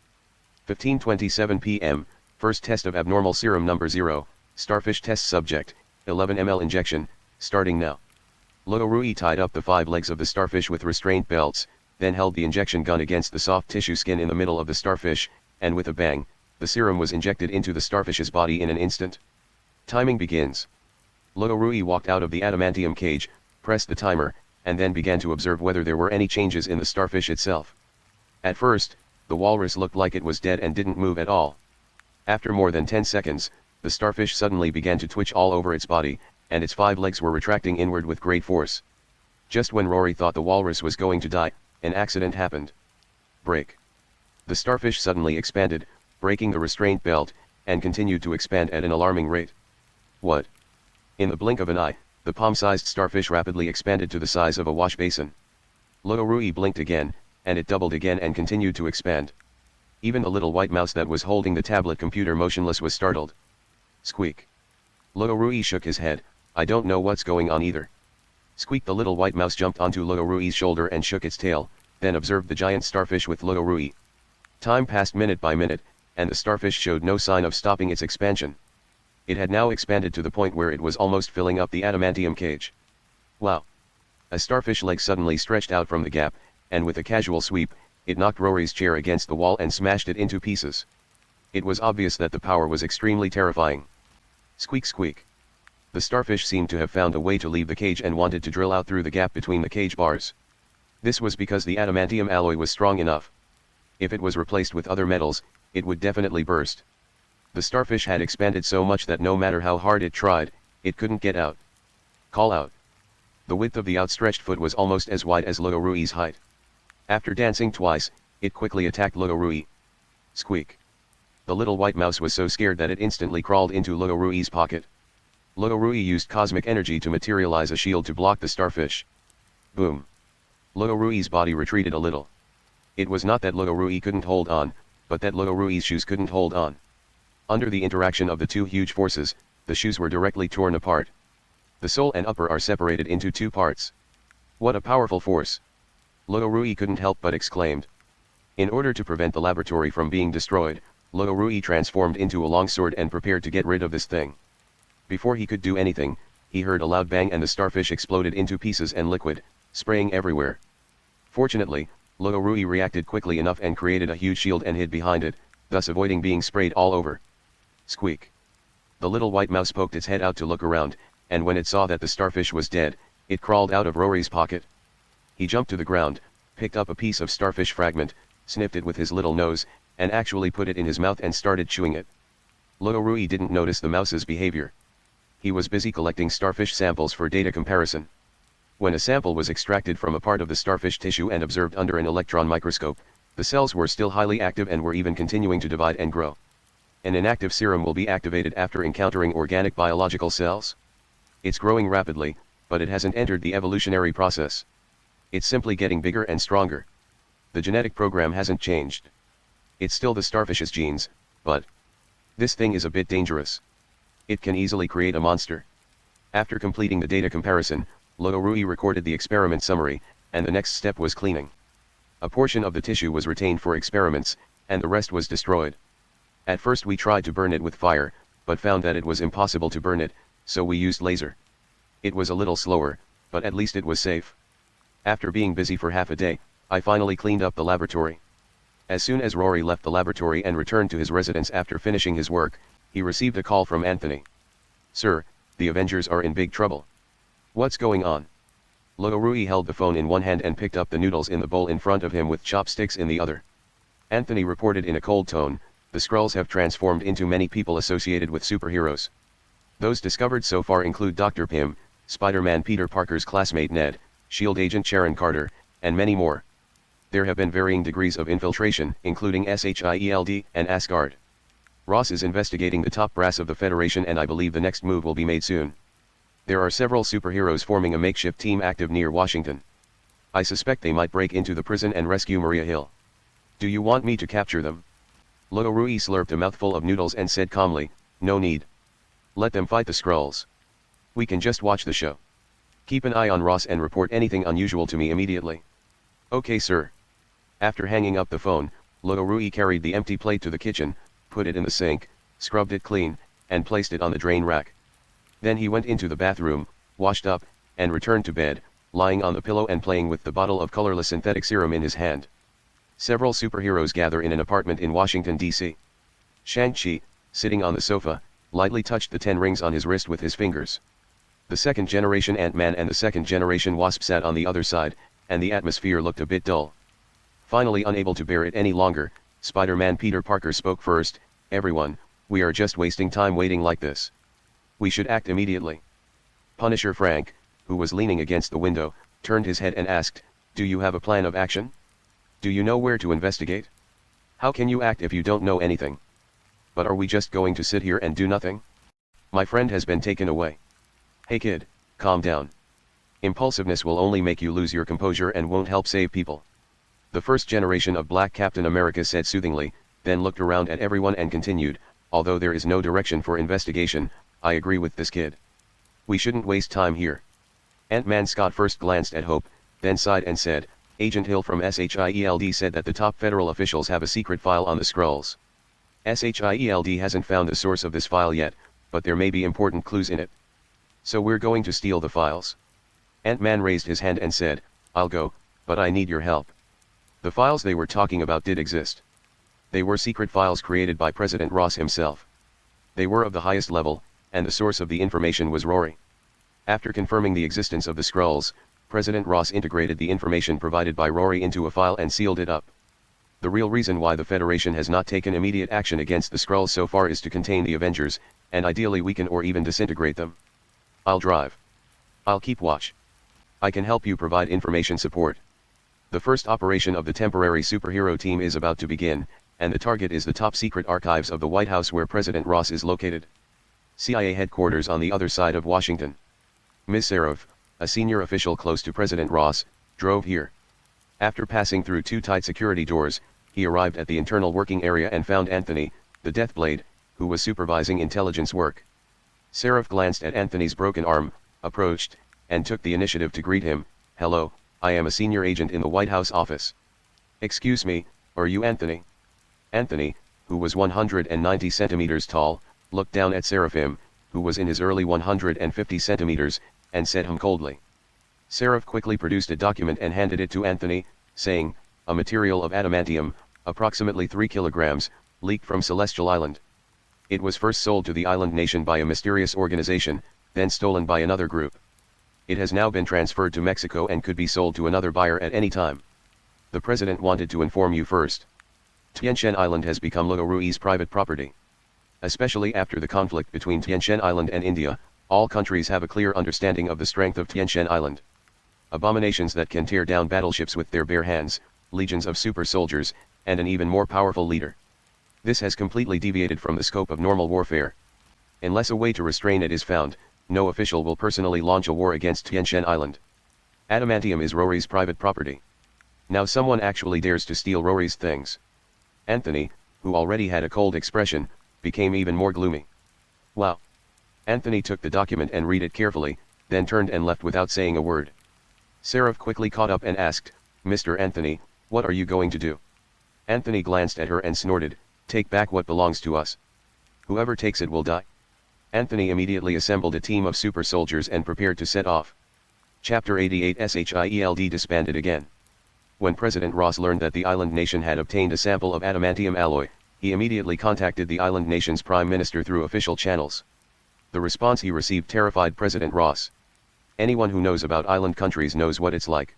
15:27 p.m., first test of abnormal serum number 0, starfish test subject, 11 ml injection, starting now. Rory tied up the 5 legs of the starfish with restraint belts, then held the injection gun against the soft tissue skin in the middle of the starfish, and with a bang, the serum was injected into the starfish's body in an instant. Timing begins. Rory walked out of the adamantium cage, pressed the timer, and then began to observe whether there were any changes in the starfish itself. At first, the walrus looked like it was dead and didn't move at all. After more than 10 seconds, the starfish suddenly began to twitch all over its body, and its 5 legs were retracting inward with great force. Just when Rory thought the walrus was going to die, an accident happened. Break. The starfish suddenly expanded, breaking the restraint belt, and continued to expand at an alarming rate. What? In the blink of an eye, the palm-sized starfish rapidly expanded to the size of a wash basin. Rory blinked again, and it doubled again and continued to expand. Even the little white mouse that was holding the tablet computer motionless was startled. Squeak. Rory shook his head, I don't know what's going on either. Squeak! The little white mouse jumped onto Luorui's shoulder and shook its tail, then observed the giant starfish with Luorui. Time passed minute by minute, and the starfish showed no sign of stopping its expansion. It had now expanded to the point where it was almost filling up the adamantium cage. Wow! A starfish leg suddenly stretched out from the gap, and with a casual sweep, it knocked Rory's chair against the wall and smashed it into pieces. It was obvious that the power was extremely terrifying. Squeak squeak. The starfish seemed to have found a way to leave the cage and wanted to drill out through the gap between the cage bars. This was because the adamantium alloy was strong enough. If it was replaced with other metals, it would definitely burst. The starfish had expanded so much that no matter how hard it tried, it couldn't get out. Call out. The width of the outstretched foot was almost as wide as Luorui's height. After dancing twice, it quickly attacked Luorui. Squeak. The little white mouse was so scared that it instantly crawled into Luorui's pocket. Luorui used cosmic energy to materialize a shield to block the starfish. Boom. Luorui's body retreated a little. It was not that Luorui couldn't hold on, but that Luorui's shoes couldn't hold on. Under the interaction of the two huge forces, the shoes were directly torn apart. The sole and upper are separated into two parts. What a powerful force! Luorui couldn't help but exclaimed. In order to prevent the laboratory from being destroyed, Luorui transformed into a longsword and prepared to get rid of this thing. Before he could do anything, he heard a loud bang and the starfish exploded into pieces and liquid, spraying everywhere. Fortunately, Luorui reacted quickly enough and created a huge shield and hid behind it, thus avoiding being sprayed all over. Squeak. The little white mouse poked its head out to look around, and when it saw that the starfish was dead, it crawled out of Rory's pocket. He jumped to the ground, picked up a piece of starfish fragment, sniffed it with his little nose, and actually put it in his mouth and started chewing it. Luorui didn't notice the mouse's behavior. He was busy collecting starfish samples for data comparison. When a sample was extracted from a part of the starfish tissue and observed under an electron microscope, the cells were still highly active and were even continuing to divide and grow. An inactive serum will be activated after encountering organic biological cells. It's growing rapidly, but it hasn't entered the evolutionary process. It's simply getting bigger and stronger. The genetic program hasn't changed. It's still the starfish's genes, but this thing is a bit dangerous. It can easily create a monster. After completing the data comparison, Luorui recorded the experiment summary, and the next step was cleaning. A portion of the tissue was retained for experiments, and the rest was destroyed. At first we tried to burn it with fire, but found that it was impossible to burn it, so we used laser. It was a little slower, but at least it was safe. After being busy for half a day, I finally cleaned up the laboratory. As soon as Rory left the laboratory and returned to his residence after finishing his work, he received a call from Anthony. "Sir, the Avengers are in big trouble." "What's going on?" Luorui held the phone in one hand and picked up the noodles in the bowl in front of him with chopsticks in the other. Anthony reported in a cold tone, "The Skrulls have transformed into many people associated with superheroes. Those discovered so far include Dr. Pym, Spider-Man Peter Parker's classmate Ned, S.H.I.E.L.D. agent Sharon Carter, and many more. There have been varying degrees of infiltration, including S.H.I.E.L.D. and Asgard. Ross is investigating the top brass of the Federation and I believe the next move will be made soon. There are several superheroes forming a makeshift team active near Washington. I suspect they might break into the prison and rescue Maria Hill. Do you want me to capture them?" Luorui slurped a mouthful of noodles and said calmly, "No need. Let them fight the Skrulls. We can just watch the show. Keep an eye on Ross and report anything unusual to me immediately." "Okay, sir." After hanging up the phone, Luorui carried the empty plate to the kitchen, put it in the sink, scrubbed it clean, and placed it on the drain rack. Then he went into the bathroom, washed up, and returned to bed, lying on the pillow and playing with the bottle of colorless synthetic serum in his hand. Several superheroes gather in an apartment in Washington, D.C. Shang-Chi, sitting on the sofa, lightly touched the 10 rings on his wrist with his fingers. The second-generation Ant-Man and the second-generation Wasp sat on the other side, and the atmosphere looked a bit dull. Finally, unable to bear it any longer, Spider-Man Peter Parker spoke first. "Everyone, we are just wasting time waiting like this. We should act immediately." Punisher Frank, who was leaning against the window, turned his head and asked, "Do you have a plan of action? Do you know where to investigate? How can you act if you don't know anything? But are we just going to sit here and do nothing? My friend has been taken away." "Hey kid, calm down. Impulsiveness will only make you lose your composure and won't help save people." The first generation of Black Captain America said soothingly, then looked around at everyone and continued, "Although there is no direction for investigation, I agree with this kid. We shouldn't waste time here. Ant-Man Scott first glanced at Hope, then sighed and said, Agent Hill from SHIELD said that the top federal officials have a secret file on the Skrulls. SHIELD hasn't found the source of this file yet, but there may be important clues in it. So we're going to steal the files. Ant-Man raised his hand and said, I'll go, but I need your help. The files they were talking about did exist. They were secret files created by President Ross himself. They were of the highest level, and the source of the information was Rory. After confirming the existence of the Skrulls, President Ross integrated the information provided by Rory into a file and sealed it up. The real reason why the Federation has not taken immediate action against the Skrulls so far is to contain the Avengers, and ideally weaken or even disintegrate them. I'll drive. I'll keep watch. I can help you provide information support. The first operation of the temporary superhero team is about to begin, and the target is the top secret archives of the White House where President Ross is located. CIA headquarters on the other side of Washington. Ms. Seraph, a senior official close to President Ross, drove here. After passing through two tight security doors, he arrived at the internal working area and found Anthony, the Deathblade, who was supervising intelligence work. Seraph glanced at Anthony's broken arm, approached, and took the initiative to greet him. Hello, I am a senior agent in the White House office. Excuse me, are you Anthony? Anthony, who was 190 centimeters tall, looked down at Seraphim, who was in his early 150 centimeters, and said coldly. Seraph quickly produced a document and handed it to Anthony, saying, a material of adamantium, approximately 3 kilograms, leaked from Celestial Island. It was first sold to the island nation by a mysterious organization, then stolen by another group. It has now been transferred to Mexico and could be sold to another buyer at any time. The president wanted to inform you first. Tianshan Island has become Luo Rui's private property. Especially after the conflict between Tianshan Island and India, all countries have a clear understanding of the strength of Tianshan Island. Abominations that can tear down battleships with their bare hands, legions of super soldiers, and an even more powerful leader. This has completely deviated from the scope of normal warfare. Unless a way to restrain it is found, no official will personally launch a war against Tianshan Island. Adamantium is Rory's private property. Now someone actually dares to steal Rory's things. Anthony, who already had a cold expression, became even more gloomy. Wow. Anthony took the document and read it carefully, then turned and left without saying a word. Seraph quickly caught up and asked, Mr. Anthony, what are you going to do? Anthony glanced at her and snorted, take back what belongs to us. Whoever takes it will die. Anthony immediately assembled a team of super soldiers and prepared to set off. Chapter 88 SHIELD disbanded again. When President Ross learned that the island nation had obtained a sample of adamantium alloy, he immediately contacted the island nation's prime minister through official channels. The response he received terrified President Ross. Anyone who knows about island countries knows what it's like.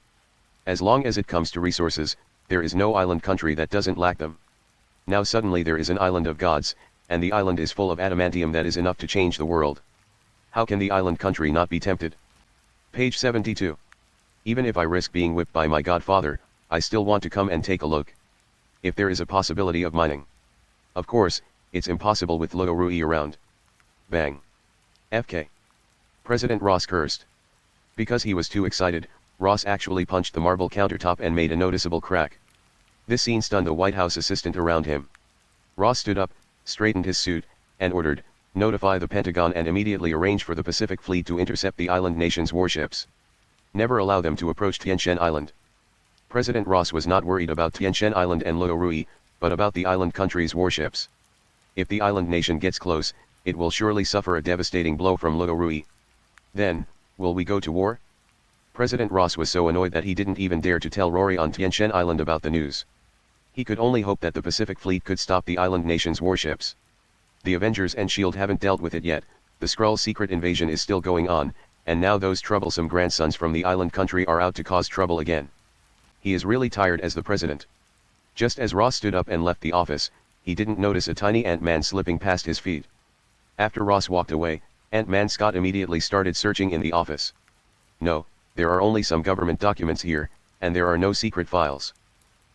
As long as it comes to resources, there is no island country that doesn't lack them. Now suddenly there is an island of gods, and the island is full of adamantium that is enough to change the world. How can the island country not be tempted? Page 72. Even if I risk being whipped by my godfather, I still want to come and take a look. If there is a possibility of mining. Of course, it's impossible with Luo Rui around. Bang. FK. President Ross cursed. Because he was too excited, Ross actually punched the marble countertop and made a noticeable crack. This scene stunned the White House assistant around him. Ross stood up, straightened his suit, and ordered, notify the Pentagon and immediately arrange for the Pacific Fleet to intercept the island nation's warships. Never allow them to approach Tianshan Island. President Ross was not worried about Tianshan Island and Luo Rui, but about the island country's warships. If the island nation gets close, it will surely suffer a devastating blow from Luo Rui. Then, will we go to war? President Ross was so annoyed that he didn't even dare to tell Rory on Tianshan Island about the news. He could only hope that the Pacific Fleet could stop the island nation's warships. The Avengers and S.H.I.E.L.D. haven't dealt with it yet, the Skrull secret invasion is still going on, and now those troublesome grandsons from the island country are out to cause trouble again. He is really tired as the president. Just as Ross stood up and left the office, he didn't notice a tiny Ant-Man slipping past his feet. After Ross walked away, Ant-Man Scott immediately started searching in the office. No, there are only some government documents here, and there are no secret files.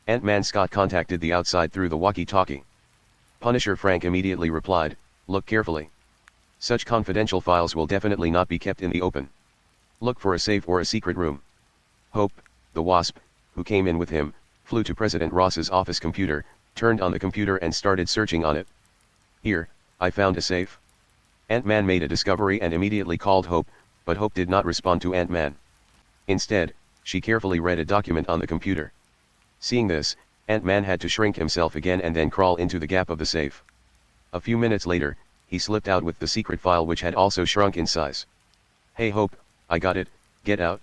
Ant-Man Scott contacted the outside through the walkie-talkie. Punisher Frank immediately replied, look carefully. Such confidential files will definitely not be kept in the open. Look for a safe or a secret room. Hope, the Wasp, who came in with him, flew to President Ross's office computer, turned on the computer and started searching on it. Here, I found a safe. Ant-Man made a discovery and immediately called Hope, but Hope did not respond to Ant-Man. Instead, she carefully read a document on the computer. Seeing this, Ant-Man had to shrink himself again and then crawl into the gap of the safe. A few minutes later, he slipped out with the secret file which had also shrunk in size. "Hey Hope, I got it, get out."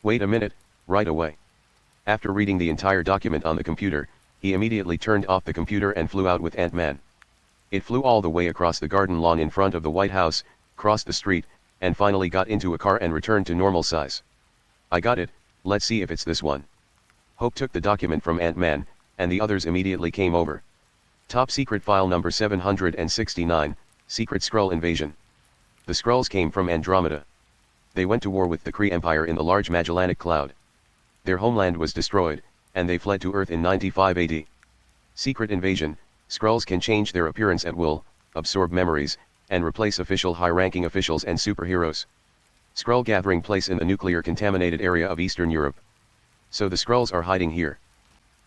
"Wait a minute, right away." After reading the entire document on the computer, he immediately turned off the computer and flew out with Ant-Man. It flew all the way across the garden lawn in front of the White House, crossed the street, and finally got into a car and returned to normal size. "I got it, let's see if it's this one." Hope took the document from Ant-Man, and the others immediately came over. Top secret file number 769, Secret Skrull Invasion. The Skrulls came from Andromeda. They went to war with the Kree Empire in the Large Magellanic Cloud. Their homeland was destroyed, and they fled to Earth in 95 AD. Secret Invasion. Skrulls can change their appearance at will, absorb memories, and replace official high-ranking officials and superheroes. Skrull gathering place in the nuclear-contaminated area of Eastern Europe. So the Skrulls are hiding here.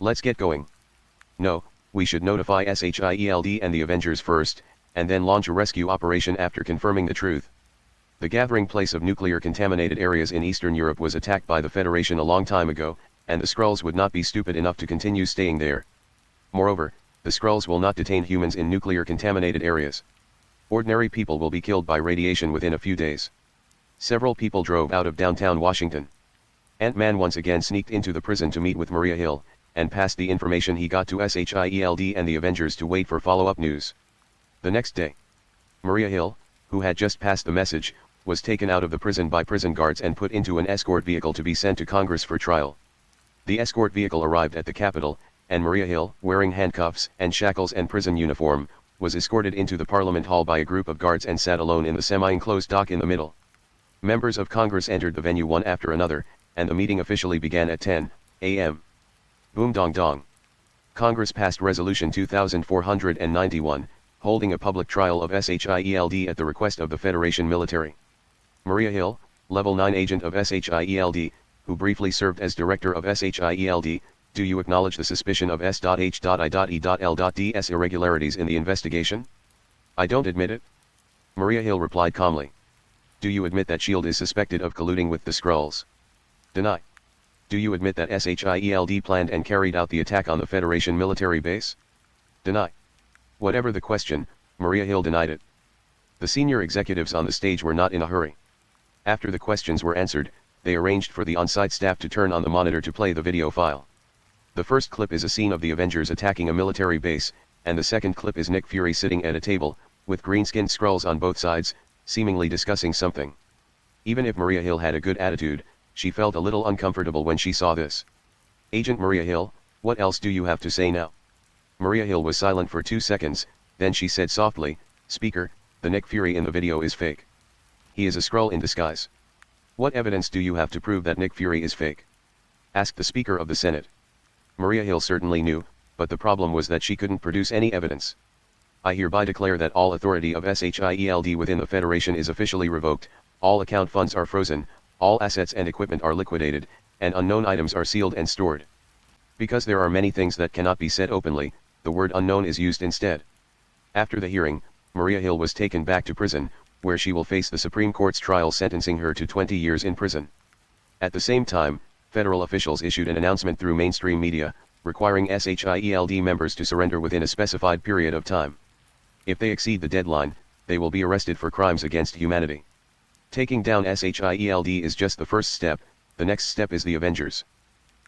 Let's get going. No, we should notify SHIELD and the Avengers first, and then launch a rescue operation after confirming the truth. The gathering place of nuclear-contaminated areas in Eastern Europe was attacked by the Federation a long time ago, and the Skrulls would not be stupid enough to continue staying there. Moreover, the Skrulls will not detain humans in nuclear-contaminated areas. Ordinary people will be killed by radiation within a few days. Several people drove out of downtown Washington. Ant-Man once again sneaked into the prison to meet with Maria Hill, and passed the information he got to SHIELD and the Avengers to wait for follow-up news. The next day, Maria Hill, who had just passed the message, was taken out of the prison by prison guards and put into an escort vehicle to be sent to Congress for trial. The escort vehicle arrived at the Capitol, and Maria Hill, wearing handcuffs and shackles and prison uniform, was escorted into the Parliament Hall by a group of guards and sat alone in the semi-enclosed dock in the middle. Members of Congress entered the venue one after another, and the meeting officially began at 10 a.m. Boom dong dong. Congress passed Resolution 2491, holding a public trial of SHIELD at the request of the Federation military. Maria Hill, Level 9 agent of SHIELD, who briefly served as director of SHIELD, do you acknowledge the suspicion of S.H.I.E.L.D.'s irregularities in the investigation? I don't admit it. Maria Hill replied calmly. Do you admit that S.H.I.E.L.D. is suspected of colluding with the Skrulls? Deny. Do you admit that SHIELD planned and carried out the attack on the Federation military base? Deny. Whatever the question, Maria Hill denied it. The senior executives on the stage were not in a hurry. After the questions were answered, they arranged for the on-site staff to turn on the monitor to play the video file. The first clip is a scene of the Avengers attacking a military base, and the second clip is Nick Fury sitting at a table, with green-skinned Skrulls on both sides, seemingly discussing something. Even if Maria Hill had a good attitude, she felt a little uncomfortable when she saw this. Agent Maria Hill, what else do you have to say now? Maria Hill was silent for 2 seconds, then she said softly, Speaker, the Nick Fury in the video is fake. He is a Skrull in disguise. What evidence do you have to prove that Nick Fury is fake? Asked the Speaker of the Senate. Maria Hill certainly knew, but the problem was that she couldn't produce any evidence. I hereby declare that all authority of SHIELD within the Federation is officially revoked, all account funds are frozen, all assets and equipment are liquidated, and unknown items are sealed and stored. Because there are many things that cannot be said openly, the word unknown is used instead. After the hearing, Maria Hill was taken back to prison, where she will face the Supreme Court's trial sentencing her to 20 years in prison. At the same time, federal officials issued an announcement through mainstream media, requiring SHIELD members to surrender within a specified period of time. If they exceed the deadline, they will be arrested for crimes against humanity. Taking down SHIELD is just the first step, the next step is the Avengers.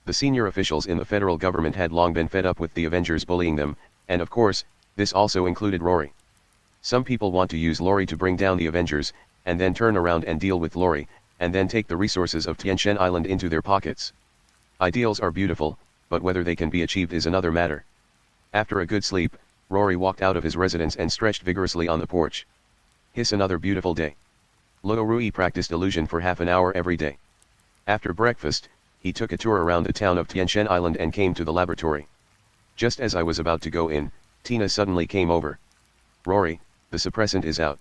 The senior officials in the federal government had long been fed up with the Avengers bullying them, and of course, this also included Rory. Some people want to use Rory to bring down the Avengers, and then turn around and deal with Rory, and then take the resources of Tiantian Island into their pockets. Ideals are beautiful, but whether they can be achieved is another matter. After a good sleep, Rory walked out of his residence and stretched vigorously on the porch. Hiss, another beautiful day. Rory practiced illusion for half an hour every day. After breakfast, he took a tour around the town of Tiantian Island and came to the laboratory. Just as I was about to go in, Tina suddenly came over. Rory, the suppressant is out.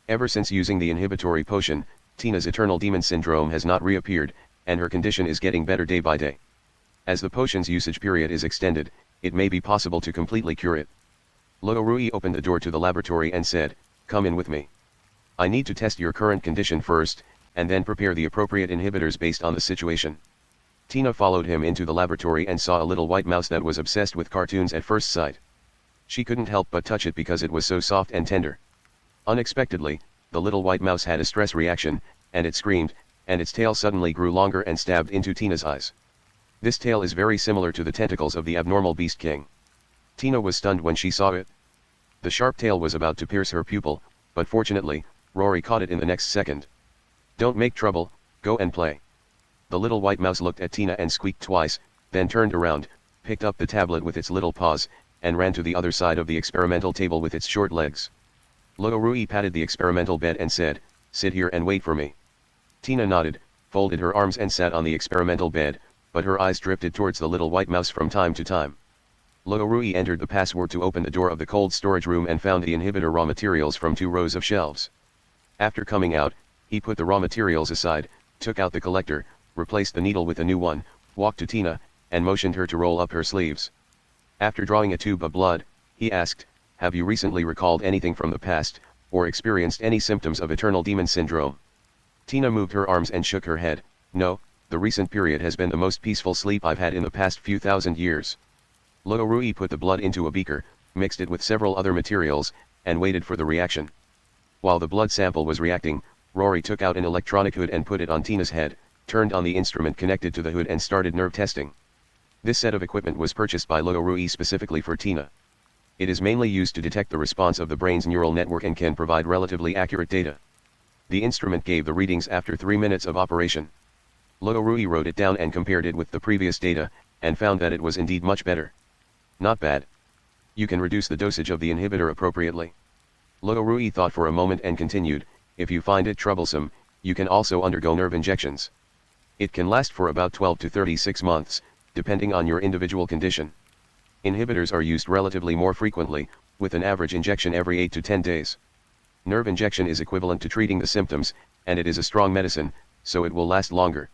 Ever since using the inhibitory potion, Tina's eternal demon syndrome has not reappeared, and her condition is getting better day by day. As the potion's usage period is extended, it may be possible to completely cure it. Rory opened the door to the laboratory and said, Come in with me. I need to test your current condition first, and then prepare the appropriate inhibitors based on the situation. Tina followed him into the laboratory and saw a little white mouse that was obsessed with cartoons at first sight. She couldn't help but touch it because it was so soft and tender. Unexpectedly, the little white mouse had a stress reaction, and it screamed, and its tail suddenly grew longer and stabbed into Tina's eyes. This tail is very similar to the tentacles of the abnormal beast king. Tina was stunned when she saw it. The sharp tail was about to pierce her pupil, but fortunately, Rory caught it in the next second. "Don't make trouble, go and play." The little white mouse looked at Tina and squeaked twice, then turned around, picked up the tablet with its little paws, and ran to the other side of the experimental table with its short legs. Rory patted the experimental bed and said, "Sit here and wait for me." Tina nodded, folded her arms and sat on the experimental bed, but her eyes drifted towards the little white mouse from time to time. Rory entered the password to open the door of the cold storage room and found the inhibitor raw materials from 2 rows of shelves. After coming out, he put the raw materials aside, took out the collector, replaced the needle with a new one, walked to Tina, and motioned her to roll up her sleeves. After drawing a tube of blood, he asked, "Have you recently recalled anything from the past, or experienced any symptoms of eternal demon syndrome?" Tina moved her arms and shook her head. "No, the recent period has been the most peaceful sleep I've had in the past few thousand years." Rory put the blood into a beaker, mixed it with several other materials, and waited for the reaction. While the blood sample was reacting, Rory took out an electronic hood and put it on Tina's head, turned on the instrument connected to the hood and started nerve testing. This set of equipment was purchased by Rory specifically for Tina. It is mainly used to detect the response of the brain's neural network and can provide relatively accurate data. The instrument gave the readings after 3 minutes of operation. Rory wrote it down and compared it with the previous data, and found that it was indeed much better. "Not bad. You can reduce the dosage of the inhibitor appropriately." Rory thought for a moment and continued, "If you find it troublesome, you can also undergo nerve injections. It can last for about 12 to 36 months, depending on your individual condition. Inhibitors are used relatively more frequently, with an average injection every 8 to 10 days. Nerve injection is equivalent to treating the symptoms, and it is a strong medicine, so it will last longer."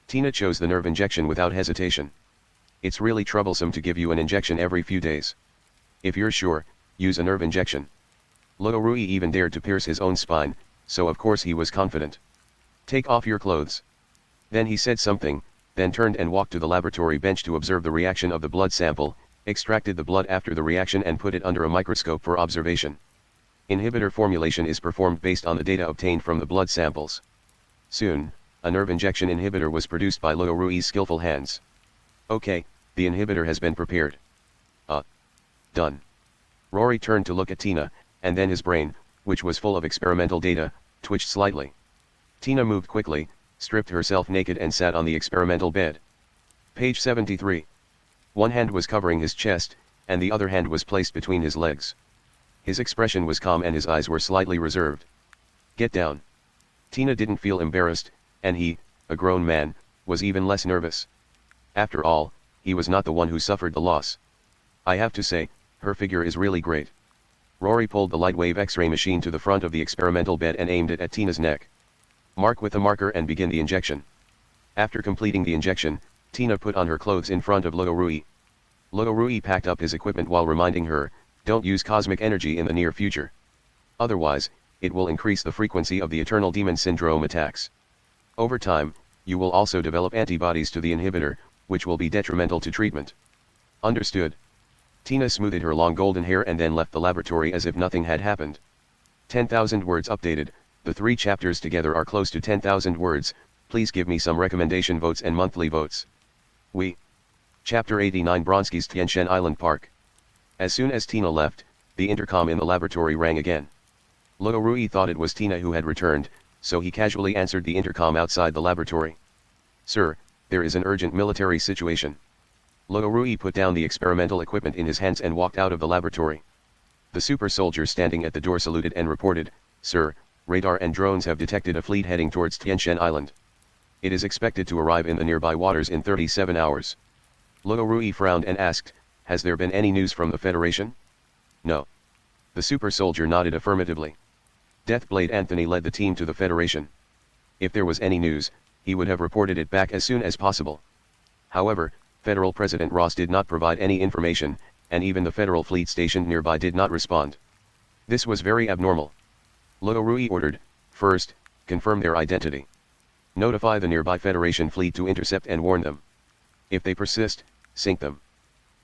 Tina chose the nerve injection without hesitation. "It's really troublesome to give you an injection every few days. If you're sure, use a nerve injection." Rory even dared to pierce his own spine, so of course he was confident. "Take off your clothes." Then he said something, then turned and walked to the laboratory bench to observe the reaction of the blood sample, extracted the blood after the reaction and put it under a microscope for observation. Inhibitor formulation is performed based on the data obtained from the blood samples. Soon, a nerve injection inhibitor was produced by Rory's skillful hands. "Okay, the inhibitor has been prepared." Done." Rory turned to look at Tina, and then his brain, which was full of experimental data, twitched slightly. Tina moved quickly, stripped herself naked and sat on the experimental bed. Page 73. One hand was covering his chest, and the other hand was placed between his legs. His expression was calm and his eyes were slightly reserved. "Get down." Tina didn't feel embarrassed, and he, a grown man, was even less nervous. After all, he was not the one who suffered the loss. "I have to say, her figure is really great." Rory pulled the light-wave X-ray machine to the front of the experimental bed and aimed it at Tina's neck. "Mark with a marker and begin the injection." After completing the injection, Tina put on her clothes in front of Rory. Rory packed up his equipment while reminding her, "Don't use cosmic energy in the near future. Otherwise, it will increase the frequency of the eternal demon syndrome attacks. Over time, you will also develop antibodies to the inhibitor, which will be detrimental to treatment." "Understood." Tina smoothed her long golden hair and then left the laboratory as if nothing had happened. 10,000 words updated. The 3 chapters together are close to 10,000 words. Please give me some recommendation votes and monthly votes. Chapter 89, Bronski's Tianshan Island Park. As soon as Tina left, the intercom in the laboratory rang again. Rory thought it was Tina who had returned, so he casually answered the intercom outside the laboratory. "Sir, there is an urgent military situation." Rory put down the experimental equipment in his hands and walked out of the laboratory. The super soldier standing at the door saluted and reported, "Sir, radar and drones have detected a fleet heading towards Tianshan Island. It is expected to arrive in the nearby waters in 37 hours. Rory frowned and asked, "Has there been any news from the Federation?" "No." The super soldier nodded affirmatively. Deathblade Anthony led the team to the Federation. If there was any news, he would have reported it back as soon as possible. However, Federal President Ross did not provide any information, and even the Federal fleet stationed nearby did not respond. This was very abnormal. Rory ordered, "First, confirm their identity." Notify the nearby Federation fleet to intercept and warn them. If they persist, sink them.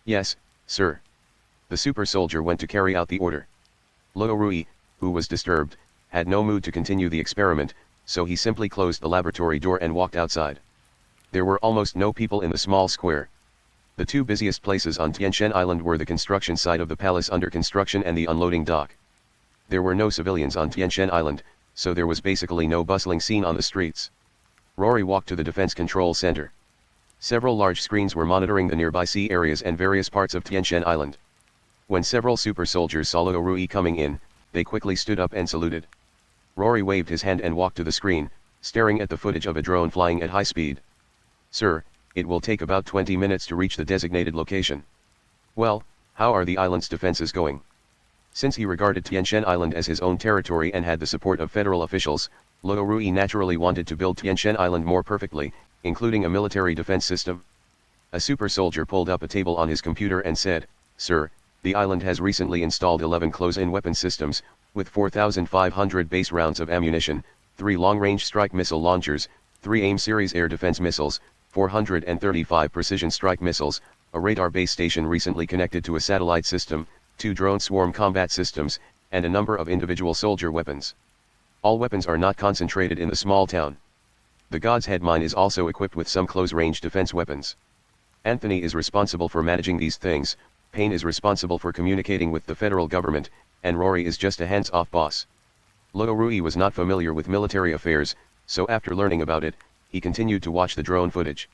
Yes, sir. The super soldier went to carry out the order. Rory, who was disturbed, had no mood to continue the experiment, so he simply closed the laboratory door and walked outside. There were almost no people in the small square. The two busiest places on Tianshan Island were the construction site of the palace under construction and the unloading dock. There were no civilians on Tianshan Island, so there was basically no bustling scene on the streets. Rory walked to the defense control center. Several large screens were monitoring the nearby sea areas and various parts of Tianshan Island. When several super soldiers saw Rory coming in, they quickly stood up and saluted. Rory waved his hand and walked to the screen, staring at the footage of a drone flying at high speed. Sir, it will take about 20 minutes to reach the designated location. Well, how are the island's defenses going? Since he regarded Tianshan Island as his own territory and had the support of federal officials, Rory naturally wanted to build Tianshan Island more perfectly, including a military defense system. A super soldier pulled up a table on his computer and said, Sir, the island has recently installed 11 close-in weapon systems, with 4,500 base rounds of ammunition, 3 long-range strike missile launchers, 3 AIM series air defense missiles, 435 precision strike missiles, a radar base station recently connected to a satellite system, 2 drone swarm combat systems, and a number of individual soldier weapons. All weapons are not concentrated in the small town. The God's Head mine is also equipped with some close-range defense weapons. Anthony is responsible for managing these things, Payne is responsible for communicating with the federal government, and Rory is just a hands-off boss. Rory was not familiar with military affairs, so after learning about it, he continued to watch the drone footage.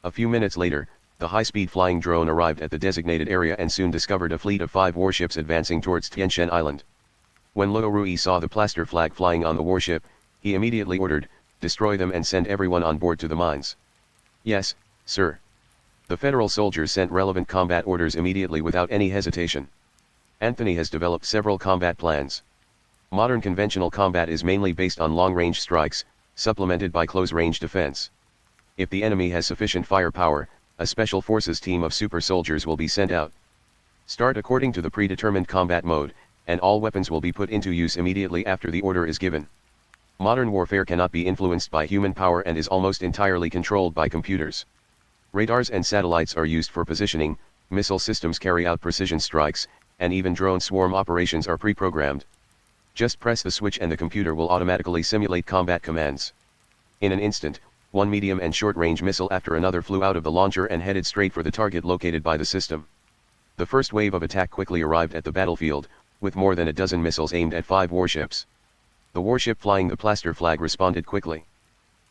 A few minutes later, the high-speed flying drone arrived at the designated area and soon discovered a fleet of 5 warships advancing towards Tianshan Island. When Rory saw the plaster flag flying on the warship, he immediately ordered, destroy them and send everyone on board to the mines. Yes, sir. The federal soldiers sent relevant combat orders immediately without any hesitation. Anthony has developed several combat plans. Modern conventional combat is mainly based on long-range strikes, supplemented by close-range defense. If the enemy has sufficient firepower, a special forces team of super soldiers will be sent out. Start according to the predetermined combat mode, and all weapons will be put into use immediately after the order is given. Modern warfare cannot be influenced by human power and is almost entirely controlled by computers. Radars and satellites are used for positioning, missile systems carry out precision strikes, and even drone swarm operations are pre-programmed. Just press the switch and the computer will automatically simulate combat commands. In an instant, one medium and short-range missile after another flew out of the launcher and headed straight for the target located by the system. The first wave of attack quickly arrived at the battlefield, with more than a dozen missiles aimed at 5 warships. The warship flying the plaster flag responded quickly.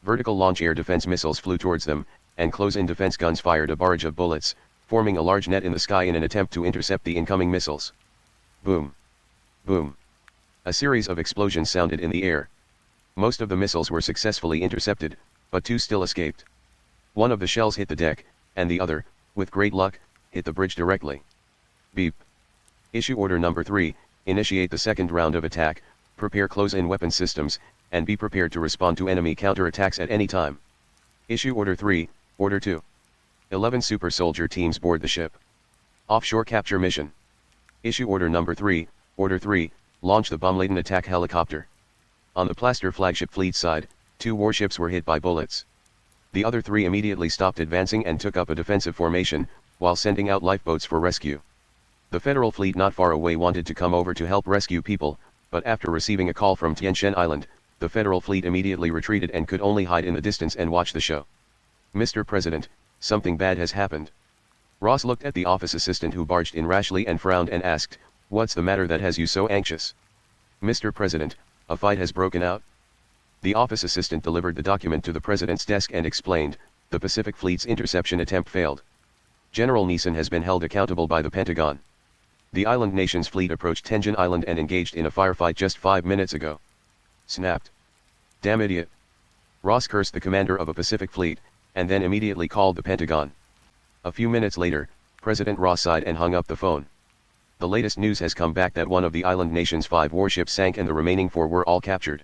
Vertical launch air defense missiles flew towards them, and close-in defense guns fired a barrage of bullets, forming a large net in the sky in an attempt to intercept the incoming missiles. Boom! Boom! A series of explosions sounded in the air. Most of the missiles were successfully intercepted, but 2 still escaped. One of the shells hit the deck, and the other, with great luck, hit the bridge directly. Beep. Issue Order Number 3, initiate the second round of attack, prepare close-in weapon systems, and be prepared to respond to enemy counterattacks at any time. Issue Order 3, Order 2. 11 super soldier teams board the ship. Offshore capture mission. Issue Order Number 3, Order 3, launch the bomb-laden attack helicopter. On the plaster flagship fleet side, 2 warships were hit by bullets. The other 3 immediately stopped advancing and took up a defensive formation, while sending out lifeboats for rescue. The federal fleet not far away wanted to come over to help rescue people, but after receiving a call from Tianshan Island, the federal fleet immediately retreated and could only hide in the distance and watch the show. Mr. President, something bad has happened. Ross looked at the office assistant who barged in rashly and frowned and asked, "What's the matter that has you so anxious?" "Mr. President, a fight has broken out." The office assistant delivered the document to the president's desk and explained, "The Pacific Fleet's interception attempt failed. General Neeson has been held accountable by the Pentagon. The island nation's fleet approached Tianjin Island and engaged in a firefight just 5 minutes ago." Snapped. "Damn idiot." Ross cursed the commander of a Pacific Fleet, and then immediately called the Pentagon. A few minutes later, President Ross sighed and hung up the phone. The latest news has come back that one of the island nation's 5 warships sank and the remaining 4 were all captured.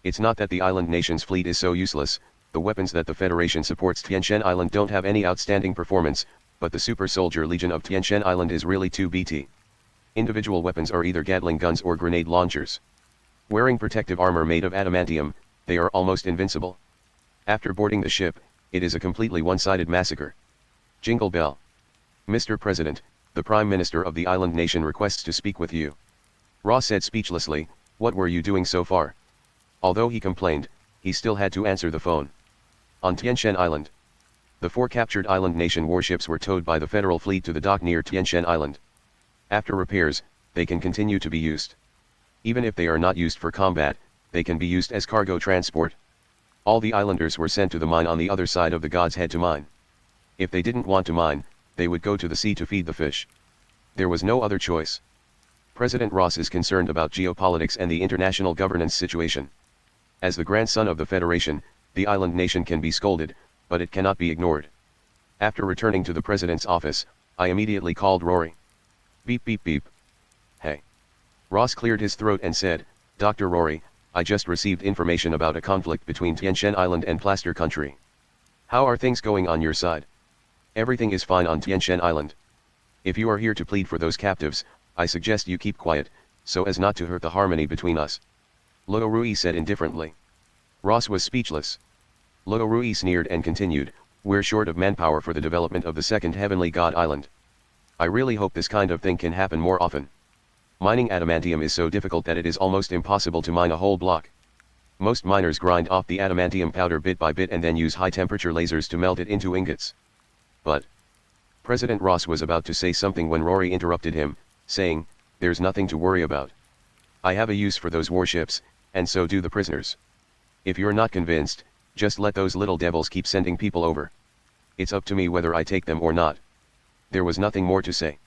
It's not that the island nation's fleet is so useless, the weapons that the Federation supports Tianshan Island don't have any outstanding performance, but the Super Soldier Legion of Tianshan Island is really too BT. Individual weapons are either Gatling guns or grenade launchers. Wearing protective armor made of adamantium, they are almost invincible. After boarding the ship, it is a completely one-sided massacre. Jingle bell. Mr. President, the Prime Minister of the island nation requests to speak with you. Ross said speechlessly, "What were you doing so far?" Although he complained, he still had to answer the phone. On Tianshan Island. The 4 captured island nation warships were towed by the federal fleet to the dock near Tianshan Island. After repairs, they can continue to be used. Even if they are not used for combat, they can be used as cargo transport. All the islanders were sent to the mine on the other side of the God's Head to mine. If they didn't want to mine, they would go to the sea to feed the fish. There was no other choice. President Ross is concerned about geopolitics and the international governance situation. As the grandson of the Federation, the island nation can be scolded, but it cannot be ignored. After returning to the president's office, I immediately called Rory. Beep beep beep. Hey. Ross cleared his throat and said, "Dr. Rory, I just received information about a conflict between Tianshan Island and Plaster Country. How are things going on your side?" "Everything is fine on Tianshan Island. If you are here to plead for those captives, I suggest you keep quiet, so as not to hurt the harmony between us," Luo Rui said indifferently. Ross was speechless. Luo Rui sneered and continued, "We're short of manpower for the development of the second heavenly god island. I really hope this kind of thing can happen more often. Mining adamantium is so difficult that it is almost impossible to mine a whole block. Most miners grind off the adamantium powder bit by bit and then use high-temperature lasers to melt it into ingots." But President Ross was about to say something when Rory interrupted him, saying, "There's nothing to worry about. I have a use for those warships, and so do the prisoners. If you're not convinced, just let those little devils keep sending people over. It's up to me whether I take them or not." There was nothing more to say.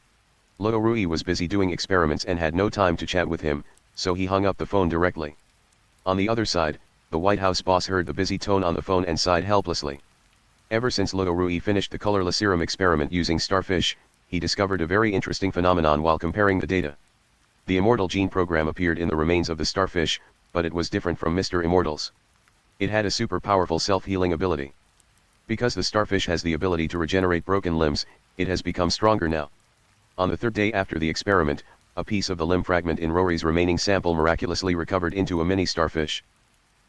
Luo Rui was busy doing experiments and had no time to chat with him, so he hung up the phone directly. On the other side, the White House boss heard the busy tone on the phone and sighed helplessly. Ever since Luo Rui finished the colorless serum experiment using starfish, he discovered a very interesting phenomenon while comparing the data. The Immortal gene program appeared in the remains of the starfish, but it was different from Mr. Immortal's. It had a super powerful self-healing ability. Because the starfish has the ability to regenerate broken limbs, it has become stronger now. On the 3rd day after the experiment, a piece of the limb fragment in Rory's remaining sample miraculously recovered into a mini starfish.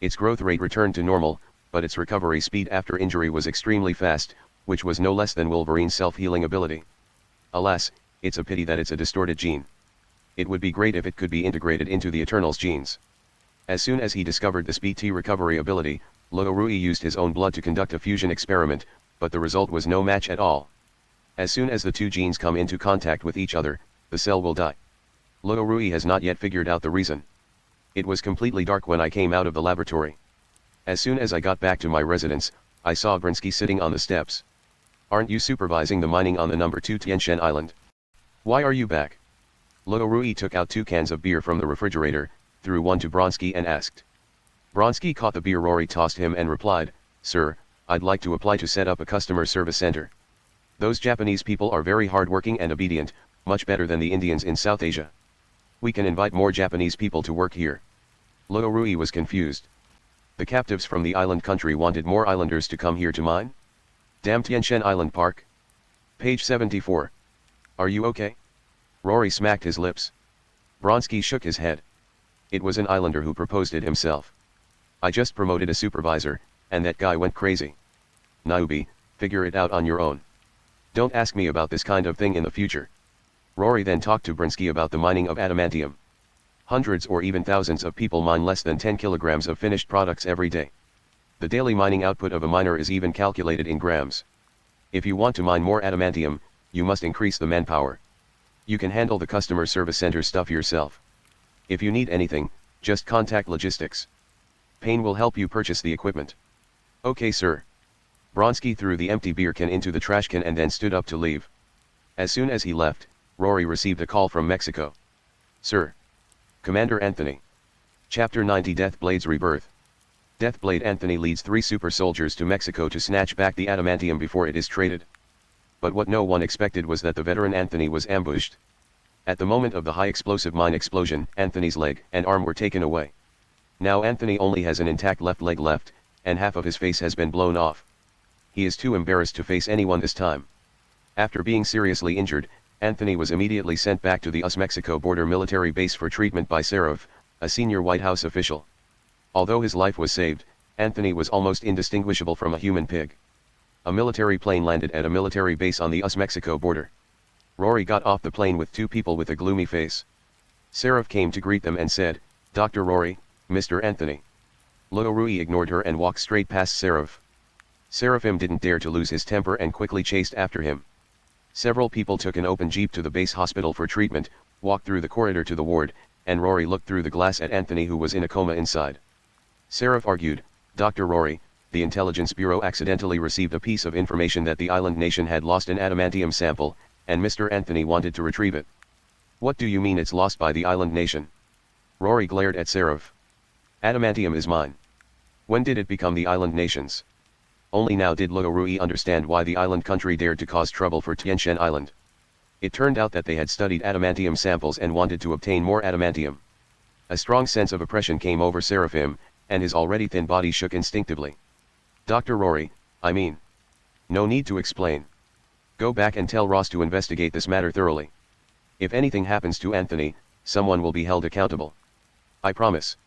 Its growth rate returned to normal, but its recovery speed after injury was extremely fast, which was no less than Wolverine's self-healing ability. Alas, it's a pity that it's a distorted gene. It would be great if it could be integrated into the Eternals genes. As soon as he discovered this BT recovery ability, Luo Rui used his own blood to conduct a fusion experiment, but the result was no match at all. As soon as the 2 genes come into contact with each other, the cell will die. Luo Rui has not yet figured out the reason. It was completely dark when I came out of the laboratory. As soon as I got back to my residence, I saw Brinsky sitting on the steps. "Aren't you supervising the mining on the number 2 Tianshan Island? Why are you back?" Luo Rui took out 2 cans of beer from the refrigerator, threw one to Bronsky and asked. Bronsky caught the beer Rory tossed him and replied, "Sir, I'd like to apply to set up a customer service center. Those Japanese people are very hardworking and obedient, much better than the Indians in South Asia. We can invite more Japanese people to work here." Luo Rui was confused. The captives from the island country wanted more islanders to come here to mine? Damn Tianshan Island Park. Page 74. "Are you okay?" Rory smacked his lips. Bronsky shook his head. "It was an islander who proposed it himself. I just promoted a supervisor, and that guy went crazy. Naiubi, figure it out on your own. Don't ask me about this kind of thing in the future." Rory then talked to Brinsky about the mining of adamantium. Hundreds or even thousands of people mine less than 10 kilograms of finished products every day. The daily mining output of a miner is even calculated in grams. If you want to mine more adamantium, you must increase the manpower. You can handle the customer service center stuff yourself. If you need anything, just contact logistics. Payne will help you purchase the equipment." "Okay, sir." Bronsky threw the empty beer can into the trash can and then stood up to leave. As soon as he left, Rory received a call from Mexico. "Sir. Commander Anthony. Chapter 90 Deathblade's Rebirth. Deathblade Anthony leads 3 super soldiers to Mexico to snatch back the adamantium before it is traded. But what no one expected was that the veteran Anthony was ambushed. At the moment of the high explosive mine explosion, Anthony's leg and arm were taken away. Now Anthony only has an intact left leg left, and half of his face has been blown off. He is too embarrassed to face anyone this time. After being seriously injured, Anthony was immediately sent back to the US-Mexico border military base for treatment by Seraph, a senior White House official. Although his life was saved, Anthony was almost indistinguishable from a human pig. A military plane landed at a military base on the US-Mexico border. Rory got off the plane with two people with a gloomy face. Seraph came to greet them and said, "Dr. Rory, Mr. Anthony." Rory ignored her and walked straight past Seraph. Seraphim didn't dare to lose his temper and quickly chased after him. Several people took an open jeep to the base hospital for treatment, walked through the corridor to the ward, and Rory looked through the glass at Anthony, who was in a coma inside. Seraph argued, "Dr. Rory, the Intelligence Bureau accidentally received a piece of information that the island nation had lost an adamantium sample, and Mr. Anthony wanted to retrieve it." "What do you mean it's lost by the island nation?" Rory glared at Seraph. "Adamantium is mine. When did it become the island nation's?" Only now did Rory understand why the island country dared to cause trouble for Tianchen Island. It turned out that they had studied adamantium samples and wanted to obtain more adamantium. A strong sense of oppression came over Seraphim, and his already thin body shook instinctively. "Dr. Rory, I mean. No need to explain. Go back and tell Ross to investigate this matter thoroughly. If anything happens to Anthony, someone will be held accountable. I promise."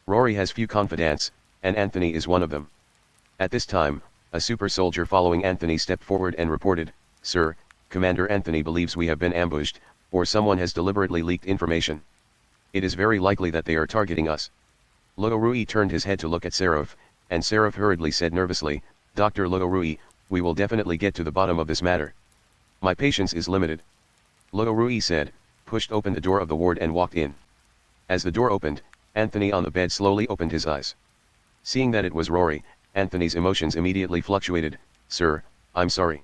Rory has few confidants, and Anthony is one of them. At this time, a super soldier following Anthony stepped forward and reported, "Sir, Commander Anthony believes we have been ambushed, or someone has deliberately leaked information. It is very likely that they are targeting us." Rory turned his head to look at Seraph, and Seraph hurriedly said nervously, "Dr. Rory, we will definitely get to the bottom of this matter. My patience is limited." Rory said, pushed open the door of the ward and walked in. As the door opened, Anthony on the bed slowly opened his eyes. Seeing that it was Rory, Anthony's emotions immediately fluctuated. "Sir, I'm sorry."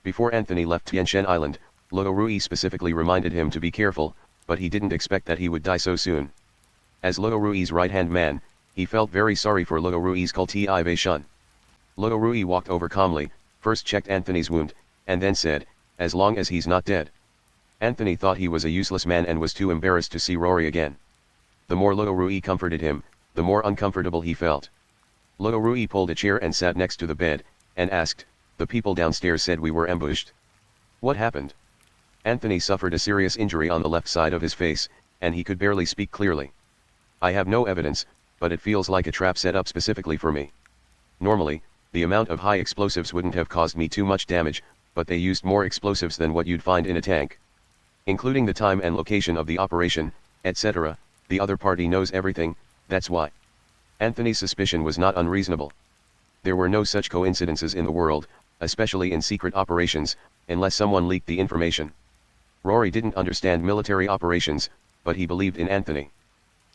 Before Anthony left Tianchen Island, Rory specifically reminded him to be careful, but he didn't expect that he would die so soon. As Rory's right-hand man, he felt very sorry for Rory's cultivation. Rory walked over calmly, first checked Anthony's wound, and then said, "As long as he's not dead." Anthony thought he was a useless man and was too embarrassed to see Rory again. The more Rory comforted him, the more uncomfortable he felt. Rory pulled a chair and sat next to the bed, and asked, "The people downstairs said we were ambushed. What happened?" Anthony suffered a serious injury on the left side of his face, and he could barely speak clearly. "I have no evidence, but it feels like a trap set up specifically for me. Normally, the amount of high explosives wouldn't have caused me too much damage, but they used more explosives than what you'd find in a tank. Including the time and location of the operation, etc., the other party knows everything, that's why." Anthony's suspicion was not unreasonable. There were no such coincidences in the world, especially in secret operations, unless someone leaked the information. Rory didn't understand military operations, but he believed in Anthony.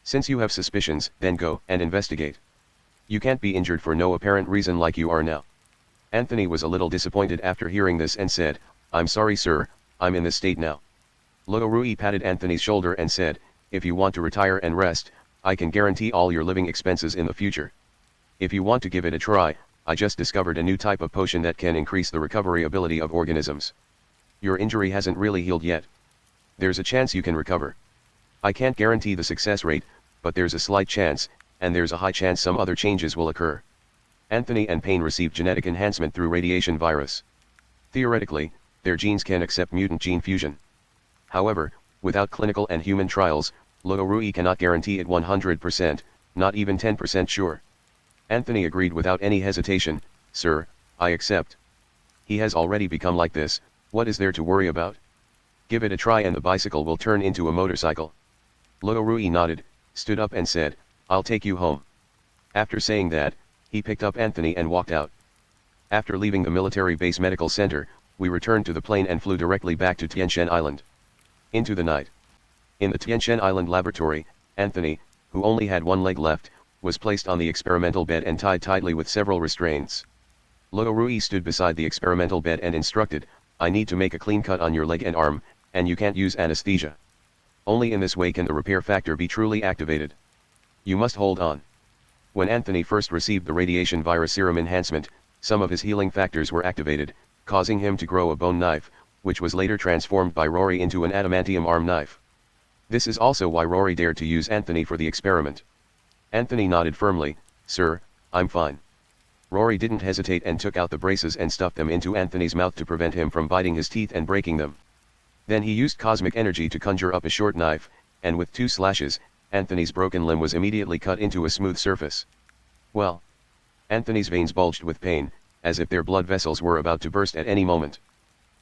"Since you have suspicions, then go and investigate. You can't be injured for no apparent reason like you are now." Anthony was a little disappointed after hearing this and said, "I'm sorry sir, I'm in this state now." Rory patted Anthony's shoulder and said, "If you want to retire and rest, I can guarantee all your living expenses in the future. If you want to give it a try, I just discovered a new type of potion that can increase the recovery ability of organisms. Your injury hasn't really healed yet. There's a chance you can recover. I can't guarantee the success rate, but there's a slight chance, and there's a high chance some other changes will occur." Anthony and Payne received genetic enhancement through radiation virus. Theoretically, their genes can accept mutant gene fusion. However, without clinical and human trials, Rory cannot guarantee it 100%, not even 10% sure. Anthony agreed without any hesitation, "Sir, I accept. He has already become like this, what is there to worry about? Give it a try and the bicycle will turn into a motorcycle." Rory nodded, stood up and said, "I'll take you home." After saying that, he picked up Anthony and walked out. After leaving the military base medical center, we returned to the plane and flew directly back to Tianchen Island. Into the night. In the Tianchen Island laboratory, Anthony, who only had one leg left, was placed on the experimental bed and tied tightly with several restraints. Rory stood beside the experimental bed and instructed, "I need to make a clean cut on your leg and arm, and you can't use anesthesia. Only in this way can the repair factor be truly activated. You must hold on." When Anthony first received the radiation virus serum enhancement, some of his healing factors were activated, causing him to grow a bone knife, which was later transformed by Rory into an adamantium arm knife. This is also why Rory dared to use Anthony for the experiment. Anthony nodded firmly, "Sir, I'm fine." Rory didn't hesitate and took out the braces and stuffed them into Anthony's mouth to prevent him from biting his teeth and breaking them. Then he used cosmic energy to conjure up a short knife, and with 2 slashes, Anthony's broken limb was immediately cut into a smooth surface. "Well, Anthony's veins bulged with pain, as if their blood vessels were about to burst at any moment.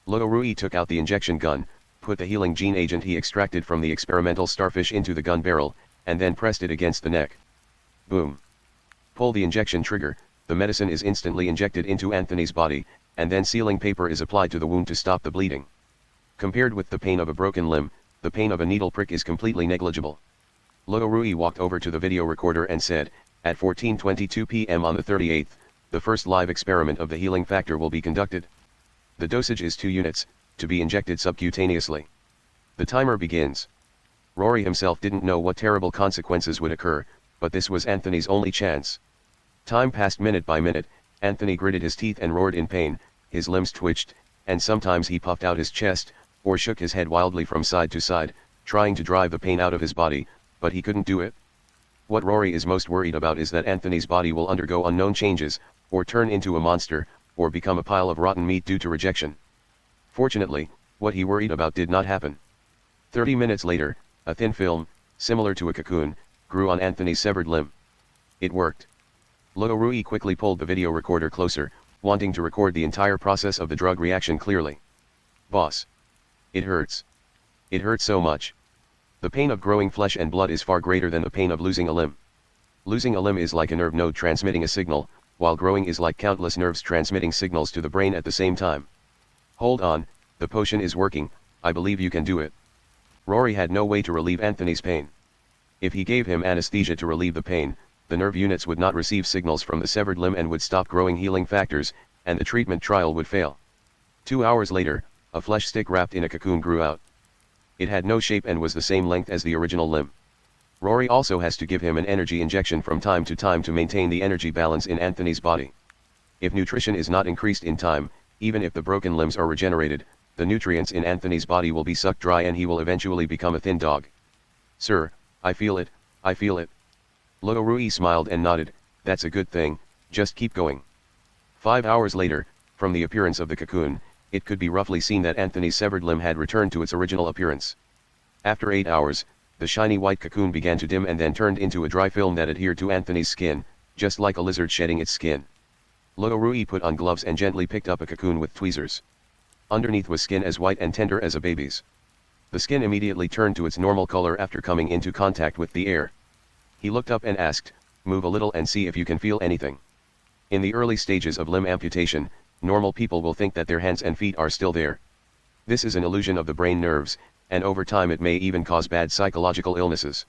Rory took out the injection gun, put the healing gene agent he extracted from the experimental starfish into the gun barrel, and then pressed it against the neck. Boom. Pull the injection trigger, the medicine is instantly injected into Anthony's body, and then sealing paper is applied to the wound to stop the bleeding. Compared with the pain of a broken limb, the pain of a needle prick is completely negligible. Rory walked over to the video recorder and said, at 14:22 p.m. on the 38th, the first live experiment of the healing factor will be conducted. The dosage is 2 units, to be injected subcutaneously. The timer begins. Rory himself didn't know what terrible consequences would occur, but this was Anthony's only chance. Time passed minute by minute, Anthony gritted his teeth and roared in pain, his limbs twitched, and sometimes he puffed out his chest, or shook his head wildly from side to side, trying to drive the pain out of his body, but he couldn't do it. What Rory is most worried about is that Anthony's body will undergo unknown changes, or turn into a monster, or become a pile of rotten meat due to rejection. Fortunately, what he worried about did not happen. 30 minutes later, a thin film, similar to a cocoon, grew on Anthony's severed limb. It worked. Rory quickly pulled the video recorder closer, wanting to record the entire process of the drug reaction clearly. Boss. It hurts. It hurts so much. The pain of growing flesh and blood is far greater than the pain of losing a limb. Losing a limb is like a nerve node transmitting a signal, while growing is like countless nerves transmitting signals to the brain at the same time. Hold on, the potion is working, I believe you can do it. Rory had no way to relieve Anthony's pain. If he gave him anesthesia to relieve the pain, the nerve units would not receive signals from the severed limb and would stop growing healing factors, and the treatment trial would fail. 2 hours later, a flesh stick wrapped in a cocoon grew out. It had no shape and was the same length as the original limb. Rory also has to give him an energy injection from time to time to maintain the energy balance in Anthony's body. If nutrition is not increased in time, even if the broken limbs are regenerated, the nutrients in Anthony's body will be sucked dry and he will eventually become a thin dog. Sir, I feel it, I feel it. Rory smiled and nodded, that's a good thing, just keep going. 5 hours later, from the appearance of the cocoon, it could be roughly seen that Anthony's severed limb had returned to its original appearance. After 8 hours, the shiny white cocoon began to dim and then turned into a dry film that adhered to Anthony's skin, just like a lizard shedding its skin. Rory put on gloves and gently picked up a cocoon with tweezers. Underneath was skin as white and tender as a baby's. The skin immediately turned to its normal color after coming into contact with the air. He looked up and asked, move a little and see if you can feel anything. In the early stages of limb amputation, normal people will think that their hands and feet are still there. This is an illusion of the brain nerves, and over time it may even cause bad psychological illnesses.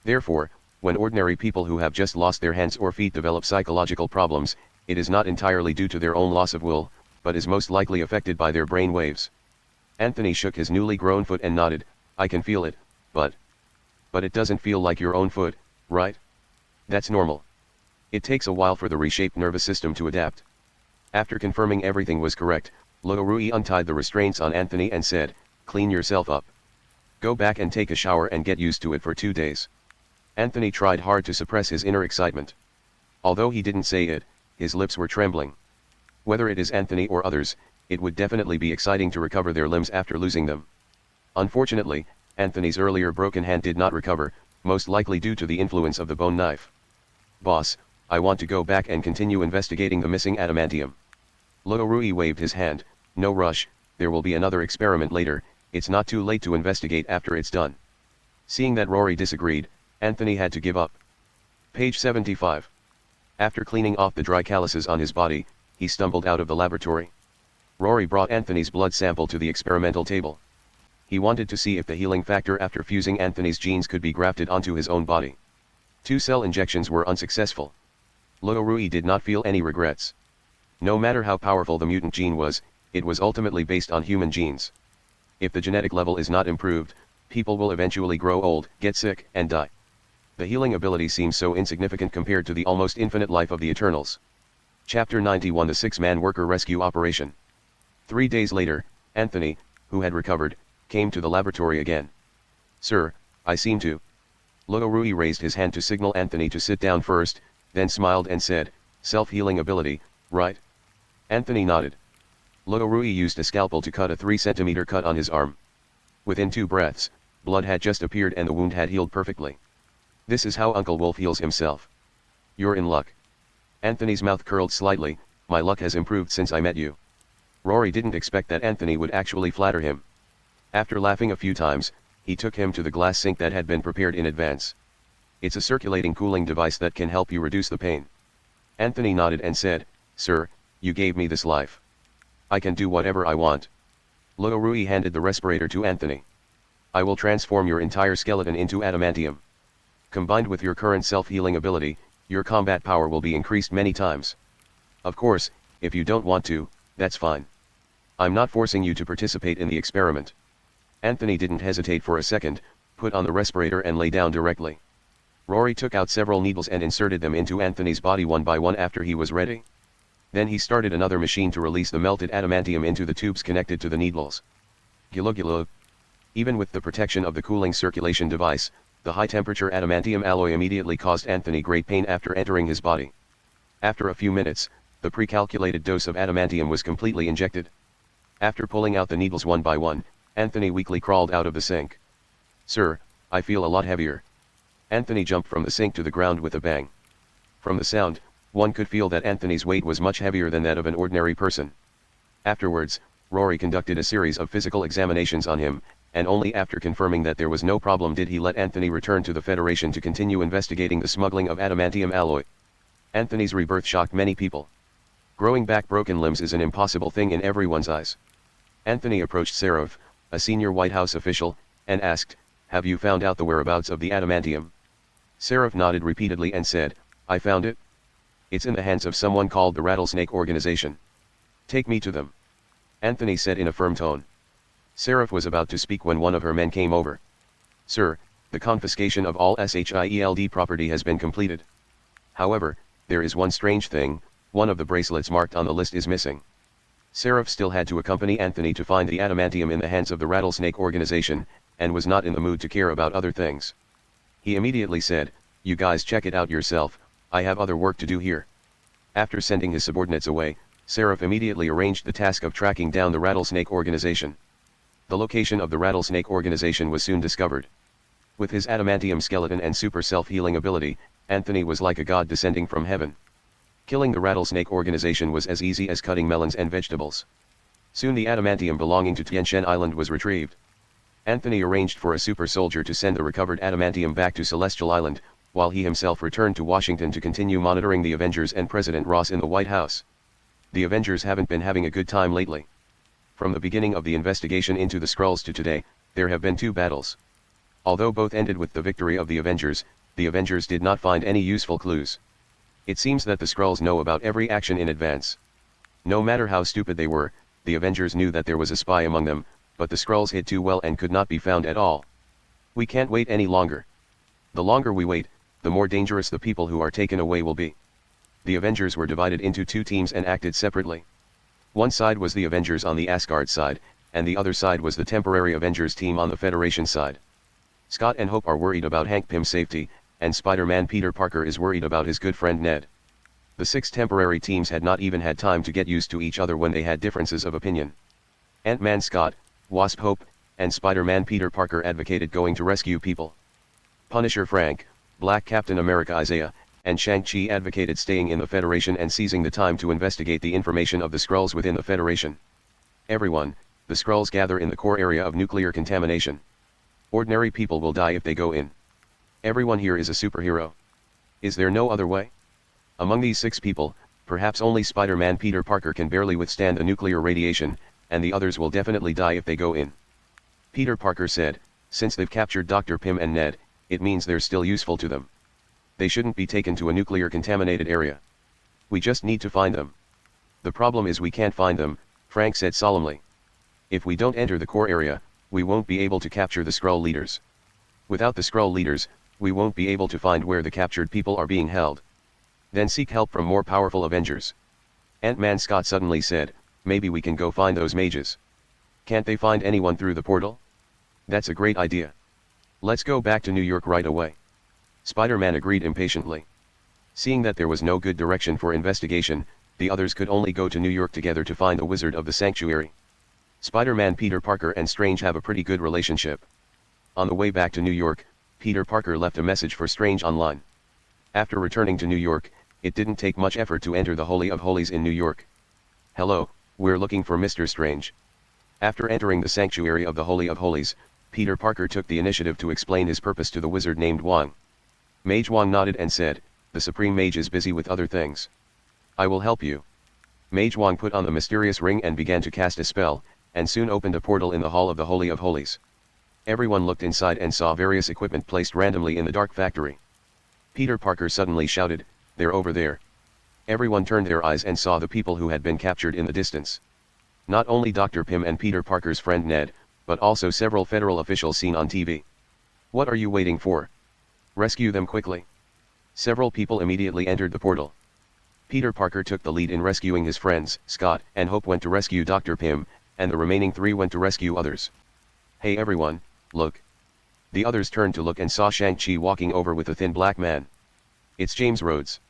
Therefore, when ordinary people who have just lost their hands or feet develop psychological problems, it is not entirely due to their own loss of will, but is most likely affected by their brain waves. Anthony shook his newly grown foot and nodded, I can feel it, but it doesn't feel like your own foot, right? That's normal. It takes a while for the reshaped nervous system to adapt. After confirming everything was correct, Rory untied the restraints on Anthony and said, clean yourself up. Go back and take a shower and get used to it for 2 days. Anthony tried hard to suppress his inner excitement. Although he didn't say it, his lips were trembling. Whether it is Anthony or others, it would definitely be exciting to recover their limbs after losing them. Unfortunately, Anthony's earlier broken hand did not recover, most likely due to the influence of the bone knife. Boss, I want to go back and continue investigating the missing adamantium. Rory waved his hand, no rush, there will be another experiment later, it's not too late to investigate after it's done. Seeing that Rory disagreed, Anthony had to give up. Page 75. After cleaning off the dry calluses on his body, he stumbled out of the laboratory. Rory brought Anthony's blood sample to the experimental table. He wanted to see if the healing factor after fusing Anthony's genes could be grafted onto his own body. 2 cell injections were unsuccessful. Rory did not feel any regrets. No matter how powerful the mutant gene was, it was ultimately based on human genes. If the genetic level is not improved, people will eventually grow old, get sick, and die. The healing ability seems so insignificant compared to the almost infinite life of the Eternals. Chapter 91 The 6-man worker rescue operation. 3 days later, Anthony, who had recovered, came to the laboratory again. Sir, I seem to. Rory raised his hand to signal Anthony to sit down first, then smiled and said, self-healing ability, right? Anthony nodded. Rory used a scalpel to cut a 3-centimeter cut on his arm. Within 2 breaths, blood had just appeared and the wound had healed perfectly. This is how Uncle Wolf heals himself. You're in luck. Anthony's mouth curled slightly. My luck has improved since I met you. Rory didn't expect that Anthony would actually flatter him. After laughing a few times, he took him to the glass sink that had been prepared in advance. It's a circulating cooling device that can help you reduce the pain. Anthony nodded and said, Sir, you gave me this life. I can do whatever I want. Rory handed the respirator to Anthony. I will transform your entire skeleton into adamantium. Combined with your current self-healing ability, your combat power will be increased many times. Of course, if you don't want to, that's fine. I'm not forcing you to participate in the experiment. Anthony didn't hesitate for a second, put on the respirator and lay down directly. Rory took out several needles and inserted them into Anthony's body one by one after he was ready. Then he started another machine to release the melted adamantium into the tubes connected to the needles. Gilo. Even with the protection of the cooling circulation device, the high-temperature adamantium alloy immediately caused Anthony great pain after entering his body. After a few minutes, the pre-calculated dose of adamantium was completely injected. After pulling out the needles one by one, Anthony weakly crawled out of the sink. Sir, I feel a lot heavier. Anthony jumped from the sink to the ground with a bang. From the sound, one could feel that Anthony's weight was much heavier than that of an ordinary person. Afterwards, Rory conducted a series of physical examinations on him, and only after confirming that there was no problem did he let Anthony return to the Federation to continue investigating the smuggling of adamantium alloy. Anthony's rebirth shocked many people. Growing back broken limbs is an impossible thing in everyone's eyes. Anthony approached Seraph, a senior White House official, and asked, Have you found out the whereabouts of the adamantium? Seraph nodded repeatedly and said, I found it. It's in the hands of someone called the Rattlesnake Organization. Take me to them. Anthony said in a firm tone. Seraph was about to speak when one of her men came over. Sir, the confiscation of all SHIELD property has been completed. However, there is one strange thing, one of the bracelets marked on the list is missing. Seraph still had to accompany Anthony to find the adamantium in the hands of the Rattlesnake Organization, and was not in the mood to care about other things. He immediately said, You guys check it out yourself, I have other work to do here. After sending his subordinates away, Seraph immediately arranged the task of tracking down the Rattlesnake Organization. The location of the Rattlesnake Organization was soon discovered. With his adamantium skeleton and super self-healing ability, Anthony was like a god descending from heaven. Killing the Rattlesnake Organization was as easy as cutting melons and vegetables. Soon the adamantium belonging to Tianshan Island was retrieved. Anthony arranged for a super soldier to send the recovered adamantium back to Celestial Island, while he himself returned to Washington to continue monitoring the Avengers and President Ross in the White House. The Avengers haven't been having a good time lately. From the beginning of the investigation into the Skrulls to today, there have been 2 battles. Although both ended with the victory of the Avengers did not find any useful clues. It seems that the Skrulls know about every action in advance. No matter how stupid they were, the Avengers knew that there was a spy among them, but the Skrulls hid too well and could not be found at all. We can't wait any longer. The longer we wait, the more dangerous the people who are taken away will be. The Avengers were divided into 2 teams and acted separately. One side was the Avengers on the Asgard side, and the other side was the temporary Avengers team on the Federation side. Scott and Hope are worried about Hank Pym's safety, and Spider-Man Peter Parker is worried about his good friend Ned. The 6 temporary teams had not even had time to get used to each other when they had differences of opinion. Ant-Man Scott, Wasp Hope, and Spider-Man Peter Parker advocated going to rescue people. Punisher Frank, Black Captain America Isaiah, and Shang-Chi advocated staying in the Federation and seizing the time to investigate the information of the Skrulls within the Federation. Everyone, the Skrulls gather in the core area of nuclear contamination. Ordinary people will die if they go in. Everyone here is a superhero. Is there no other way? Among these 6 people, perhaps only Spider-Man Peter Parker can barely withstand the nuclear radiation, and the others will definitely die if they go in. Peter Parker said, since they've captured Dr. Pym and Ned, it means they're still useful to them. They shouldn't be taken to a nuclear contaminated area. We just need to find them. The problem is we can't find them, Frank said solemnly. If we don't enter the core area, we won't be able to capture the Skrull leaders. Without the Skrull leaders, we won't be able to find where the captured people are being held. Then seek help from more powerful Avengers. Ant-Man Scott suddenly said, maybe we can go find those mages. Can't they find anyone through the portal? That's a great idea. Let's go back to New York right away. Spider-Man agreed impatiently. Seeing that there was no good direction for investigation, the others could only go to New York together to find the Wizard of the Sanctuary. Spider-Man Peter Parker and Strange have a pretty good relationship. On the way back to New York, Peter Parker left a message for Strange online. After returning to New York, it didn't take much effort to enter the Holy of Holies in New York. "Hello, we're looking for Mr. Strange." After entering the sanctuary of the Holy of Holies, Peter Parker took the initiative to explain his purpose to the wizard named Wong. Mage Wong nodded and said, "The Supreme Mage is busy with other things. I will help you." Mage Wong put on the mysterious ring and began to cast a spell, and soon opened a portal in the Hall of the Holy of Holies. Everyone looked inside and saw various equipment placed randomly in the dark factory. Peter Parker suddenly shouted, "They're over there." Everyone turned their eyes and saw the people who had been captured in the distance. Not only Dr. Pym and Peter Parker's friend Ned, but also several federal officials seen on TV. "What are you waiting for? Rescue them quickly." Several people immediately entered the portal. Peter Parker took the lead in rescuing his friends. Scott and Hope went to rescue Dr. Pym, and the remaining 3 went to rescue others. "Hey everyone, look." The others turned to look and saw Shang-Chi walking over with a thin black man. "It's James Rhodes."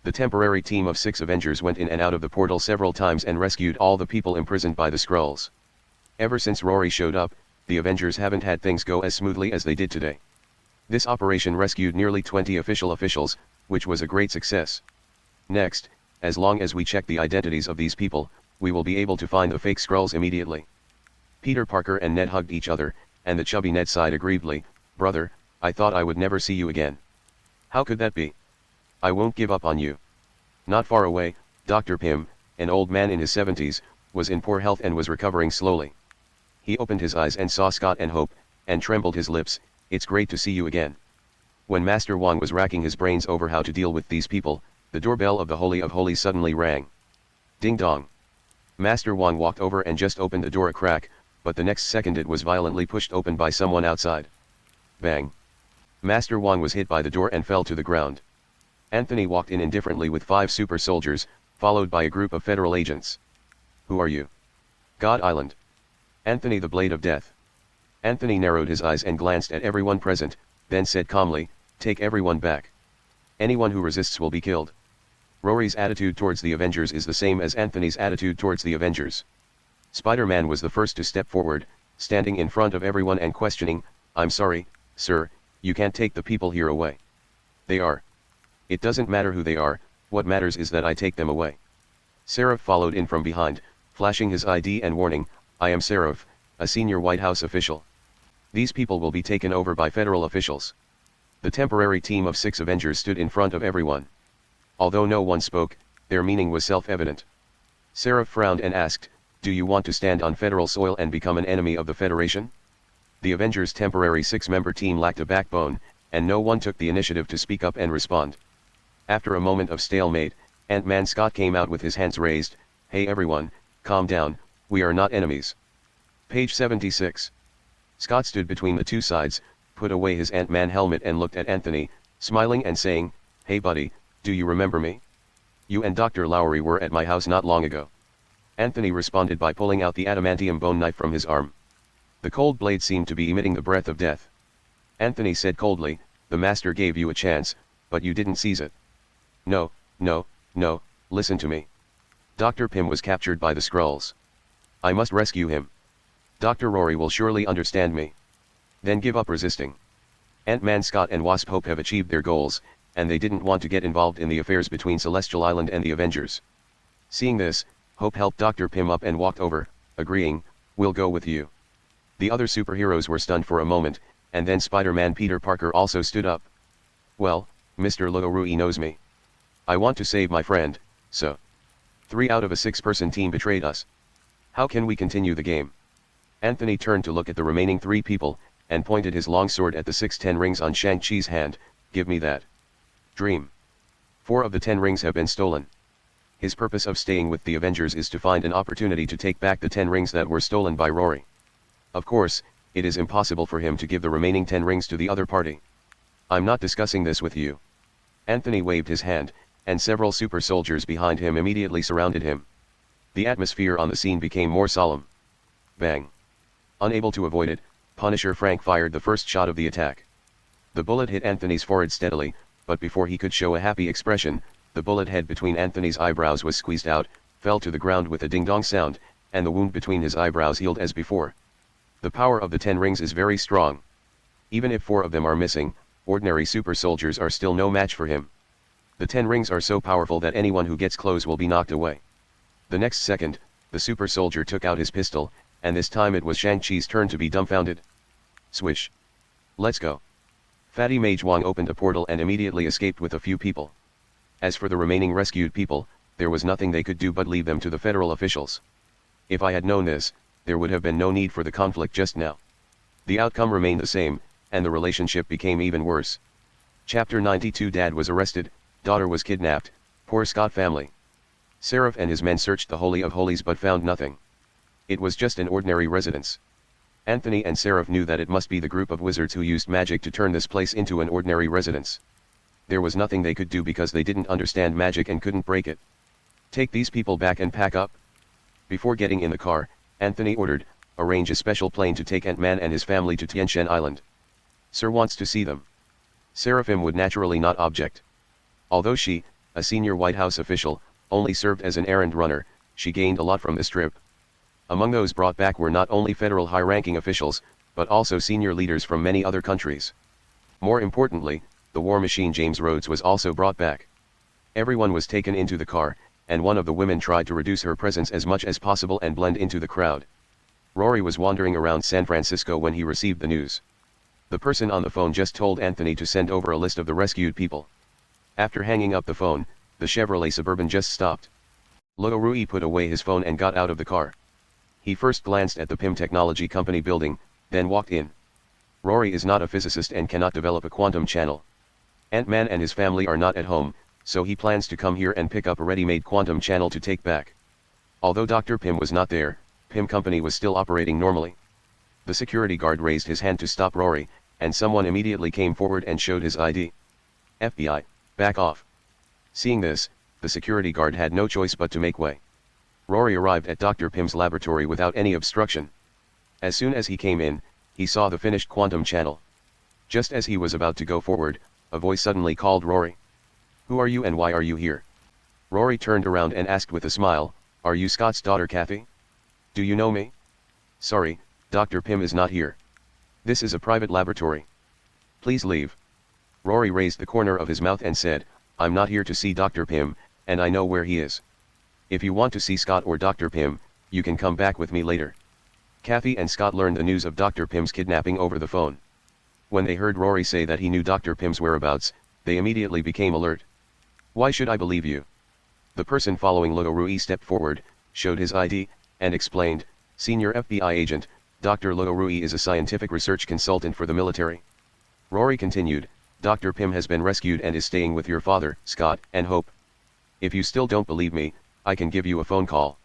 The temporary team of 6 Avengers went in and out of the portal several times and rescued all the people imprisoned by the Skrulls. Ever since Rory showed up, the Avengers haven't had things go as smoothly as they did today. This operation rescued nearly 20 officials, which was a great success. Next, as long as we check the identities of these people, we will be able to find the fake Skrulls immediately. Peter Parker and Ned hugged each other, and the chubby Ned sighed aggrievedly, "Brother, I thought I would never see you again." "How could that be? I won't give up on you." Not far away, Dr. Pym, an old man in his 70s, was in poor health and was recovering slowly. He opened his eyes and saw Scott and Hope, and trembled his lips, "It's great to see you again." When Master Wong was racking his brains over how to deal with these people, the doorbell of the Holy of Holies suddenly rang. Ding dong. Master Wong walked over and just opened the door a crack, but the next second it was violently pushed open by someone outside. Bang. Master Wong was hit by the door and fell to the ground. Anthony walked in indifferently with 5 super soldiers, followed by a group of federal agents. "Who are you?" "God Island." "Anthony the Blade of Death." Anthony narrowed his eyes and glanced at everyone present, then said calmly, "Take everyone back. Anyone who resists will be killed." Rory's attitude towards the Avengers is the same as Anthony's attitude towards the Avengers. Spider-Man was the first to step forward, standing in front of everyone and questioning, "I'm sorry, sir, you can't take the people here away. They are. It doesn't matter who they are, what matters is that I take them away." Seraph followed in from behind, flashing his ID and warning, "I am Seraph, a senior White House official. These people will be taken over by federal officials." The temporary team of 6 Avengers stood in front of everyone. Although no one spoke, their meaning was self-evident. Seraph frowned and asked, "Do you want to stand on federal soil and become an enemy of the Federation?" The Avengers' temporary 6-member team lacked a backbone, and no one took the initiative to speak up and respond. After a moment of stalemate, Ant-Man Scott came out with his hands raised, "Hey everyone, calm down, we are not enemies." Page 76. Scott stood between the 2 sides, put away his Ant-Man helmet and looked at Anthony, smiling and saying, "Hey buddy, do you remember me? You and Dr. Lowry were at my house not long ago." Anthony responded by pulling out the adamantium bone knife from his arm. The cold blade seemed to be emitting the breath of death. Anthony said coldly, "The Master gave you a chance, but you didn't seize it." No, listen to me. Dr. Pym was captured by the Skrulls. I must rescue him. Dr. Rory will surely understand me. Then give up resisting. Ant-Man Scott and Wasp Hope have achieved their goals, and they didn't want to get involved in the affairs between Celestial Island and the Avengers. Seeing this, Hope helped Dr. Pym up and walked over, agreeing, "We'll go with you." The other superheroes were stunned for a moment, and then Spider-Man Peter Parker also stood up. "Well, Mr. Luo knows me. I want to save my friend, so 3 out of a 6-person team betrayed us. How can we continue the game?" Anthony turned to look at the remaining 3 people, and pointed his long sword at the 6 10 rings on Shang-Chi's hand. "Give me that." Dream. 4 of the 10 rings have been stolen. His purpose of staying with the Avengers is to find an opportunity to take back the 10 rings that were stolen by Rory. Of course, it is impossible for him to give the remaining 10 rings to the other party. "I'm not discussing this with you." Anthony waved his hand, and several super soldiers behind him immediately surrounded him. The atmosphere on the scene became more solemn. Bang. Unable to avoid it, Punisher Frank fired the first shot of the attack. The bullet hit Anthony's forehead steadily, but before he could show a happy expression, the bullet head between Anthony's eyebrows was squeezed out, fell to the ground with a ding-dong sound, and the wound between his eyebrows healed as before. The power of the 10 rings is very strong. Even if 4 of them are missing, ordinary super soldiers are still no match for him. The 10 rings are so powerful that anyone who gets close will be knocked away. The next second, the super soldier took out his pistol, and this time it was Shang-Chi's turn to be dumbfounded. Swish. Let's go. Fatty Mage Wang opened a portal and immediately escaped with a few people. As for the remaining rescued people, there was nothing they could do but leave them to the federal officials. If I had known this, there would have been no need for the conflict just now. The outcome remained the same, and the relationship became even worse. Chapter 92. Dad was arrested, daughter was kidnapped, poor Scott family. Seraph and his men searched the Holy of Holies but found nothing. It was just an ordinary residence. Anthony and Seraph knew that it must be the group of wizards who used magic to turn this place into an ordinary residence. There was nothing they could do because they didn't understand magic and couldn't break it. Take these people back and pack up. Before getting in the car, Anthony ordered, arrange a special plane to take Ant-Man and his family to Tianshan Island. Sir wants to see them. Seraphim would naturally not object. Although she, a senior White House official, only served as an errand runner, she gained a lot from this trip. Among those brought back were not only federal high-ranking officials, but also senior leaders from many other countries. More importantly, the war machine James Rhodes was also brought back. Everyone was taken into the car, and one of the women tried to reduce her presence as much as possible and blend into the crowd. Rory was wandering around San Francisco when he received the news. The person on the phone just told Anthony to send over a list of the rescued people. After hanging up the phone, the Chevrolet Suburban just stopped. Rory put away his phone and got out of the car. He first glanced at the PIM Technology Company building, then walked in. Rory is not a physicist and cannot develop a quantum channel. Ant-Man and his family are not at home, so he plans to come here and pick up a ready-made quantum channel to take back. Although Dr. Pym was not there, PIM Company was still operating normally. The security guard raised his hand to stop Rory, and someone immediately came forward and showed his ID. FBI, back off. Seeing this, the security guard had no choice but to make way. Rory arrived at Dr. Pym's laboratory without any obstruction. As soon as he came in, he saw the finished quantum channel. Just as he was about to go forward, a voice suddenly called Rory. Who are you and why are you here? Rory turned around and asked with a smile, are you Scott's daughter Kathy? Do you know me? Sorry, Dr. Pym is not here. This is a private laboratory. Please leave. Rory raised the corner of his mouth and said, I'm not here to see Dr. Pym, and I know where he is. If you want to see Scott or Dr. Pym, you can come back with me later. Kathy and Scott learned the news of Dr. Pym's kidnapping over the phone. When they heard Rory say that he knew Dr. Pym's whereabouts, they immediately became alert. Why should I believe you? The person following Rory stepped forward, showed his ID, and explained, Senior FBI agent, Dr. Rory is a scientific research consultant for the military. Rory continued, Dr. Pym has been rescued and is staying with your father, Scott, and Hope. If you still don't believe me, I can give you a phone call.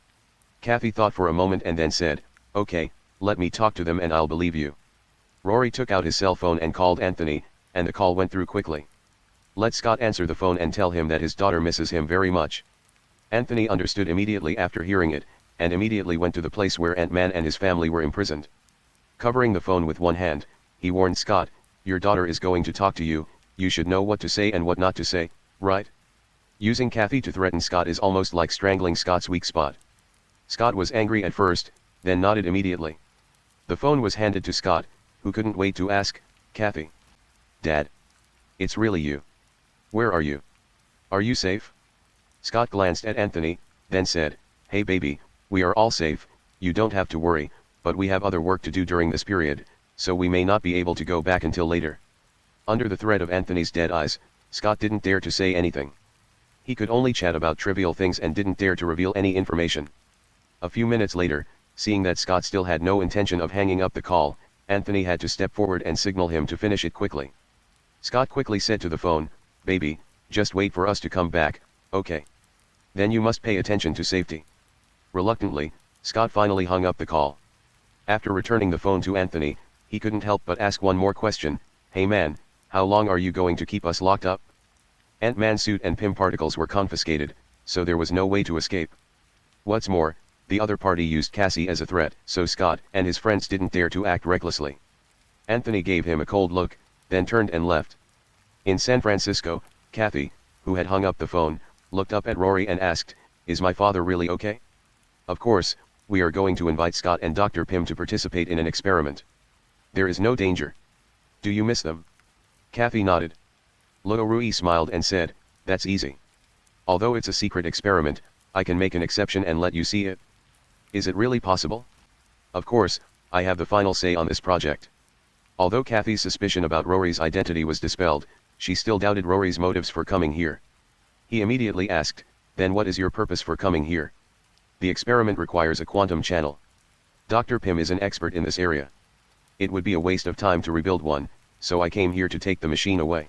Kathy thought for a moment and then said, okay, let me talk to them and I'll believe you. Rory took out his cell phone and called Anthony, and the call went through quickly. Let Scott answer the phone and tell him that his daughter misses him very much. Anthony understood immediately after hearing it, and immediately went to the place where Ant-Man and his family were imprisoned. Covering the phone with one hand, he warned Scott, your daughter is going to talk to you, you should know what to say and what not to say, right? Using Kathy to threaten Scott is almost like strangling Scott's weak spot. Scott was angry at first, then nodded immediately. The phone was handed to Scott, who couldn't wait to ask, Kathy. Dad. It's really you. Where are you? Are you safe? Scott glanced at Anthony, then said, hey baby, we are all safe, you don't have to worry, but we have other work to do during this period, so we may not be able to go back until later. Under the threat of Anthony's dead eyes, Scott didn't dare to say anything. He could only chat about trivial things and didn't dare to reveal any information. A few minutes later, seeing that Scott still had no intention of hanging up the call, Anthony had to step forward and signal him to finish it quickly. Scott quickly said to the phone, baby, just wait for us to come back, okay? Then you must pay attention to safety. Reluctantly, Scott finally hung up the call. After returning the phone to Anthony, he couldn't help but ask one more question, hey man, how long are you going to keep us locked up? Ant-Man's suit and Pym particles were confiscated, so there was no way to escape. What's more, the other party used Cassie as a threat, so Scott and his friends didn't dare to act recklessly. Anthony gave him a cold look, then turned and left. In San Francisco, Kathy, who had hung up the phone, looked up at Rory and asked, is my father really okay? Of course, we are going to invite Scott and Dr. Pym to participate in an experiment. There is no danger. Do you miss them? Kathy nodded. Rory smiled and said, That's easy. Although it's a secret experiment, I can make an exception and let you see it. Is it really possible? Of course, I have the final say on this project. Although Kathy's suspicion about Rory's identity was dispelled, she still doubted Rory's motives for coming here. He immediately asked, "Then what is your purpose for coming here?" "The experiment requires a quantum channel. Dr. Pym is an expert in this area. It would be a waste of time to rebuild one, so I came here to take the machine away."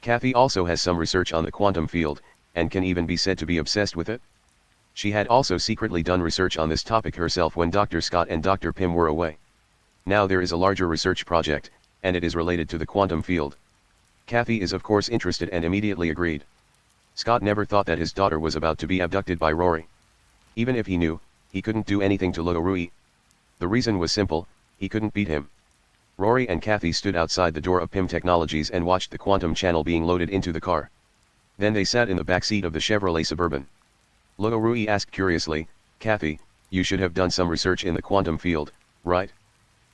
Kathy also has some research on the quantum field, and can even be said to be obsessed with it. She had also secretly done research on this topic herself when Dr. Scott and Dr. Pym were away. Now there is a larger research project, and it is related to the quantum field. Kathy is of course interested and immediately agreed. Scott never thought that his daughter was about to be abducted by Rory. Even if he knew, he couldn't do anything to Rory. The reason was simple, he couldn't beat him. Rory and Kathy stood outside the door of Pym Technologies and watched the quantum channel being loaded into the car. Then they sat in the back seat of the Chevrolet Suburban. Rory asked curiously, "Kathy, you should have done some research in the quantum field, right?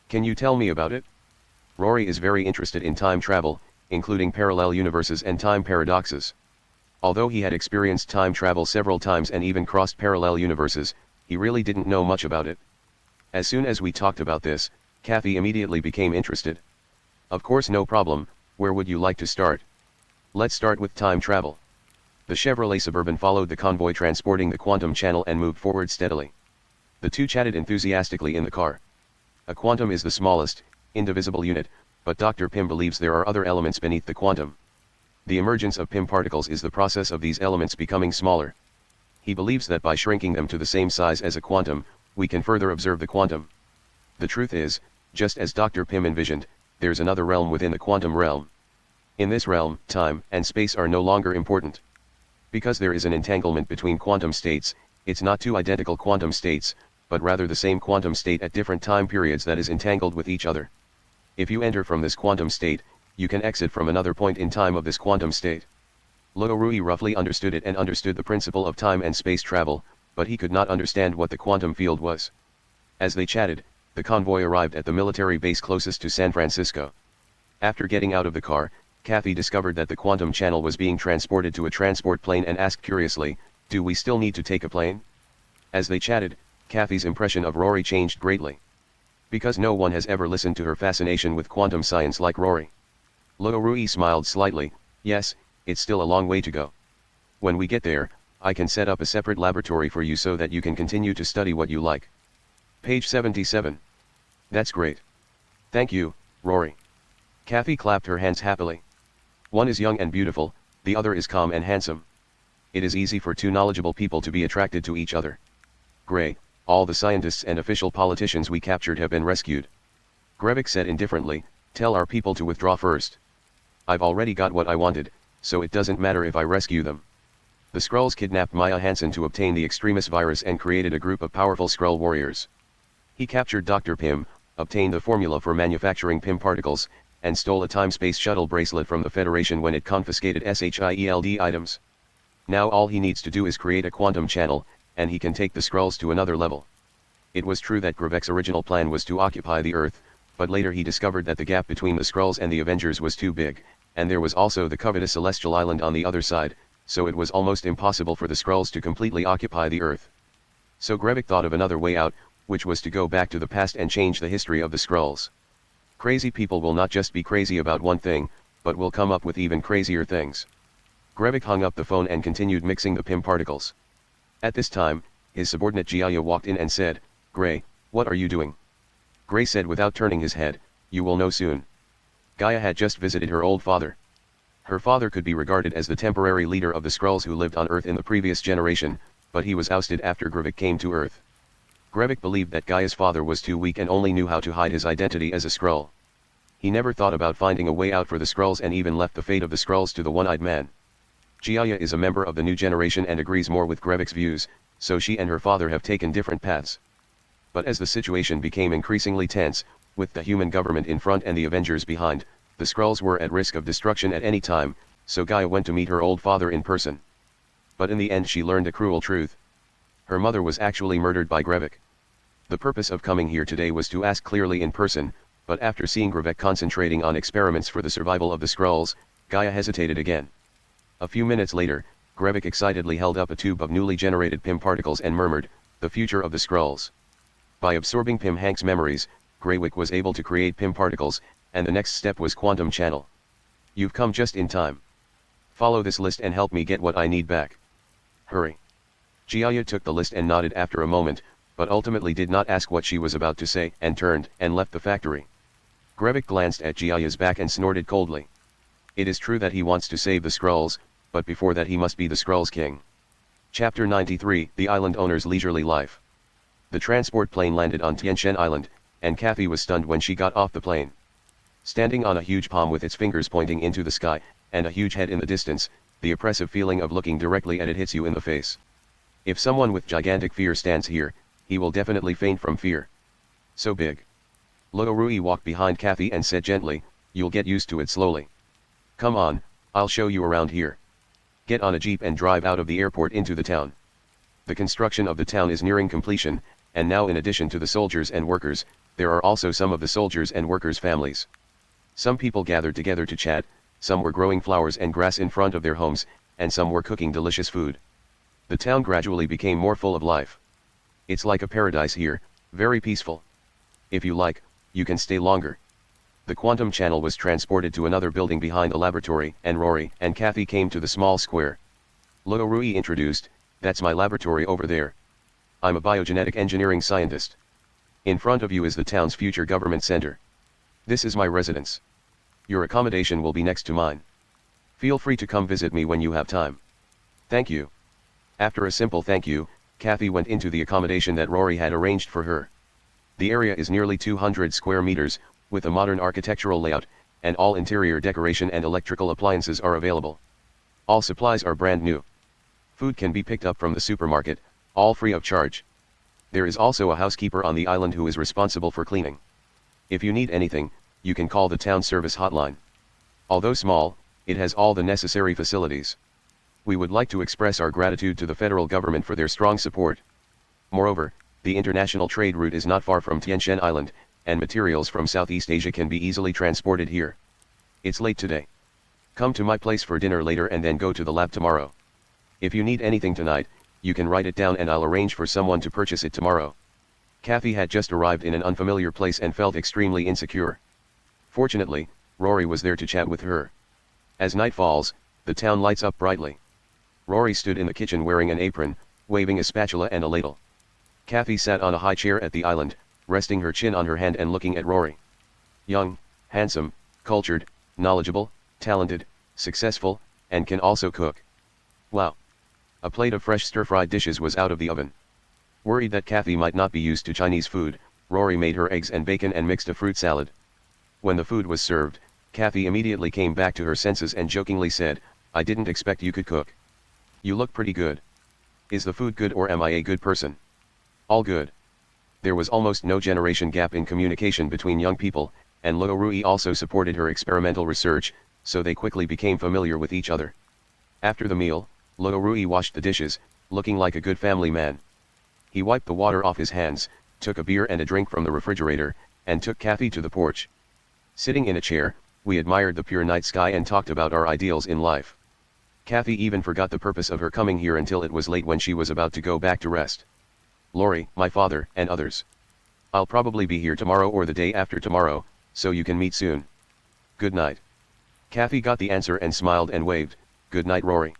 Can you tell me about it?" Rory is very interested in time travel, including parallel universes and time paradoxes. Although he had experienced time travel several times and even crossed parallel universes, he really didn't know much about it. As soon as we talked about this, Kathy immediately became interested. "Of course, no problem. Where would you like to start?" "Let's start with time travel." The Chevrolet Suburban followed the convoy transporting the quantum channel and moved forward steadily. The two chatted enthusiastically in the car. A quantum is the smallest, indivisible unit, but Dr. Pym believes there are other elements beneath the quantum. The emergence of Pym particles is the process of these elements becoming smaller. He believes that by shrinking them to the same size as a quantum, we can further observe the quantum. The truth is, just as Dr. Pym envisioned, there's another realm within the quantum realm. In this realm, time and space are no longer important. Because there is an entanglement between quantum states, it's not two identical quantum states, but rather the same quantum state at different time periods that is entangled with each other. If you enter from this quantum state, you can exit from another point in time of this quantum state. Rory roughly understood it and understood the principle of time and space travel, but he could not understand what the quantum field was. As they chatted, the convoy arrived at the military base closest to San Francisco. After getting out of the car, Kathy discovered that the quantum channel was being transported to a transport plane and asked curiously, "Do we still need to take a plane?" As they chatted, Kathy's impression of Rory changed greatly. Because no one has ever listened to her fascination with quantum science like Rory. Rory smiled slightly, "Yes, it's still a long way to go. When we get there, I can set up a separate laboratory for you so that you can continue to study what you like." Page 77. "That's great. Thank you, Rory." Kathy clapped her hands happily. One is young and beautiful, the other is calm and handsome. It is easy for two knowledgeable people to be attracted to each other. "Gray, all the scientists and official politicians we captured have been rescued." Grevik said indifferently, "Tell our people to withdraw first. I've already got what I wanted, so it doesn't matter if I rescue them." The Skrulls kidnapped Maya Hansen to obtain the extremis virus and created a group of powerful Skrull warriors. He captured Dr. Pym, obtained the formula for manufacturing Pym particles, and stole a time-space shuttle bracelet from the Federation when it confiscated SHIELD items. Now all he needs to do is create a quantum channel, and he can take the Skrulls to another level. It was true that Grevik's original plan was to occupy the Earth, but later he discovered that the gap between the Skrulls and the Avengers was too big, and there was also the covetous Celestial Island on the other side, so it was almost impossible for the Skrulls to completely occupy the Earth. So Grevik thought of another way out, which was to go back to the past and change the history of the Skrulls. Crazy people will not just be crazy about one thing, but will come up with even crazier things. Grevik hung up the phone and continued mixing the Pym particles. At this time, his subordinate Giaya walked in and said, "Gray, what are you doing?" Gray said without turning his head, "You will know soon." Gaia had just visited her old father. Her father could be regarded as the temporary leader of the Skrulls who lived on Earth in the previous generation, but he was ousted after Grevik came to Earth. Grevik believed that Gaia's father was too weak and only knew how to hide his identity as a Skrull. He never thought about finding a way out for the Skrulls and even left the fate of the Skrulls to the One-Eyed Man. Giaya is a member of the new generation and agrees more with Grevik's views, so she and her father have taken different paths. But as the situation became increasingly tense, with the human government in front and the Avengers behind, the Skrulls were at risk of destruction at any time, so Gaia went to meet her old father in person. But in the end she learned a cruel truth. Her mother was actually murdered by Grevik. The purpose of coming here today was to ask clearly in person, but after seeing Grevik concentrating on experiments for the survival of the Skrulls, Gaia hesitated again. A few minutes later, Grebek excitedly held up a tube of newly generated PIM particles and murmured, "The future of the Skrulls." By absorbing PIM Hank's memories, Greywick was able to create PIM particles, and the next step was quantum channel. "You've come just in time. Follow this list and help me get what I need back. Hurry." Jiaya took the list and nodded after a moment, but ultimately did not ask what she was about to say, and turned and left the factory. Grebek glanced at Jiaya's back and snorted coldly. It is true that he wants to save the Skrulls, but before that he must be the Skrulls' king. Chapter 93, The Island Owner's Leisurely Life. The transport plane landed on Tianshan Island, and Kathy was stunned when she got off the plane. Standing on a huge palm with its fingers pointing into the sky, and a huge head in the distance, the oppressive feeling of looking directly at it hits you in the face. If someone with gigantic fear stands here, he will definitely faint from fear. So big. Luo Rui walked behind Kathy and said gently, "You'll get used to it slowly. Come on, I'll show you around here. Get on a jeep and drive out of the airport into the town." The construction of the town is nearing completion, and now in addition to the soldiers and workers, there are also some of the soldiers and workers' families. Some people gathered together to chat, some were growing flowers and grass in front of their homes, and some were cooking delicious food. The town gradually became more full of life. It's like a paradise here, very peaceful. If you like, you can stay longer. The quantum channel was transported to another building behind the laboratory, and Rory and Kathy came to the small square. Luo Rui introduced, "That's my laboratory over there. I'm a biogenetic engineering scientist. In front of you is the town's future government center. This is my residence. Your accommodation will be next to mine. Feel free to come visit me when you have time." "Thank you." After a simple thank you, Kathy went into the accommodation that Rory had arranged for her. The area is nearly 200 square meters, with a modern architectural layout, and all interior decoration and electrical appliances are available. All supplies are brand new. Food can be picked up from the supermarket, all free of charge. There is also a housekeeper on the island who is responsible for cleaning. If you need anything, you can call the town service hotline. Although small, it has all the necessary facilities. We would like to express our gratitude to the federal government for their strong support. Moreover, the international trade route is not far from Tianshan Island, and materials from Southeast Asia can be easily transported here. It's late today. Come to my place for dinner later and then go to the lab tomorrow. If you need anything tonight, you can write it down and I'll arrange for someone to purchase it tomorrow." Kathy had just arrived in an unfamiliar place and felt extremely insecure. Fortunately, Rory was there to chat with her. As night falls, the town lights up brightly. Rory stood in the kitchen wearing an apron, waving a spatula and a ladle. Kathy sat on a high chair at the island, resting her chin on her hand and looking at Rory. Young, handsome, cultured, knowledgeable, talented, successful, and can also cook. Wow. A plate of fresh stir-fried dishes was out of the oven. Worried that Kathy might not be used to Chinese food, Rory made her eggs and bacon and mixed a fruit salad. When the food was served, Kathy immediately came back to her senses and jokingly said, "I didn't expect you could cook. You look pretty good. Is the food good or am I a good person?" "All good." There was almost no generation gap in communication between young people, and Luo Rui also supported her experimental research, so they quickly became familiar with each other. After the meal, Luo Rui washed the dishes, looking like a good family man. He wiped the water off his hands, took a beer and a drink from the refrigerator, and took Kathy to the porch. Sitting in a chair, we admired the pure night sky and talked about our ideals in life. Kathy even forgot the purpose of her coming here until it was late when she was about to go back to rest. "Lori, my father, and others. I'll probably be here tomorrow or the day after tomorrow, so you can meet soon. Good night." Kathy got the answer and smiled and waved, "Good night, Rory."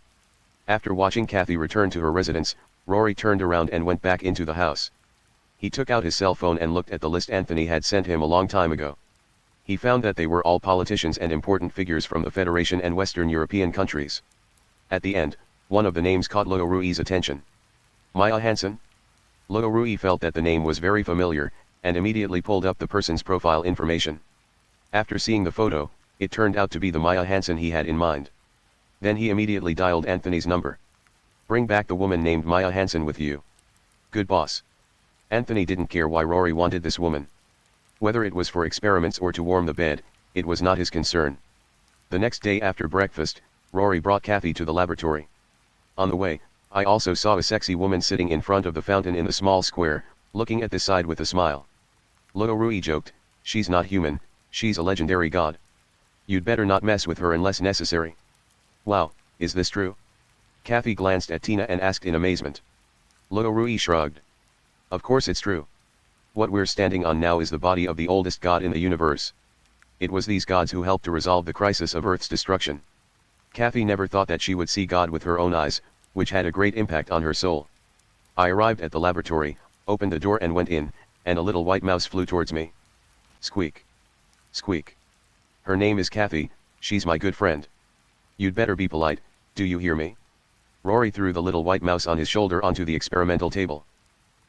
After watching Kathy return to her residence, Rory turned around and went back into the house. He took out his cell phone and looked at the list Anthony had sent him a long time ago. He found that they were all politicians and important figures from the Federation and Western European countries. At the end, one of the names caught Luo Rui's attention. Maya Hansen? Luo Rui felt that the name was very familiar, and immediately pulled up the person's profile information. After seeing the photo, it turned out to be the Maya Hansen he had in mind. Then he immediately dialed Anthony's number. "Bring back the woman named Maya Hansen with you." "Good boss." Anthony didn't care why Rory wanted this woman. Whether it was for experiments or to warm the bed, it was not his concern. The next day after breakfast, Rory brought Kathy to the laboratory. On the way, I also saw a sexy woman sitting in front of the fountain in the small square, looking at this side with a smile. Luo Rui joked, "She's not human, she's a legendary god. You'd better not mess with her unless necessary." "Wow, Is this true? Kathy glanced at Tina and asked in amazement. Rory shrugged. Of course it's true. What we're standing on now is the body of the oldest god in the universe. It was these gods who helped to resolve the crisis of Earth's destruction. Kathy never thought that she would see God with her own eyes, which had a great impact on her soul. I arrived at the laboratory, opened the door and went in, and a little white mouse flew towards me. Squeak. Squeak. Her name is Kathy, she's my good friend. You'd better be polite, do you hear me? Rory threw the little white mouse on his shoulder onto the experimental table.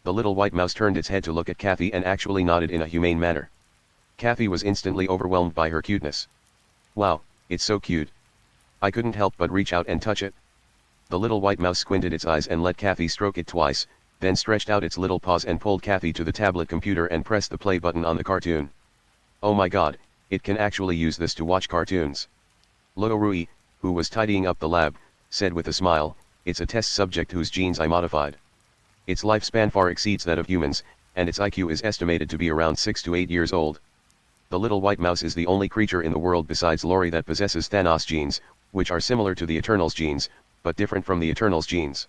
The little white mouse turned its head to look at Kathy and actually nodded in a humane manner. Kathy was instantly overwhelmed by her cuteness. Wow, it's so cute. I couldn't help but reach out and touch it. The little white mouse squinted its eyes and let Kathy stroke it twice, then stretched out its little paws and pulled Kathy to the tablet computer and pressed the play button on the cartoon. Oh my god, it can actually use this to watch cartoons. Rory, who was tidying up the lab, said with a smile, it's a test subject whose genes I modified. Its lifespan far exceeds that of humans, and its IQ is estimated to be around 6 to 8 years old. The little white mouse is the only creature in the world besides Rory that possesses Thanos genes, which are similar to the Eternals genes, but different from the Eternals genes.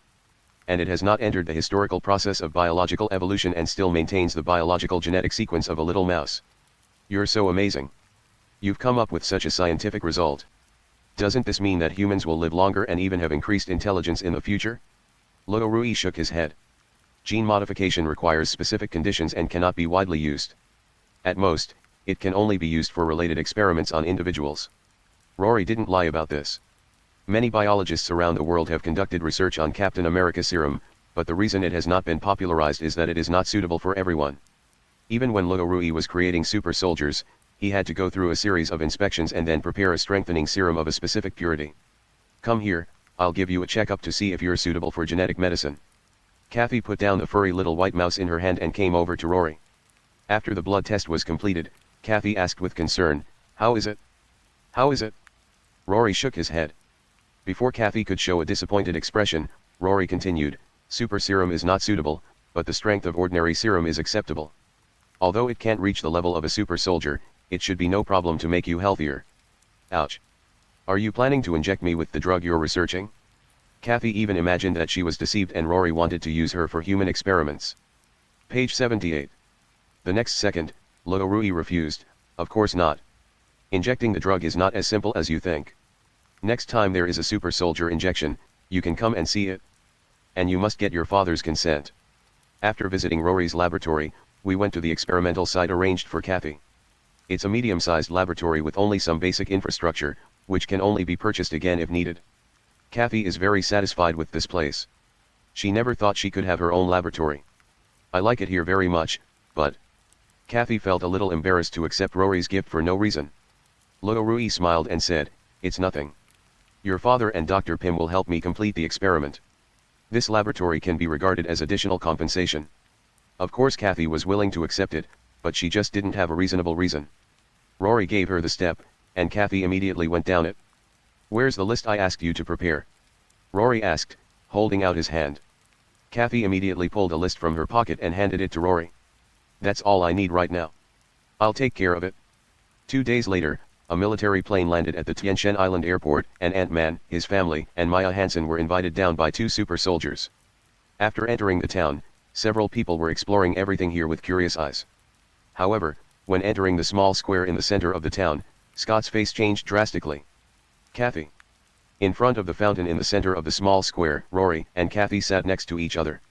And it has not entered the historical process of biological evolution and still maintains the biological genetic sequence of a little mouse. You're so amazing. You've come up with such a scientific result. Doesn't this mean that humans will live longer and even have increased intelligence in the future? Rory shook his head. Gene modification requires specific conditions and cannot be widely used. At most, it can only be used for related experiments on individuals. Rory didn't lie about this. Many biologists around the world have conducted research on Captain America serum, but the reason it has not been popularized is that it is not suitable for everyone. Even when Rory was creating super soldiers, he had to go through a series of inspections and then prepare a strengthening serum of a specific purity. Come here, I'll give you a checkup to see if you're suitable for genetic medicine. Kathy put down the furry little white mouse in her hand and came over to Rory. After the blood test was completed, Kathy asked with concern, how is it? How is it? Rory shook his head. Before Kathy could show a disappointed expression, Rory continued, super serum is not suitable, but the strength of ordinary serum is acceptable. Although it can't reach the level of a super soldier, it should be no problem to make you healthier. Ouch. Are you planning to inject me with the drug you're researching? Kathy even imagined that she was deceived and Rory wanted to use her for human experiments. Page 78. The next second, Rory refused, of course not. Injecting the drug is not as simple as you think. Next time there is a super soldier injection, you can come and see it. And you must get your father's consent. After visiting Rory's laboratory, we went to the experimental site arranged for Kathy. It's a medium-sized laboratory with only some basic infrastructure, which can only be purchased again if needed. Kathy is very satisfied with this place. She never thought she could have her own laboratory. I like it here very much, but... Kathy felt a little embarrassed to accept Rory's gift for no reason. Rory smiled and said, it's nothing. Your father and Dr. Pym will help me complete the experiment. This laboratory can be regarded as additional compensation. Of course Kathy was willing to accept it, but she just didn't have a reasonable reason. Rory gave her the step, and Kathy immediately went down it. Where's the list I asked you to prepare? Rory asked, holding out his hand. Kathy immediately pulled a list from her pocket and handed it to Rory. That's all I need right now. I'll take care of it. 2 days later, a military plane landed at the Tianchen Island airport, and Ant-Man, his family, and Maya Hansen were invited down by 2 super soldiers. After entering the town, several people were exploring everything here with curious eyes. However, when entering the small square in the center of the town, Scott's face changed drastically. Kathy. In front of the fountain in the center of the small square, Rory and Kathy sat next to each other.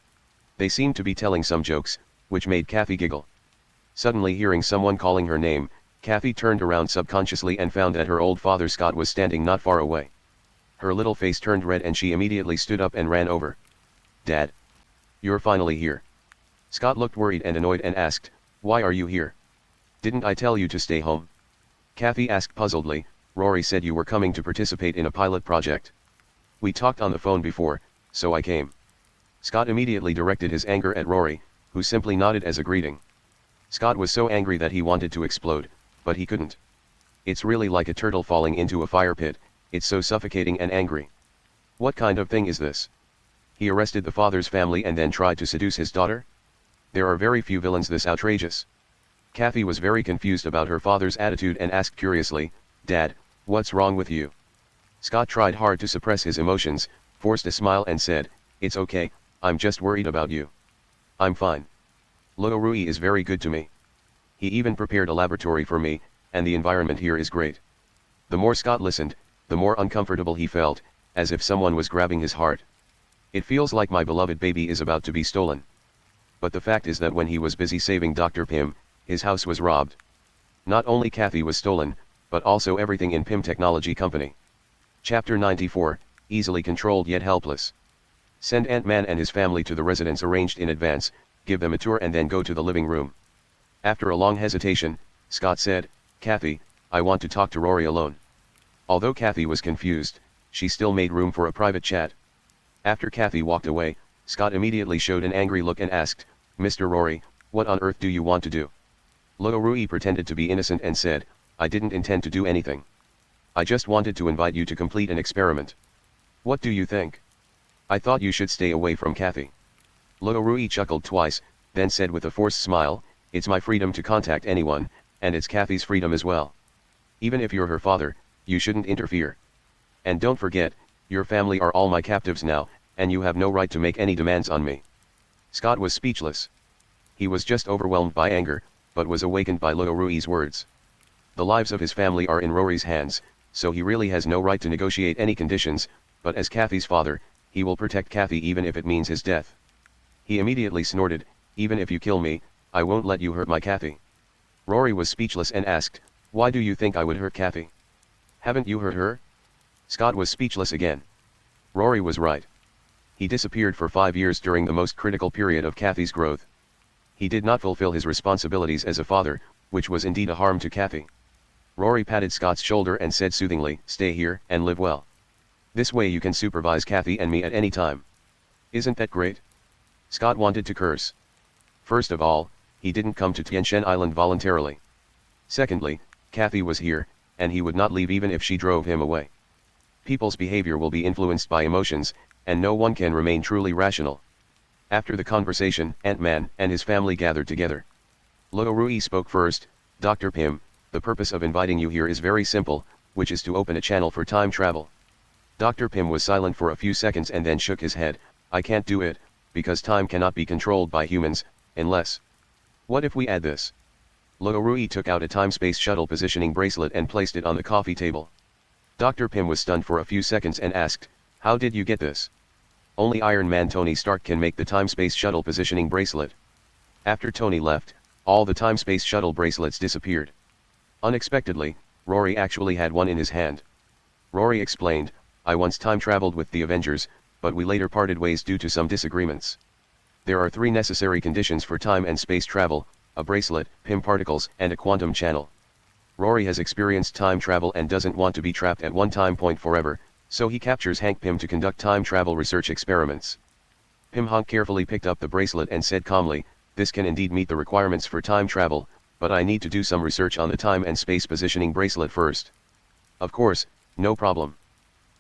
They seemed to be telling some jokes, which made Kathy giggle. Suddenly hearing someone calling her name, Kathy turned around subconsciously and found that her old father Scott was standing not far away. Her little face turned red and she immediately stood up and ran over. Dad. You're finally here. Scott looked worried and annoyed and asked, why are you here? Didn't I tell you to stay home? Kathy asked puzzledly, Rory said you were coming to participate in a pilot project. We talked on the phone before, so I came. Scott immediately directed his anger at Rory, who simply nodded as a greeting. Scott was so angry that he wanted to explode, but he couldn't. It's really like a turtle falling into a fire pit, it's so suffocating and angry. What kind of thing is this? He arrested the father's family and then tried to seduce his daughter? There are very few villains this outrageous. Kathy was very confused about her father's attitude and asked curiously, Dad, what's wrong with you? Scott tried hard to suppress his emotions, forced a smile and said, "It's okay, I'm just worried about you. I'm fine. Rory is very good to me. He even prepared a laboratory for me, and the environment here is great." The more Scott listened, the more uncomfortable he felt, as if someone was grabbing his heart. "It feels like my beloved baby is about to be stolen." But the fact is that when he was busy saving Dr. Pym, his house was robbed. Not only Kathy was stolen, but also everything in Pym Technology Company. Chapter 94, Easily Controlled Yet Helpless. Send Ant-Man and his family to the residence arranged in advance, give them a tour and then go to the living room. After a long hesitation, Scott said, "Kathy, I want to talk to Rory alone." Although Kathy was confused, she still made room for a private chat. After Kathy walked away, Scott immediately showed an angry look and asked, "Mr. Rory, what on earth do you want to do?" Rory pretended to be innocent and said, "I didn't intend to do anything. I just wanted to invite you to complete an experiment. What do you think? I thought you should stay away from Kathy." Rory chuckled twice, then said with a forced smile, "It's my freedom to contact anyone, and it's Kathy's freedom as well. Even if you're her father, you shouldn't interfere. And don't forget, your family are all my captives now, and you have no right to make any demands on me." Scott was speechless. He was just overwhelmed by anger, but was awakened by Rory's words. The lives of his family are in Rory's hands, so he really has no right to negotiate any conditions, but as Kathy's father, he will protect Kathy even if it means his death. He immediately snorted, "Even if you kill me, I won't let you hurt my Kathy." Rory was speechless and asked, "Why do you think I would hurt Kathy? Haven't you hurt her?" Scott was speechless again. Rory was right. He disappeared for 5 years during the most critical period of Kathy's growth. He did not fulfill his responsibilities as a father, which was indeed a harm to Kathy. Rory patted Scott's shoulder and said soothingly, "Stay here and live well. This way you can supervise Kathy and me at any time. Isn't that great?" Scott wanted to curse. First of all, he didn't come to Tiantian Island voluntarily. Secondly, Kathy was here, and he would not leave even if she drove him away. People's behavior will be influenced by emotions, and no one can remain truly rational. After the conversation, Ant-Man and his family gathered together. Rory spoke first, "Dr. Pym, the purpose of inviting you here is very simple, which is to open a channel for time travel." Dr. Pym was silent for a few seconds and then shook his head, "I can't do it, because time cannot be controlled by humans, unless... What if we add this?" Rory took out a time-space shuttle positioning bracelet and placed it on the coffee table. Dr. Pym was stunned for a few seconds and asked, "How did you get this?" "Only Iron Man Tony Stark can make the time-space shuttle positioning bracelet." After Tony left, all the time-space shuttle bracelets disappeared. Unexpectedly, Rory actually had one in his hand. Rory explained, "I once time-traveled with the Avengers, but we later parted ways due to some disagreements. There are 3 necessary conditions for time and space travel: a bracelet, Pym particles, and a quantum channel. Rory has experienced time travel and doesn't want to be trapped at one time point forever, so he captures Hank Pym to conduct time travel research experiments." Pym Hank carefully picked up the bracelet and said calmly, "This can indeed meet the requirements for time travel, but I need to do some research on the time and space positioning bracelet first." "Of course, no problem.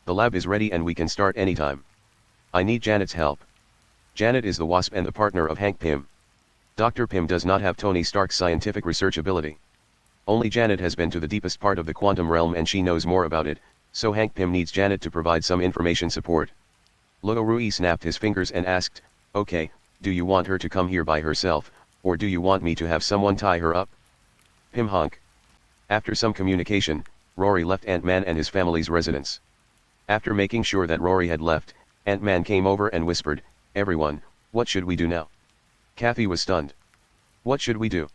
The lab is ready and we can start anytime. I need Janet's help." Janet is the Wasp and the partner of Hank Pym. Dr. Pym does not have Tony Stark's scientific research ability. Only Janet has been to the deepest part of the quantum realm and she knows more about it, so Hank Pym needs Janet to provide some information support. Rory snapped his fingers and asked, "Okay, do you want her to come here by herself, or do you want me to have someone tie her up?" Pym honk. After some communication, Rory left Ant-Man and his family's residence. After making sure that Rory had left, Ant-Man came over and whispered, "Everyone, what should we do now?" Kathy was stunned. "What should we do?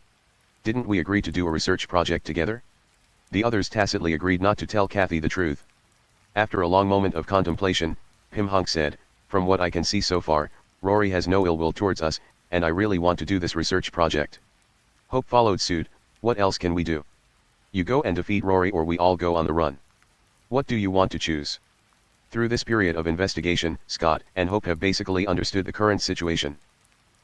Didn't we agree to do a research project together?" The others tacitly agreed not to tell Kathy the truth. After a long moment of contemplation, Pym Honk said, "From what I can see so far, Rory has no ill will towards us, and I really want to do this research project." Hope followed suit, "What else can we do? You go and defeat Rory or we all go on the run. What do you want to choose?" Through this period of investigation, Scott and Hope have basically understood the current situation.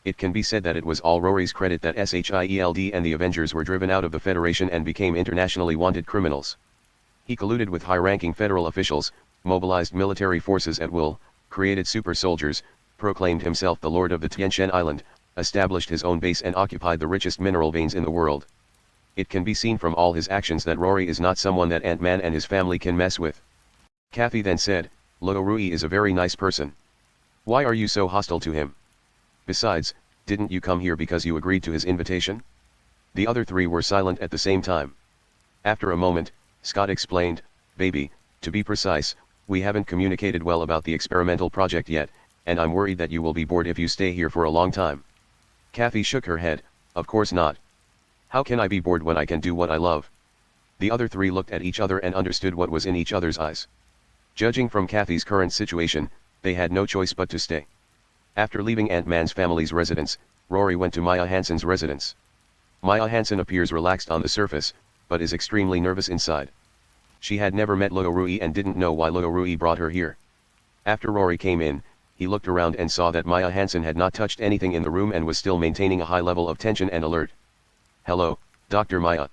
It can be said that it was all Rory's credit that SHIELD and the Avengers were driven out of the Federation and became internationally wanted criminals. He colluded with high-ranking federal officials, mobilized military forces at will, created super soldiers, proclaimed himself the Lord of the Tiantian Island, established his own base and occupied the richest mineral veins in the world. It can be seen from all his actions that Rory is not someone that Ant-Man and his family can mess with. Kathy then said, Rory is a very nice person. Why are you so hostile to him? Besides, didn't you come here because you agreed to his invitation? The other three were silent at the same time. After a moment, Scott explained, baby, to be precise, we haven't communicated well about the experimental project yet, and I'm worried that you will be bored if you stay here for a long time. Kathy shook her head, of course not. How can I be bored when I can do what I love? The other three looked at each other and understood what was in each other's eyes. Judging from Kathy's current situation, they had no choice but to stay. After leaving Ant-Man's family's residence, Rory went to Maya Hansen's residence. Maya Hansen appears relaxed on the surface, but is extremely nervous inside. She had never met Rory and didn't know why Rory brought her here. After Rory came in, he looked around and saw that Maya Hansen had not touched anything in the room and was still maintaining a high level of tension and alert. Hello, Dr. Maya.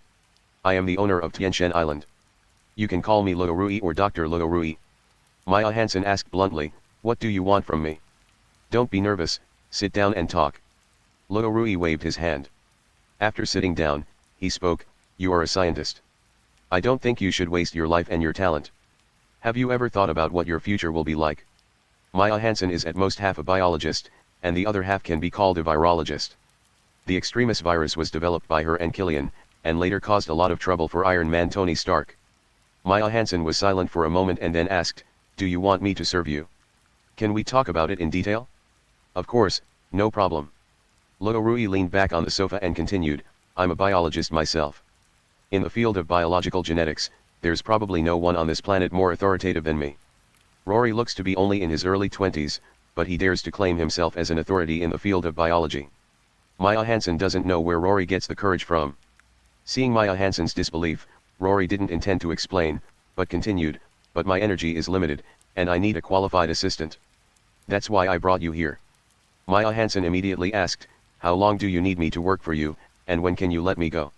I am the owner of Tianshan Island. You can call me Rory or Dr. Rory. Maya Hansen asked bluntly, what do you want from me? Don't be nervous, sit down and talk. Rory waved his hand. After sitting down, he spoke, you are a scientist. I don't think you should waste your life and your talent. Have you ever thought about what your future will be like? Maya Hansen is at most half a biologist, and the other half can be called a virologist. The Extremis virus was developed by her and Killian, and later caused a lot of trouble for Iron Man Tony Stark. Maya Hansen was silent for a moment and then asked, do you want me to serve you? Can we talk about it in detail? Of course, no problem. Rory leaned back on the sofa and continued, I'm a biologist myself. In the field of biological genetics, there's probably no one on this planet more authoritative than me. Rory looks to be only in his early 20s, but he dares to claim himself as an authority in the field of biology. Maya Hansen doesn't know where Rory gets the courage from. Seeing Maya Hansen's disbelief, Rory didn't intend to explain, but continued, but my energy is limited, and I need a qualified assistant. That's why I brought you here. Maya Hansen immediately asked, how long do you need me to work for you, and when can you let me go?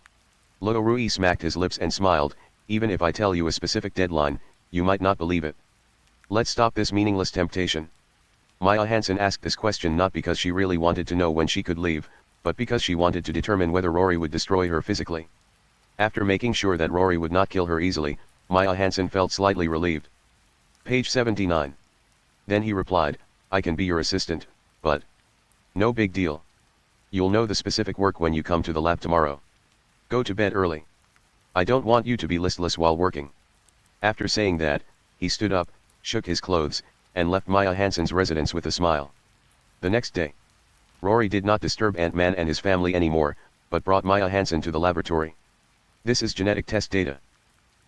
Rory smacked his lips and smiled, even if I tell you a specific deadline, you might not believe it. Let's stop this meaningless temptation. Maya Hansen asked this question not because she really wanted to know when she could leave, but because she wanted to determine whether Rory would destroy her physically. After making sure that Rory would not kill her easily, Maya Hansen felt slightly relieved. Page 79. Then he replied, I can be your assistant, but no big deal. You'll know the specific work when you come to the lab tomorrow. Go to bed early. I don't want you to be listless while working. After saying that, he stood up, shook his clothes, and left Maya Hansen's residence with a smile. The next day, Rory did not disturb Ant-Man and his family anymore, but brought Maya Hansen to the laboratory. This is genetic test data.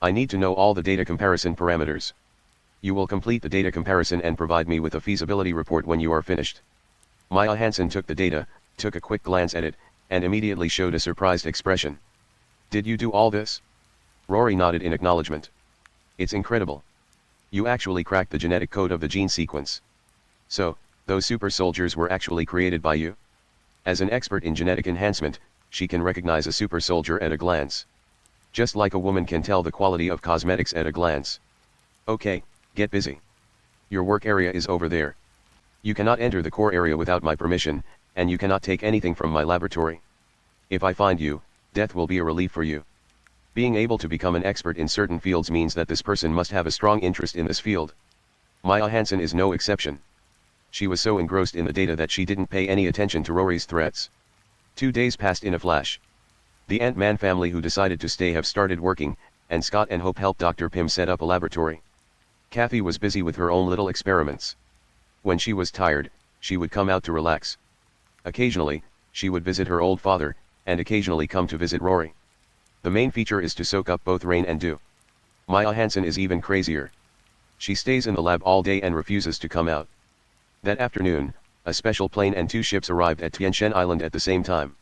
I need to know all the data comparison parameters. You will complete the data comparison and provide me with a feasibility report when you are finished. Maya Hansen took the data, took a quick glance at it, and immediately showed a surprised expression. Did you do all this? Rory nodded in acknowledgement. It's incredible. You actually cracked the genetic code of the gene sequence. So, those super soldiers were actually created by you? As an expert in genetic enhancement, she can recognize a super soldier at a glance. Just like a woman can tell the quality of cosmetics at a glance. Okay, get busy. Your work area is over there. You cannot enter the core area without my permission, and you cannot take anything from my laboratory. If I find you, death will be a relief for you. Being able to become an expert in certain fields means that this person must have a strong interest in this field. Maya Hansen is no exception. She was so engrossed in the data that she didn't pay any attention to Rory's threats. 2 days passed in a flash. The Ant-Man family who decided to stay have started working, and Scott and Hope helped Dr. Pym set up a laboratory. Kathy was busy with her own little experiments. When she was tired, she would come out to relax. Occasionally, she would visit her old father, and occasionally come to visit Rory. The main feature is to soak up both rain and dew. Maya Hansen is even crazier. She stays in the lab all day and refuses to come out. That afternoon, a special plane and 2 ships arrived at Tianshan Island at the same time.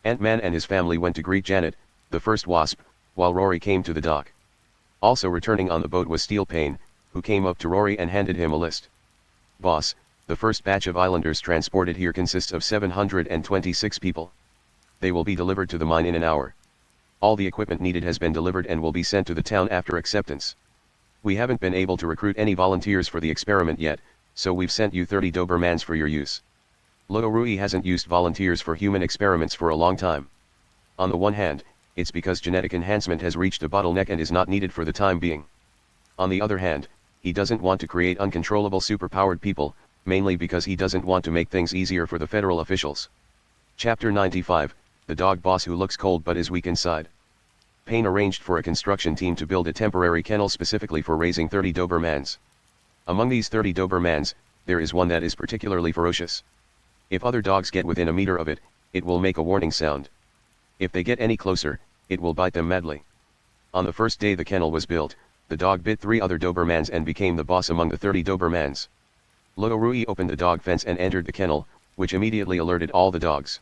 Ant-Man and his family went to greet Janet, the first Wasp, while Rory came to the dock. Also returning on the boat was Steel Pane, who came up to Rory and handed him a list. Boss, the first batch of islanders transported here consists of 726 people. They will be delivered to the mine in an hour. All the equipment needed has been delivered and will be sent to the town after acceptance. We haven't been able to recruit any volunteers for the experiment yet, so we've sent you 30 Dobermans for your use. Rory hasn't used volunteers for human experiments for a long time. On the one hand, it's because genetic enhancement has reached a bottleneck and is not needed for the time being. On the other hand, he doesn't want to create uncontrollable superpowered people, mainly because he doesn't want to make things easier for the federal officials. Chapter 95, The Dog Boss Who Looks Cold But Is Weak Inside. Payne arranged for a construction team to build a temporary kennel specifically for raising 30 Dobermans. Among these 30 Dobermans, there is one that is particularly ferocious. If other dogs get within a meter of it, it will make a warning sound. If they get any closer, it will bite them madly. On the first day the kennel was built, the dog bit 3 other Dobermans and became the boss among the 30 Dobermans. Rory opened the dog fence and entered the kennel, which immediately alerted all the dogs.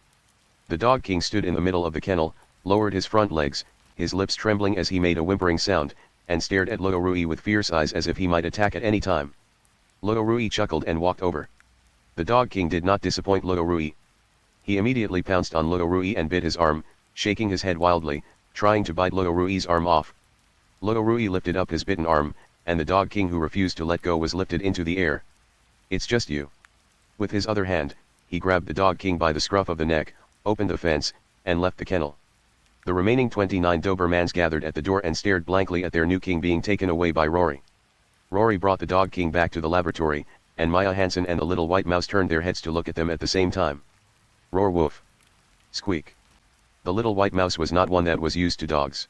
The Dog King stood in the middle of the kennel, lowered his front legs, his lips trembling as he made a whimpering sound, and stared at Rory with fierce eyes as if he might attack at any time. Rory chuckled and walked over. The Dog King did not disappoint Rory. He immediately pounced on Rory and bit his arm, shaking his head wildly, trying to bite Rory's arm off. Rory lifted up his bitten arm, and the Dog King, who refused to let go, was lifted into the air. "It's just you." With his other hand, he grabbed the Dog King by the scruff of the neck, opened the fence, and left the kennel. The remaining 29 Dobermans gathered at the door and stared blankly at their new king being taken away by Rory. Rory brought the Dog King back to the laboratory, and Maya Hansen and the little white mouse turned their heads to look at them at the same time. Roar woof. Squeak. The little white mouse was not one that was used to dogs.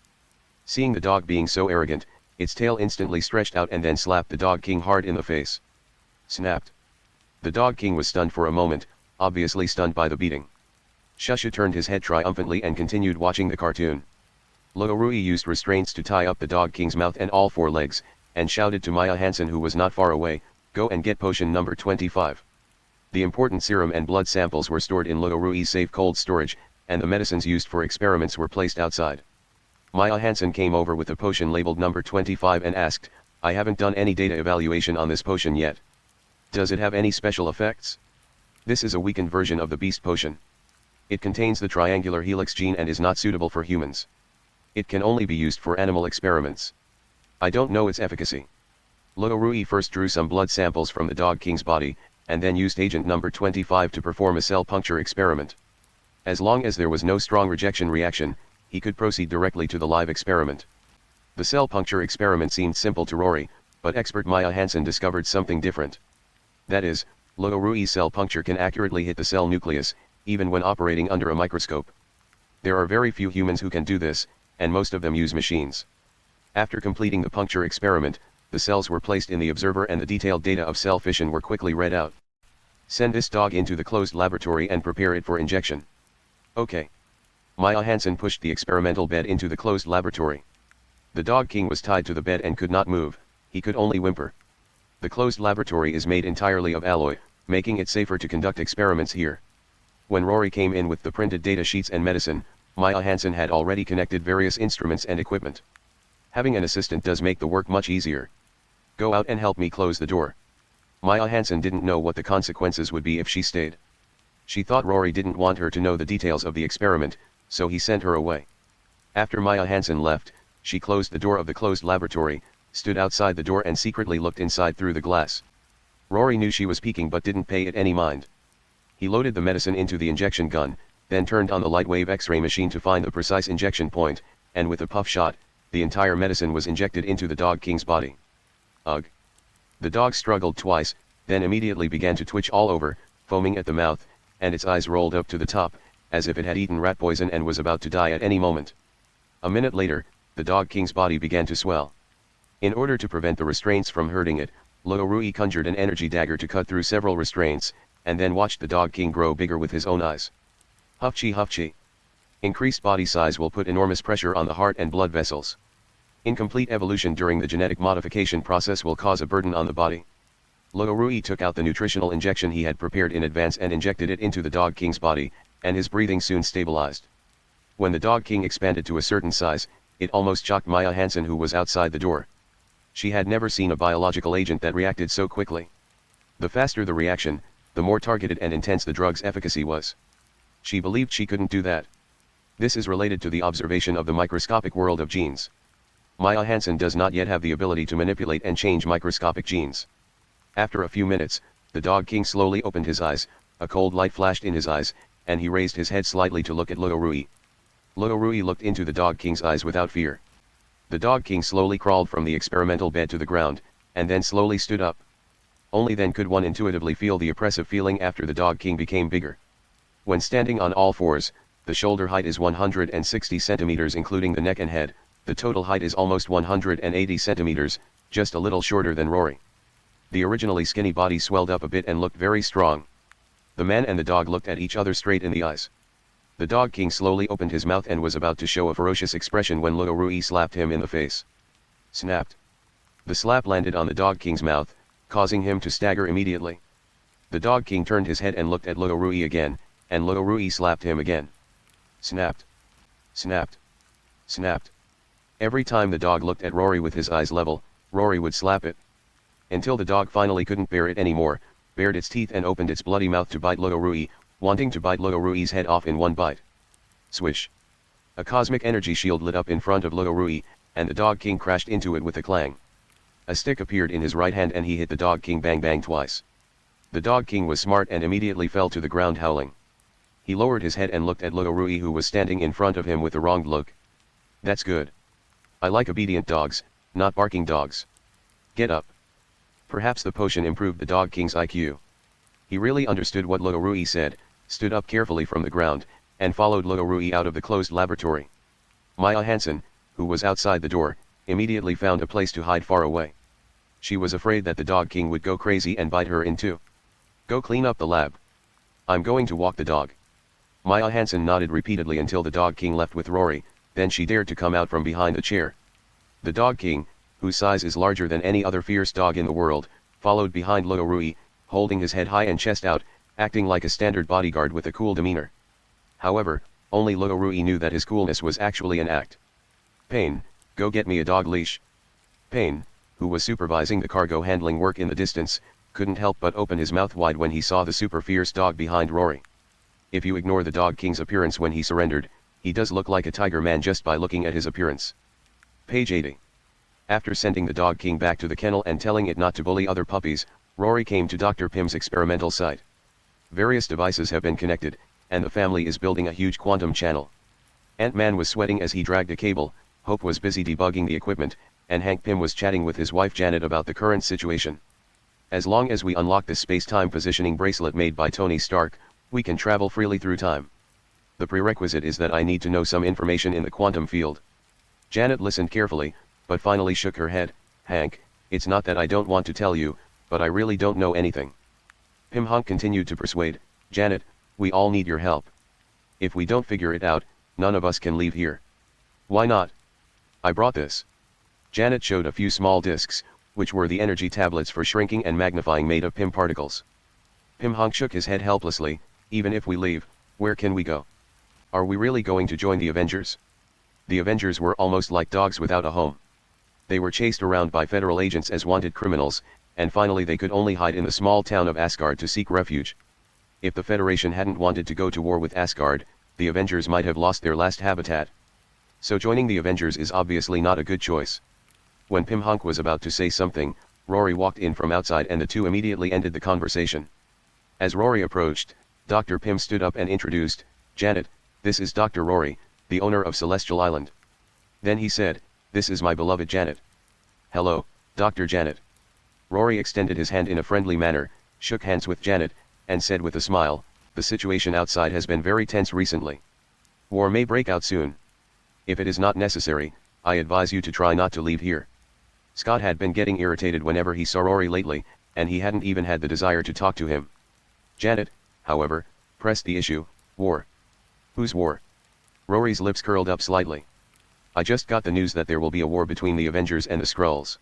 Seeing the dog being so arrogant, its tail instantly stretched out and then slapped the Dog King hard in the face. Snapped. The Dog King was stunned for a moment, obviously stunned by the beating. Shusha turned his head triumphantly and continued watching the cartoon. Rory used restraints to tie up the Dog King's mouth and all 4 legs, and shouted to Maya Hansen, who was not far away, "Go and get potion number 25. The important serum and blood samples were stored in Rory's safe cold storage, and the medicines used for experiments were placed outside. Maya Hansen came over with a potion labeled number 25 and asked, "I haven't done any data evaluation on this potion yet. Does it have any special effects?" "This is a weakened version of the beast potion. It contains the triangular helix gene and is not suitable for humans. It can only be used for animal experiments. I don't know its efficacy." Rory first drew some blood samples from the Dog King's body, and then used agent number 25 to perform a cell puncture experiment. As long as there was no strong rejection reaction, he could proceed directly to the live experiment. The cell puncture experiment seemed simple to Rory, but expert Maya Hansen discovered something different. That is, Rory's cell puncture can accurately hit the cell nucleus, even when operating under a microscope. There are very few humans who can do this, and most of them use machines. After completing the puncture experiment, the cells were placed in the observer and the detailed data of cell fission were quickly read out. "Send this dog into the closed laboratory and prepare it for injection." "Okay." Maya Hansen pushed the experimental bed into the closed laboratory. The Dog King was tied to the bed and could not move, he could only whimper. The closed laboratory is made entirely of alloy, making it safer to conduct experiments here. When Rory came in with the printed data sheets and medicine, Maya Hansen had already connected various instruments and equipment. Having an assistant does make the work much easier. "Go out and help me close the door." Maya Hansen didn't know what the consequences would be if she stayed. She thought Rory didn't want her to know the details of the experiment, so he sent her away. After Maya Hansen left, she closed the door of the closed laboratory, stood outside the door and secretly looked inside through the glass. Rory knew she was peeking but didn't pay it any mind. He loaded the medicine into the injection gun, then turned on the light-wave X-ray machine to find the precise injection point, and with a puff shot, the entire medicine was injected into the Dog King's body. Ugh! The dog struggled twice, then immediately began to twitch all over, foaming at the mouth, and its eyes rolled up to the top, as if it had eaten rat poison and was about to die at any moment. A minute later, the Dog King's body began to swell. In order to prevent the restraints from hurting it, Rory conjured an energy dagger to cut through several restraints, and then watched the Dog King grow bigger with his own eyes. Huffchi huffchi. Increased body size will put enormous pressure on the heart and blood vessels. Incomplete evolution during the genetic modification process will cause a burden on the body. Rory took out the nutritional injection he had prepared in advance and injected it into the Dog King's body, and his breathing soon stabilized. When the Dog King expanded to a certain size, it almost shocked Maya Hansen, who was outside the door. She had never seen a biological agent that reacted so quickly. The faster the reaction, the more targeted and intense the drug's efficacy was. She believed she couldn't do that. This is related to the observation of the microscopic world of genes. Maya Hansen does not yet have the ability to manipulate and change microscopic genes. After a few minutes, the Dog King slowly opened his eyes, a cold light flashed in his eyes, and he raised his head slightly to look at Rory. Rory looked into the Dog King's eyes without fear. The Dog King slowly crawled from the experimental bed to the ground, and then slowly stood up. Only then could one intuitively feel the oppressive feeling after the Dog King became bigger. When standing on all fours, the shoulder height is 160 centimeters including the neck and head, the total height is almost 180 centimeters, just a little shorter than Rory. The originally skinny body swelled up a bit and looked very strong. The man and the dog looked at each other straight in the eyes. The Dog King slowly opened his mouth and was about to show a ferocious expression when Rory slapped him in the face. Snapped. The slap landed on the Dog King's mouth, causing him to stagger immediately. The Dog King turned his head and looked at Rory again, and Rory slapped him again. Snapped. Snapped. Snapped. Every time the dog looked at Rory with his eyes level, Rory would slap it. Until the dog finally couldn't bear it anymore, bared its teeth and opened its bloody mouth to bite Rory, wanting to bite Rory's head off in one bite. Swish. A cosmic energy shield lit up in front of Rory, and the Dog King crashed into it with a clang. A stick appeared in his right hand and he hit the Dog King bang bang twice. The Dog King was smart and immediately fell to the ground howling. He lowered his head and looked at Rory who was standing in front of him with a wronged look. That's good. I like obedient dogs, not barking dogs. Get up. Perhaps the potion improved the Dog King's IQ. He really understood what Rory said, stood up carefully from the ground, and followed Rory out of the closed laboratory. Maya Hansen, who was outside the door, immediately found a place to hide far away. She was afraid that the Dog King would go crazy and bite her in two. Go clean up the lab. I'm going to walk the dog. Maya Hansen nodded repeatedly until the Dog King left with Rory, then she dared to come out from behind the chair. The Dog King, whose size is larger than any other fierce dog in the world, followed behind Rory, holding his head high and chest out, acting like a standard bodyguard with a cool demeanor. However, only Rory knew that his coolness was actually an act. Payne, go get me a dog leash. Payne, who was supervising the cargo handling work in the distance, couldn't help but open his mouth wide when he saw the super fierce dog behind Rory. If you ignore the Dog King's appearance when he surrendered, he does look like a tiger man just by looking at his appearance. Page 80. After sending the Dog King back to the kennel and telling it not to bully other puppies, Rory came to Dr. Pym's experimental site. Various devices have been connected, and the family is building a huge quantum channel. Ant-Man was sweating as he dragged a cable, Hope was busy debugging the equipment, and Hank Pym was chatting with his wife Janet about the current situation. As long as we unlock this space-time positioning bracelet made by Tony Stark, we can travel freely through time. The prerequisite is that I need to know some information in the quantum field. Janet listened carefully, but finally shook her head. Hank, it's not that I don't want to tell you, but I really don't know anything. Pym Honk continued to persuade, Janet, we all need your help. If we don't figure it out, none of us can leave here. Why not? I brought this. Janet showed a few small discs, which were the energy tablets for shrinking and magnifying made of Pym particles. Pym Honk shook his head helplessly. Even if we leave, where can we go? Are we really going to join the Avengers? The Avengers were almost like dogs without a home. They were chased around by federal agents as wanted criminals, and finally they could only hide in the small town of Asgard to seek refuge. If the Federation hadn't wanted to go to war with Asgard, the Avengers might have lost their last habitat. So joining the Avengers is obviously not a good choice. When Pym Honk was about to say something, Rory walked in from outside and the two immediately ended the conversation. As Rory approached, Dr. Pym stood up and introduced, Janet, this is Dr. Rory, the owner of Celestial Island. Then he said, this is my beloved Janet. Hello, Dr. Janet. Rory extended his hand in a friendly manner, shook hands with Janet, and said with a smile, the situation outside has been very tense recently. War may break out soon. If it is not necessary, I advise you to try not to leave here. Scott had been getting irritated whenever he saw Rory lately, and he hadn't even had the desire to talk to him. Janet, however, pressed the issue, war. Whose war? Rory's lips curled up slightly. I just got the news that there will be a war between the Avengers and the Skrulls.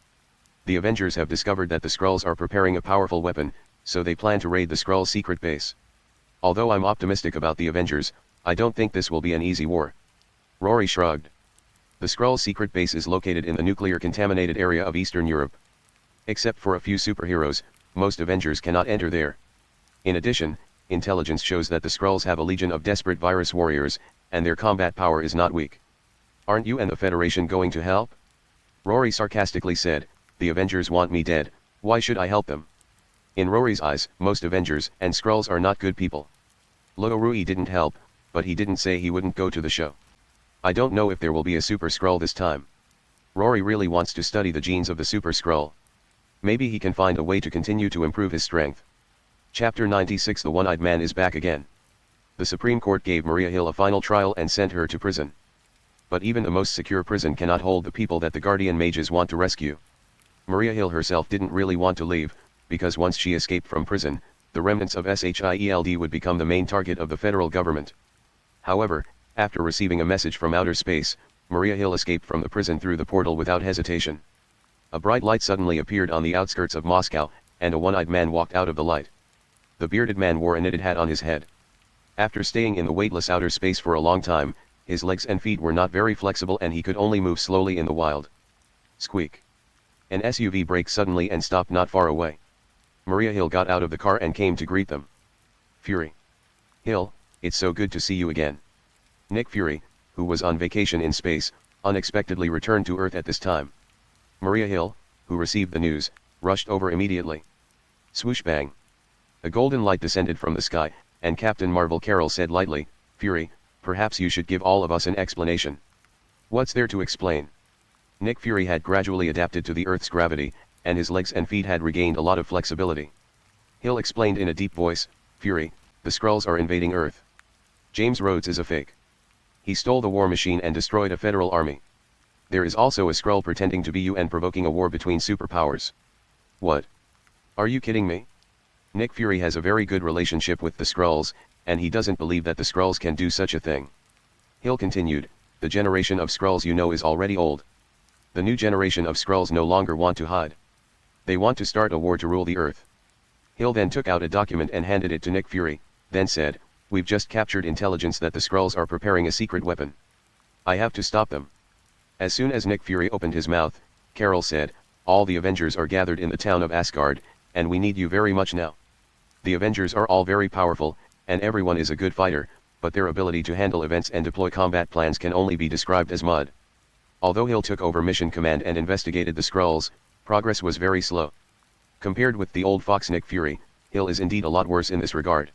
The Avengers have discovered that the Skrulls are preparing a powerful weapon, so they plan to raid the Skrulls' secret base. Although I'm optimistic about the Avengers, I don't think this will be an easy war. Rory shrugged. The Skrulls' secret base is located in the nuclear-contaminated area of Eastern Europe. Except for a few superheroes, most Avengers cannot enter there. In addition, intelligence shows that the Skrulls have a legion of desperate virus warriors, and their combat power is not weak. Aren't you and the Federation going to help? Rory sarcastically said, the Avengers want me dead, why should I help them? In Rory's eyes, most Avengers and Skrulls are not good people. Rory didn't help, but he didn't say he wouldn't go to the show. I don't know if there will be a Super Skrull this time. Rory really wants to study the genes of the Super Skrull. Maybe he can find a way to continue to improve his strength. Chapter 96. The One-Eyed Man is back again. The Supreme Court gave Maria Hill a final trial and sent her to prison. But even the most secure prison cannot hold the people that the guardian mages want to rescue. Maria Hill herself didn't really want to leave, because once she escaped from prison, the remnants of SHIELD would become the main target of the federal government. However, after receiving a message from outer space, Maria Hill escaped from the prison through the portal without hesitation. A bright light suddenly appeared on the outskirts of Moscow, and a one-eyed man walked out of the light. The bearded man wore a knitted hat on his head. After staying in the weightless outer space for a long time, his legs and feet were not very flexible and he could only move slowly in the wild. Squeak. An SUV braked suddenly and stopped not far away. Maria Hill got out of the car and came to greet them. Fury. Hill, it's so good to see you again. Nick Fury, who was on vacation in space, unexpectedly returned to Earth at this time. Maria Hill, who received the news, rushed over immediately. Swoosh bang. A golden light descended from the sky, and Captain Marvel Carroll said lightly, Fury, perhaps you should give all of us an explanation. What's there to explain? Nick Fury had gradually adapted to the Earth's gravity, and his legs and feet had regained a lot of flexibility. Hill explained in a deep voice, Fury, the Skrulls are invading Earth. James Rhodes is a fake. He stole the war machine and destroyed a federal army. There is also a Skrull pretending to be you and provoking a war between superpowers. What? Are you kidding me? Nick Fury has a very good relationship with the Skrulls, and he doesn't believe that the Skrulls can do such a thing. Hill continued, the generation of Skrulls you know is already old. The new generation of Skrulls no longer want to hide. They want to start a war to rule the Earth. Hill then took out a document and handed it to Nick Fury, then said, we've just captured intelligence that the Skrulls are preparing a secret weapon. I have to stop them. As soon as Nick Fury opened his mouth, Carol said, all the Avengers are gathered in the town of Asgard, and we need you very much now. The Avengers are all very powerful, and everyone is a good fighter, but their ability to handle events and deploy combat plans can only be described as mud. Although Hill took over mission command and investigated the Skrulls, progress was very slow. Compared with the old fox Nick Fury, Hill is indeed a lot worse in this regard.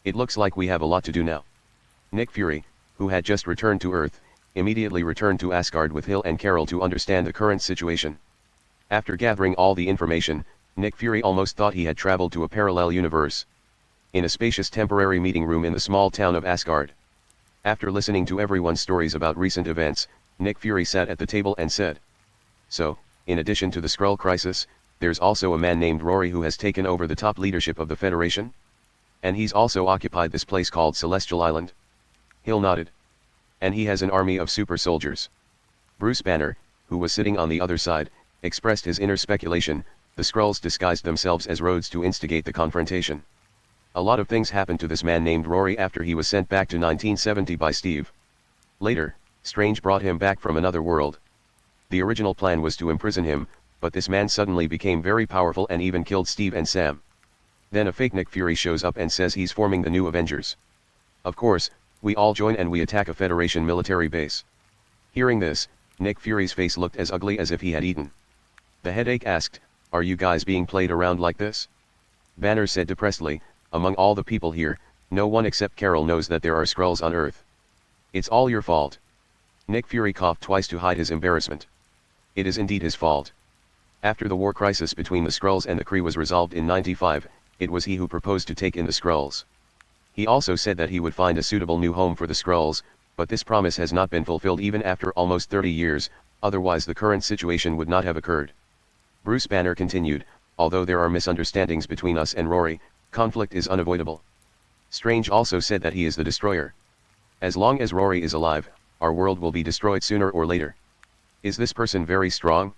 It looks like we have a lot to do now. Nick Fury, who had just returned to Earth, immediately returned to Asgard with Hill and Carol to understand the current situation. After gathering all the information, Nick Fury almost thought he had traveled to a parallel universe. In a spacious temporary meeting room in the small town of Asgard. After listening to everyone's stories about recent events, Nick Fury sat at the table and said, so, in addition to the Skrull crisis, there's also a man named Rory who has taken over the top leadership of the Federation? And he's also occupied this place called Celestial Island? Hill nodded. And he has an army of super soldiers. Bruce Banner, who was sitting on the other side, expressed his inner speculation, the Skrulls disguised themselves as Rhodes to instigate the confrontation. A lot of things happened to this man named Rory after he was sent back to 1970 by Steve. Later, Strange brought him back from another world. The original plan was to imprison him, but this man suddenly became very powerful and even killed Steve and Sam. Then a fake Nick Fury shows up and says he's forming the new Avengers. Of course, we all join and we attack a Federation military base. Hearing this, Nick Fury's face looked as ugly as if he had eaten. The headache asked, are you guys being played around like this? Banner said depressedly, among all the people here, no one except Carol knows that there are Skrulls on Earth. It's all your fault. Nick Fury coughed twice to hide his embarrassment. It is indeed his fault. After the war crisis between the Skrulls and the Kree was resolved in 95, it was he who proposed to take in the Skrulls. He also said that he would find a suitable new home for the Skrulls, but this promise has not been fulfilled even after almost 30 years, otherwise the current situation would not have occurred. Bruce Banner continued, although there are misunderstandings between us and Rory, conflict is unavoidable. Strange also said that he is the destroyer. As long as Rory is alive, our world will be destroyed sooner or later. Is this person very strong?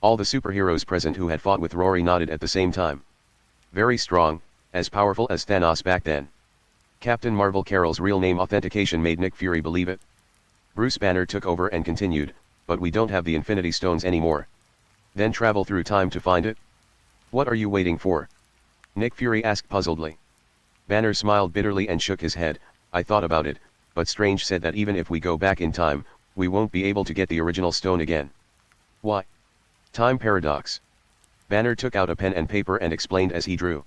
All the superheroes present who had fought with Rory nodded at the same time. Very strong, as powerful as Thanos back then. Captain Marvel Carol's real name authentication made Nick Fury believe it. Bruce Banner took over and continued, but we don't have the Infinity Stones anymore. Then travel through time to find it? What are you waiting for? Nick Fury asked puzzledly. Banner smiled bitterly and shook his head, I thought about it, but Strange said that even if we go back in time, we won't be able to get the original stone again. Why? Time paradox. Banner took out a pen and paper and explained as he drew.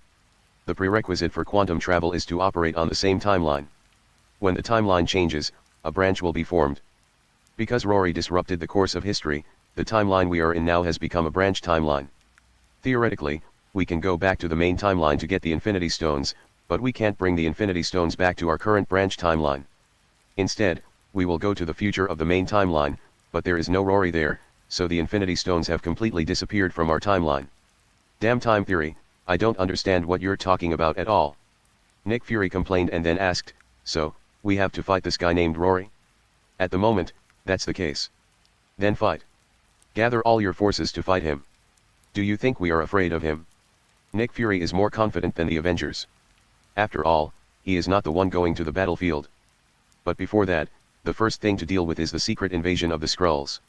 The prerequisite for quantum travel is to operate on the same timeline. When the timeline changes, a branch will be formed. Because Rory disrupted the course of history, the timeline we are in now has become a branch timeline. Theoretically, we can go back to the main timeline to get the Infinity Stones, but we can't bring the Infinity Stones back to our current branch timeline. Instead, we will go to the future of the main timeline, but there is no Rory there, so the Infinity Stones have completely disappeared from our timeline. Damn time theory, I don't understand what you're talking about at all. Nick Fury complained and then asked, so, we have to fight this guy named Rory? At the moment, that's the case. Then fight. Gather all your forces to fight him. Do you think we are afraid of him? Nick Fury is more confident than the Avengers. After all, he is not the one going to the battlefield. But before that, the first thing to deal with is the secret invasion of the Skrulls.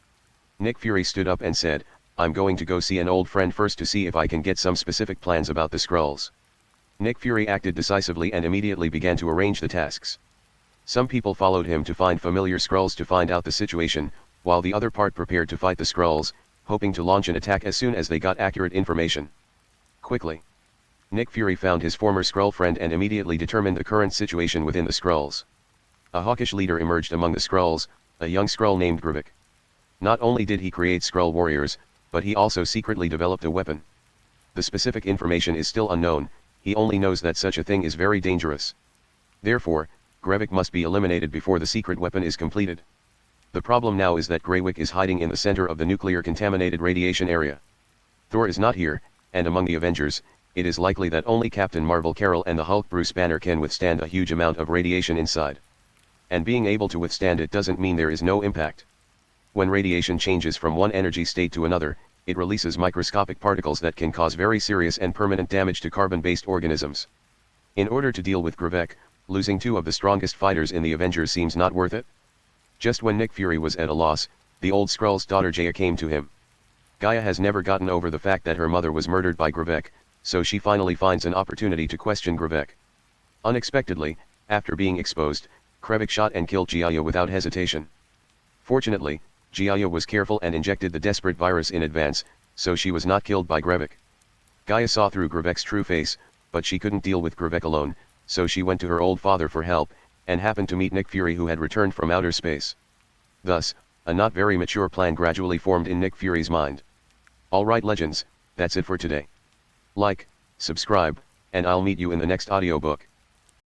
Nick Fury stood up and said, I'm going to go see an old friend first to see if I can get some specific plans about the Skrulls. Nick Fury acted decisively and immediately began to arrange the tasks. Some people followed him to find familiar Skrulls to find out the situation, while the other part prepared to fight the Skrulls, hoping to launch an attack as soon as they got accurate information. Quickly, Nick Fury found his former Skrull friend and immediately determined the current situation within the Skrulls. A hawkish leader emerged among the Skrulls, a young Skrull named Gravik. Not only did he create Skrull warriors, but he also secretly developed a weapon. The specific information is still unknown, he only knows that such a thing is very dangerous. Therefore, Gravik must be eliminated before the secret weapon is completed. The problem now is that Gravik is hiding in the center of the nuclear contaminated radiation area. Thor is not here, and among the Avengers, it is likely that only Captain Marvel Carol and the Hulk Bruce Banner can withstand a huge amount of radiation inside. And being able to withstand it doesn't mean there is no impact. When radiation changes from one energy state to another, it releases microscopic particles that can cause very serious and permanent damage to carbon-based organisms. In order to deal with Gravik, losing two of the strongest fighters in the Avengers seems not worth it. Just when Nick Fury was at a loss, the old Skrull's daughter Jaya came to him. Gaia has never gotten over the fact that her mother was murdered by Gravik, so she finally finds an opportunity to question Gravik. Unexpectedly, after being exposed, Gravik shot and killed Jaya without hesitation. Fortunately, Jaya was careful and injected the desperate virus in advance, so she was not killed by Gravik. Gaia saw through Gravik's true face, but she couldn't deal with Gravik alone, so she went to her old father for help, and happened to meet Nick Fury who had returned from outer space. Thus, a not very mature plan gradually formed in Nick Fury's mind. Alright legends, that's it for today. Like, subscribe, and I'll meet you in the next audiobook.